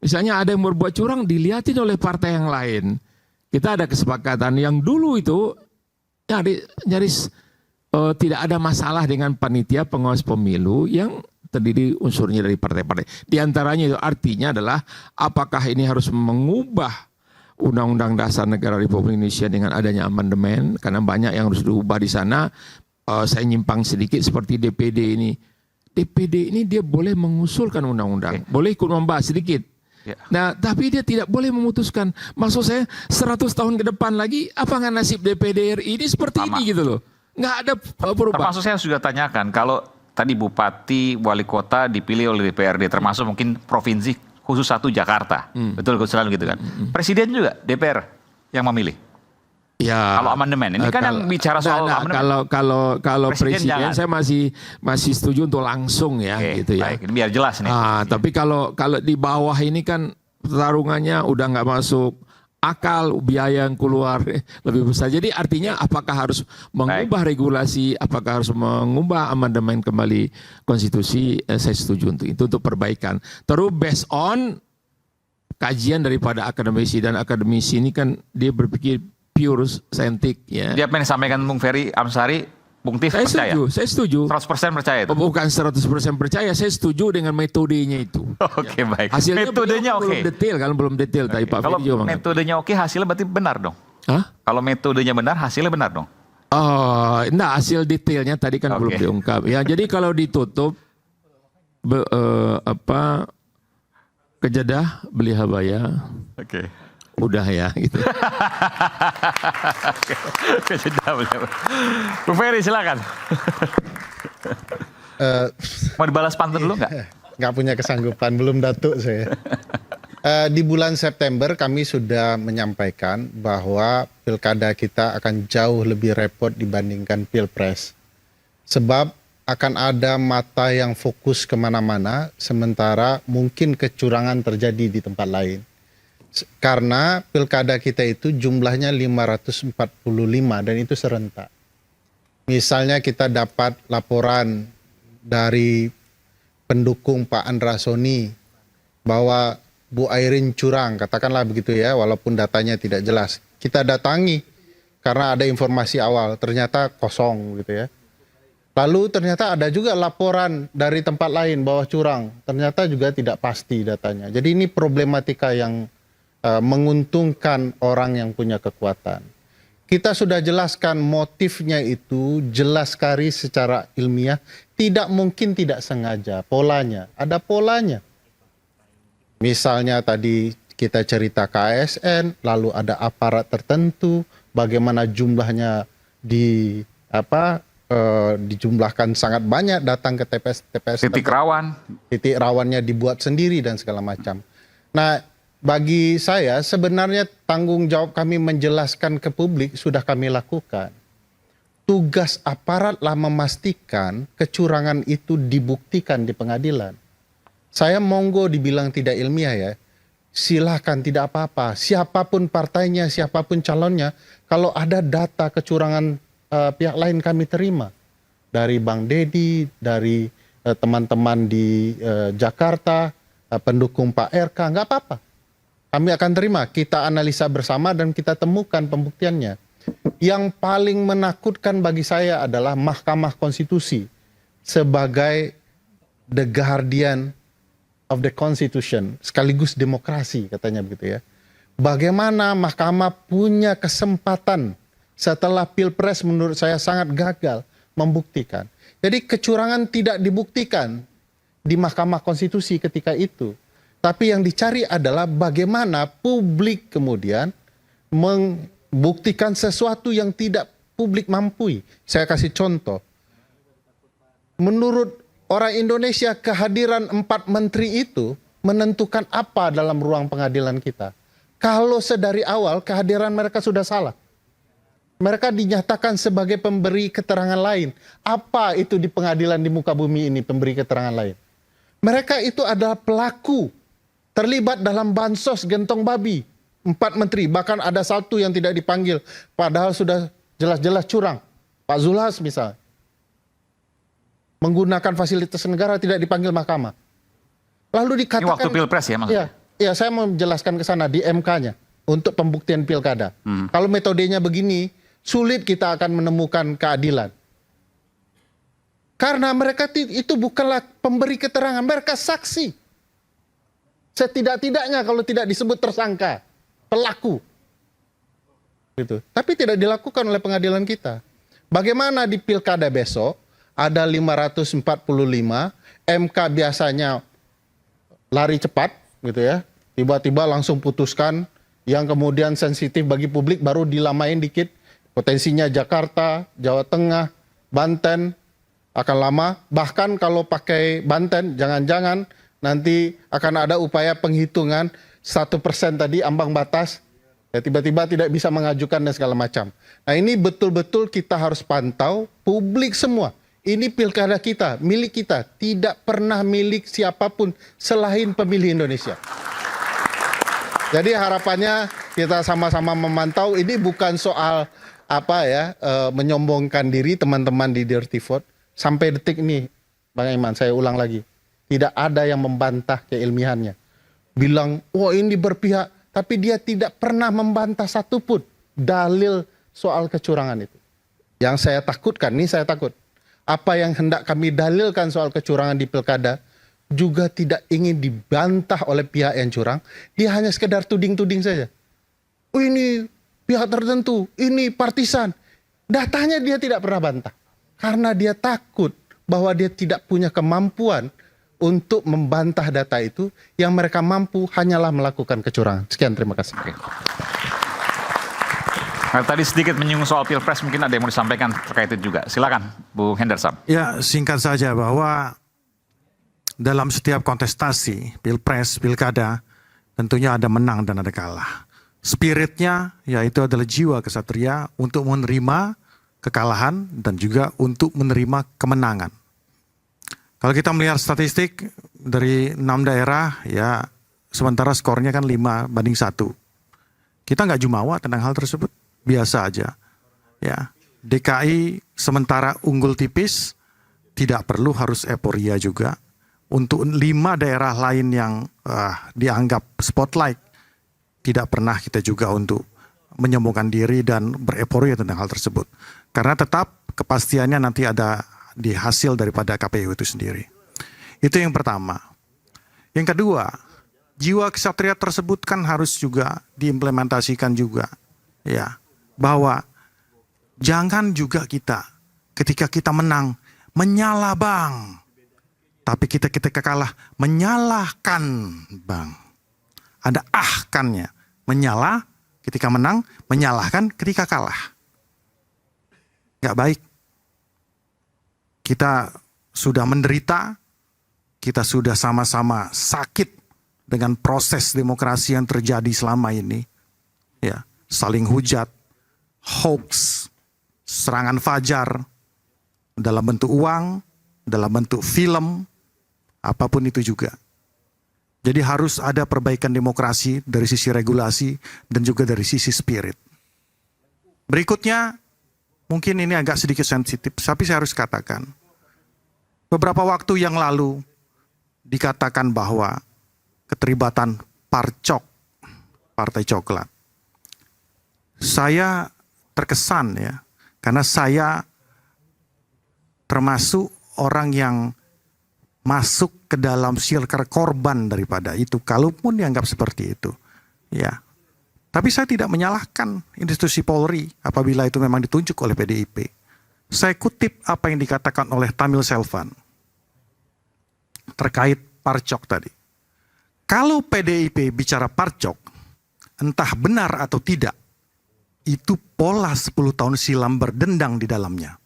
Misalnya ada yang berbuat curang dilihatin oleh partai yang lain. Kita ada kesepakatan yang dulu itu nyaris tidak ada masalah dengan panitia pengawas pemilu yang terdiri unsurnya dari partai-partai. Di antaranya itu artinya adalah apakah ini harus mengubah Undang-Undang Dasar Negara Republik Indonesia dengan adanya amandemen karena banyak yang harus diubah di sana. Saya nyimpang sedikit seperti DPD ini. DPD ini dia boleh mengusulkan undang-undang, boleh ikut membahas sedikit. Nah, tapi dia tidak boleh memutuskan. Maksud saya 100 tahun ke depan lagi, apa nggak nasib DPD RI ini seperti ini gitu loh. Nggak ada perubahan. Termasuk saya sudah tanyakan, kalau tadi bupati, wali kota dipilih oleh DPRD, termasuk mungkin provinsi khusus 1 Jakarta. Betul, selalu gitu kan. Presiden juga DPR yang memilih. Ya, kalau amandemen ini kan yang bicara soal amandemen. Kalau presiden saya masih setuju untuk langsung ya gitu ya. Baik, ini biar jelas nih. Tapi kalau di bawah ini kan pertarungannya udah nggak masuk akal, biaya yang keluar lebih besar. Jadi artinya apakah harus mengubah regulasi, apakah harus mengubah amandemen kembali konstitusi? Saya setuju untuk itu, untuk perbaikan. Terus based on kajian daripada akademisi, dan akademisi ini kan dia berpikir pure saintik ya. Dia apa yang disampaikan Bung Ferry Amsari, Bung Tif percaya? Saya setuju. 100% percaya itu? Bukan 100% percaya, saya setuju dengan metodenya itu. Oke, baik. Hasilnya metodenya oke. Belum detail kan, belum detail tadi Pak Kalau Ferry juga metodenya oke, hasilnya berarti benar dong? Hah? Kalau metodenya benar, hasilnya benar dong? Oh, nah hasil detailnya tadi kan belum diungkap. Ya, jadi kalau ditutup kejadah beli habaya. udah ya gitu. Oke, sudah. Bu Ferry silakan. Mau dibalas pantun dulu nggak? Nggak punya kesanggupan, belum datuk saya. Di bulan September kami sudah menyampaikan bahwa pilkada kita akan jauh lebih repot dibandingkan pilpres. Sebab akan ada mata yang fokus kemana-mana, sementara mungkin kecurangan terjadi di tempat lain. Karena pilkada kita itu jumlahnya 545 dan itu serentak. Misalnya kita dapat laporan dari pendukung Pak Andra Soni bahwa Bu Airin curang, katakanlah begitu ya, walaupun datanya tidak jelas. Kita datangi karena ada informasi awal, ternyata kosong gitu ya. Lalu ternyata ada juga laporan dari tempat lain bahwa curang, ternyata juga tidak pasti datanya. Jadi ini problematika yang menguntungkan orang yang punya kekuatan. Kita sudah jelaskan motifnya itu jelas sekali secara ilmiah, tidak mungkin tidak sengaja, polanya, ada polanya. Misalnya tadi kita cerita KASN, lalu ada aparat tertentu, bagaimana jumlahnya dijumlahkan sangat banyak datang ke TPS. Titik rawan. Titik rawannya dibuat sendiri dan segala macam. Nah, bagi saya sebenarnya tanggung jawab kami menjelaskan ke publik sudah kami lakukan. Tugas aparatlah memastikan kecurangan itu dibuktikan di pengadilan. Saya monggo dibilang tidak ilmiah ya. Silahkan, tidak apa-apa. Siapapun partainya, siapapun calonnya, kalau ada data kecurangan pihak lain kami terima. Dari Bang Dedi, dari teman-teman di Jakarta, pendukung Pak RK, nggak apa-apa. Kami akan terima, kita analisa bersama dan kita temukan pembuktiannya. Yang paling menakutkan bagi saya adalah Mahkamah Konstitusi sebagai the guardian of the Constitution, sekaligus demokrasi katanya begitu ya. Bagaimana Mahkamah punya kesempatan setelah Pilpres menurut saya sangat gagal membuktikan. Jadi kecurangan tidak dibuktikan di Mahkamah Konstitusi ketika itu. Tapi yang dicari adalah bagaimana publik kemudian membuktikan sesuatu yang tidak publik mampu. Saya kasih contoh. Menurut orang Indonesia, kehadiran 4 menteri itu menentukan apa dalam ruang pengadilan kita. Kalau sedari awal kehadiran mereka sudah salah. Mereka dinyatakan sebagai pemberi keterangan lain. Apa itu di pengadilan di muka bumi ini pemberi keterangan lain? Mereka itu adalah pelaku. Terlibat dalam bansos gentong babi. 4 menteri, bahkan ada 1 yang tidak dipanggil. Padahal sudah jelas-jelas curang. Pak Zulhas misalnya. Menggunakan fasilitas negara tidak dipanggil mahkamah. Lalu dikatakan... Ini waktu Pilpres ya maksudnya? Iya, saya mau menjelaskan ke sana di MK-nya. Untuk pembuktian pilkada. Kalau metodenya begini, sulit kita akan menemukan keadilan. Karena mereka itu bukanlah pemberi keterangan, mereka saksi. Setidak-tidaknya kalau tidak disebut tersangka, pelaku. Gitu. Tapi tidak dilakukan oleh pengadilan kita. Bagaimana di pilkada besok, ada 545, MK biasanya lari cepat, gitu ya. Tiba-tiba langsung putuskan, yang kemudian sensitif bagi publik baru dilamain dikit. Potensinya Jakarta, Jawa Tengah, Banten akan lama. Bahkan kalau pakai Banten, jangan-jangan nanti akan ada upaya penghitungan 1% tadi ambang batas. Ya, tiba-tiba tidak bisa mengajukan dan segala macam. Nah ini betul-betul kita harus pantau publik semua. Ini pilkada kita, milik kita. Tidak pernah milik siapapun selain pemilih Indonesia. Jadi harapannya kita sama-sama memantau. Ini bukan soal menyombongkan diri teman-teman di Dirty Vote. Sampai detik ini, Bang Iman, saya ulang lagi. Tidak ada yang membantah keilmiannya. Bilang, oh ini berpihak. Tapi dia tidak pernah membantah satupun dalil soal kecurangan itu. Yang saya takutkan, ini saya takut. Apa yang hendak kami dalilkan soal kecurangan di pilkada juga tidak ingin dibantah oleh pihak yang curang. Dia hanya sekedar tuding-tuding saja. Oh ini pihak tertentu, ini partisan. Datanya dia tidak pernah bantah. Karena dia takut bahwa dia tidak punya kemampuan untuk membantah data itu, yang mereka mampu hanyalah melakukan kecurangan. Sekian, terima kasih. Nah, tadi sedikit menyinggung soal Pilpres, mungkin ada yang mau disampaikan terkait itu juga. Silakan, Bu Hendersam. Ya, singkat saja bahwa dalam setiap kontestasi, Pilpres, Pilkada, tentunya ada menang dan ada kalah. Spiritnya yaitu adalah jiwa kesatria untuk menerima kekalahan dan juga untuk menerima kemenangan. Kalau kita melihat statistik dari 6 daerah, ya sementara skornya kan 5-1. Kita nggak jumawa tentang hal tersebut, biasa aja. Ya, DKI sementara unggul tipis, tidak perlu harus euforia juga. Untuk 5 daerah lain yang dianggap spotlight, tidak pernah kita juga untuk menyombongkan diri dan bereporia tentang hal tersebut. Karena tetap kepastiannya nanti ada di hasil daripada KPU itu sendiri. Itu yang pertama. Yang kedua, jiwa kesatria tersebut kan harus juga diimplementasikan juga. Ya, bahwa jangan juga kita ketika kita menang menyala bang. Tapi kita kalah menyalahkan bang. Ada ahkannya. Menyala ketika menang, menyalahkan ketika kalah. Gak baik. Kita sudah menderita, kita sudah sama-sama sakit dengan proses demokrasi yang terjadi selama ini. Ya, saling hujat, hoax, serangan fajar, dalam bentuk uang, dalam bentuk film, apapun itu juga. Jadi harus ada perbaikan demokrasi dari sisi regulasi dan juga dari sisi spirit. Berikutnya, mungkin ini agak sedikit sensitif, tapi saya harus katakan. Beberapa waktu yang lalu dikatakan bahwa keterlibatan Parcok, Partai Coklat. Saya terkesan ya, karena saya termasuk orang yang masuk ke dalam circle korban daripada itu, kalaupun dianggap seperti itu. Ya. Tapi saya tidak menyalahkan institusi Polri apabila itu memang ditunjuk oleh PDIP. Saya kutip apa yang dikatakan oleh Tamil Selvan terkait Parcok tadi. Kalau PDIP bicara Parcok, entah benar atau tidak, itu pola 10 tahun silam berdendang di dalamnya.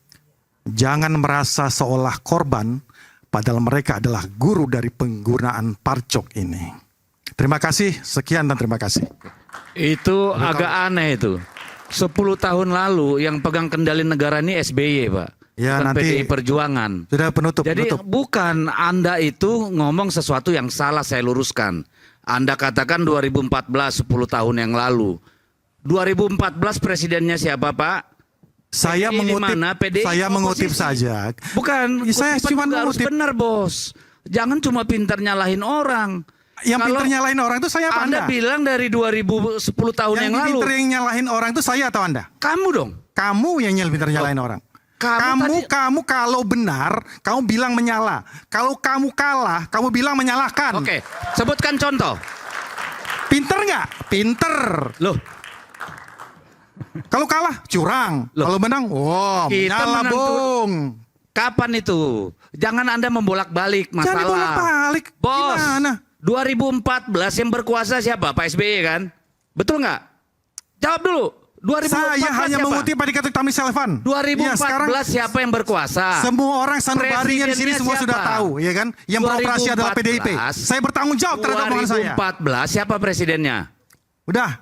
Jangan merasa seolah korban, padahal mereka adalah guru dari penggunaan Parcok ini. Terima kasih, sekian dan terima kasih. Itu agak aneh itu. 10 tahun lalu yang pegang kendali negara ini SBY, Pak. Ya, bukan nanti PDI Perjuangan. Sudah penutup. Jadi bukan Anda itu ngomong sesuatu yang salah, saya luruskan. Anda katakan 2014, 10 tahun yang lalu. 2014 presidennya siapa, Pak? Saya mengutip saja. Bukan, saya cuma harus benar, Bos. Jangan cuma pintar nyalahin orang. Yang pintar nyalahin orang itu saya apa Anda? Anda bilang dari 2010 tahun yang lalu. Yang pintar yang nyalahin orang itu saya atau Anda? Kamu dong. Kamu yang pintar nyalahin orang. Kamu kalau benar, kamu bilang menyala. Kalau kamu kalah, kamu bilang menyalahkan. Oke, sebutkan contoh. Pinter nggak? Pinter. Loh. Kalau kalah, curang. Kalau menang, menyala bung. Kapan itu? Jangan Anda membolak-balik masalah. Jangan bolak-balik. Bos, gimana? 2014 yang berkuasa siapa? Pak SBY kan? Betul nggak? Jawab dulu. 2014 saya hanya siapa? mengutip apa dikata Tamil Selvan. 2014 siapa yang berkuasa? Semua orang sanubarinya di sini semua sudah tahu, ya kan? Yang beroperasi adalah PDIP. Saya bertanggung jawab terhadap omongan saya. 2014 siapa presidennya? Udah.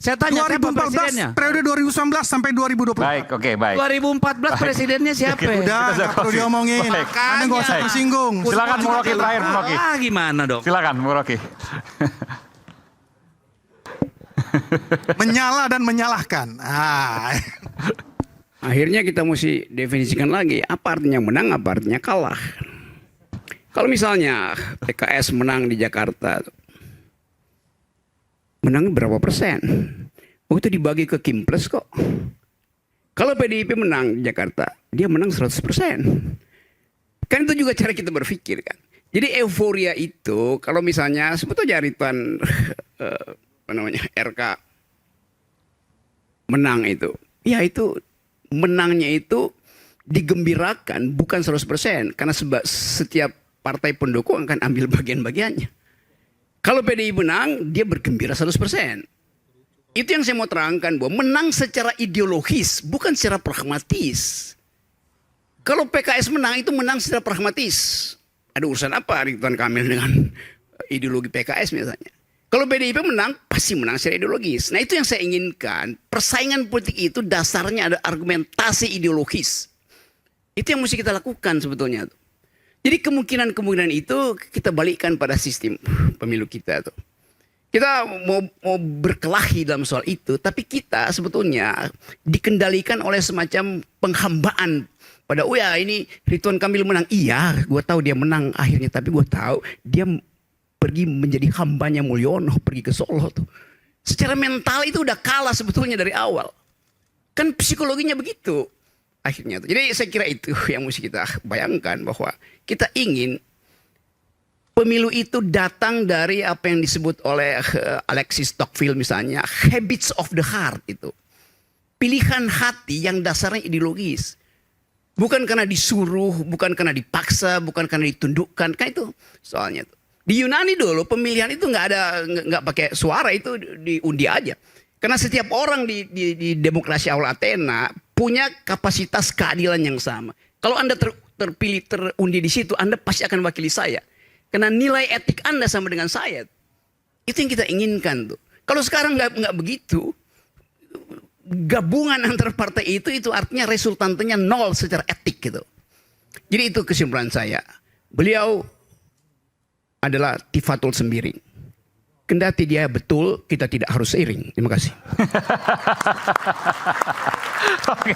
Saya tanya siapa presidennya? Periode 2019 sampai 2020. Baik, oke, baik. 2014 presidennya siapa? Udah, nggak perlu diomongin. Anda nggak usah tersinggung. Silakan Bung Rocky terakhir, Bung Rocky. Gimana dong? Silakan Bung Rocky. Menyala dan menyalahkan. Akhirnya kita mesti definisikan lagi apa artinya menang, apa artinya kalah. Kalau misalnya PKS menang di Jakarta, menang berapa persen? Oh, itu dibagi ke Kimples kok. Kalau PDIP menang di Jakarta, dia menang 100%. Kan itu juga cara kita berpikir kan. Jadi euforia itu kalau misalnya sebetulnya Rituan RK menang itu, ya itu menangnya itu digembirakan bukan 100% karena setiap partai pendukung akan ambil bagian-bagiannya. Kalau PDI menang, dia bergembira 100%. Itu yang saya mau terangkan, bahwa menang secara ideologis, bukan secara pragmatis. Kalau PKS menang, itu menang secara pragmatis. Ada urusan apa Ridwan Kamil dengan ideologi PKS misalnya. Kalau PDIP menang, pasti menang secara ideologis. Nah itu yang saya inginkan. Persaingan politik itu dasarnya ada argumentasi ideologis. Itu yang mesti kita lakukan sebetulnya. Jadi kemungkinan-kemungkinan itu kita balikkan pada sistem pemilu kita tuh. Kita mau berkelahi dalam soal itu, tapi kita sebetulnya dikendalikan oleh semacam penghambaan pada, oh ya ini Ridwan Kamil menang. Iya, gue tahu dia menang akhirnya, tapi gue tahu dia pergi menjadi hambanya Mulyono, pergi ke Solo tuh. Secara mental itu udah kalah sebetulnya dari awal. Kan psikologinya begitu akhirnya tuh. Jadi saya kira itu yang mesti kita bayangkan, bahwa kita ingin pemilu itu datang dari apa yang disebut oleh Alexis Tocqueville misalnya, habits of the heart itu. Pilihan hati yang dasarnya ideologis. Bukan karena disuruh, bukan karena dipaksa, bukan karena ditundukkan. Kan itu soalnya tuh. Di Yunani dulu pemilihan itu nggak pakai suara, itu diundi aja. Karena setiap orang di demokrasi awal Athena punya kapasitas keadilan yang sama. Kalau Anda terpilih terundi di situ, Anda pasti akan wakili saya. Karena nilai etik Anda sama dengan saya. Itu yang kita inginkan tuh. Kalau sekarang nggak begitu, gabungan antar partai itu artinya resultantenya nol secara etik gitu. Jadi itu kesimpulan saya. Beliau adalah Tifatul Sembiring. Kendati dia betul, kita tidak harus seiring. Terima kasih. Oke.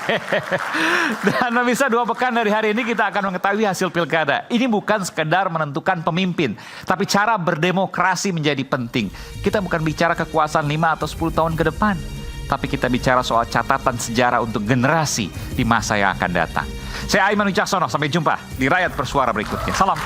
Dan pemirsa, 2 pekan dari hari ini kita akan mengetahui hasil pilkada. Ini bukan sekedar menentukan pemimpin, tapi cara berdemokrasi menjadi penting. Kita bukan bicara kekuasaan 5 atau 10 tahun ke depan, tapi kita bicara soal catatan sejarah untuk generasi di masa yang akan datang. Saya Aiman Wicaksono, sampai jumpa di Rakyat Bersuara berikutnya. Salam.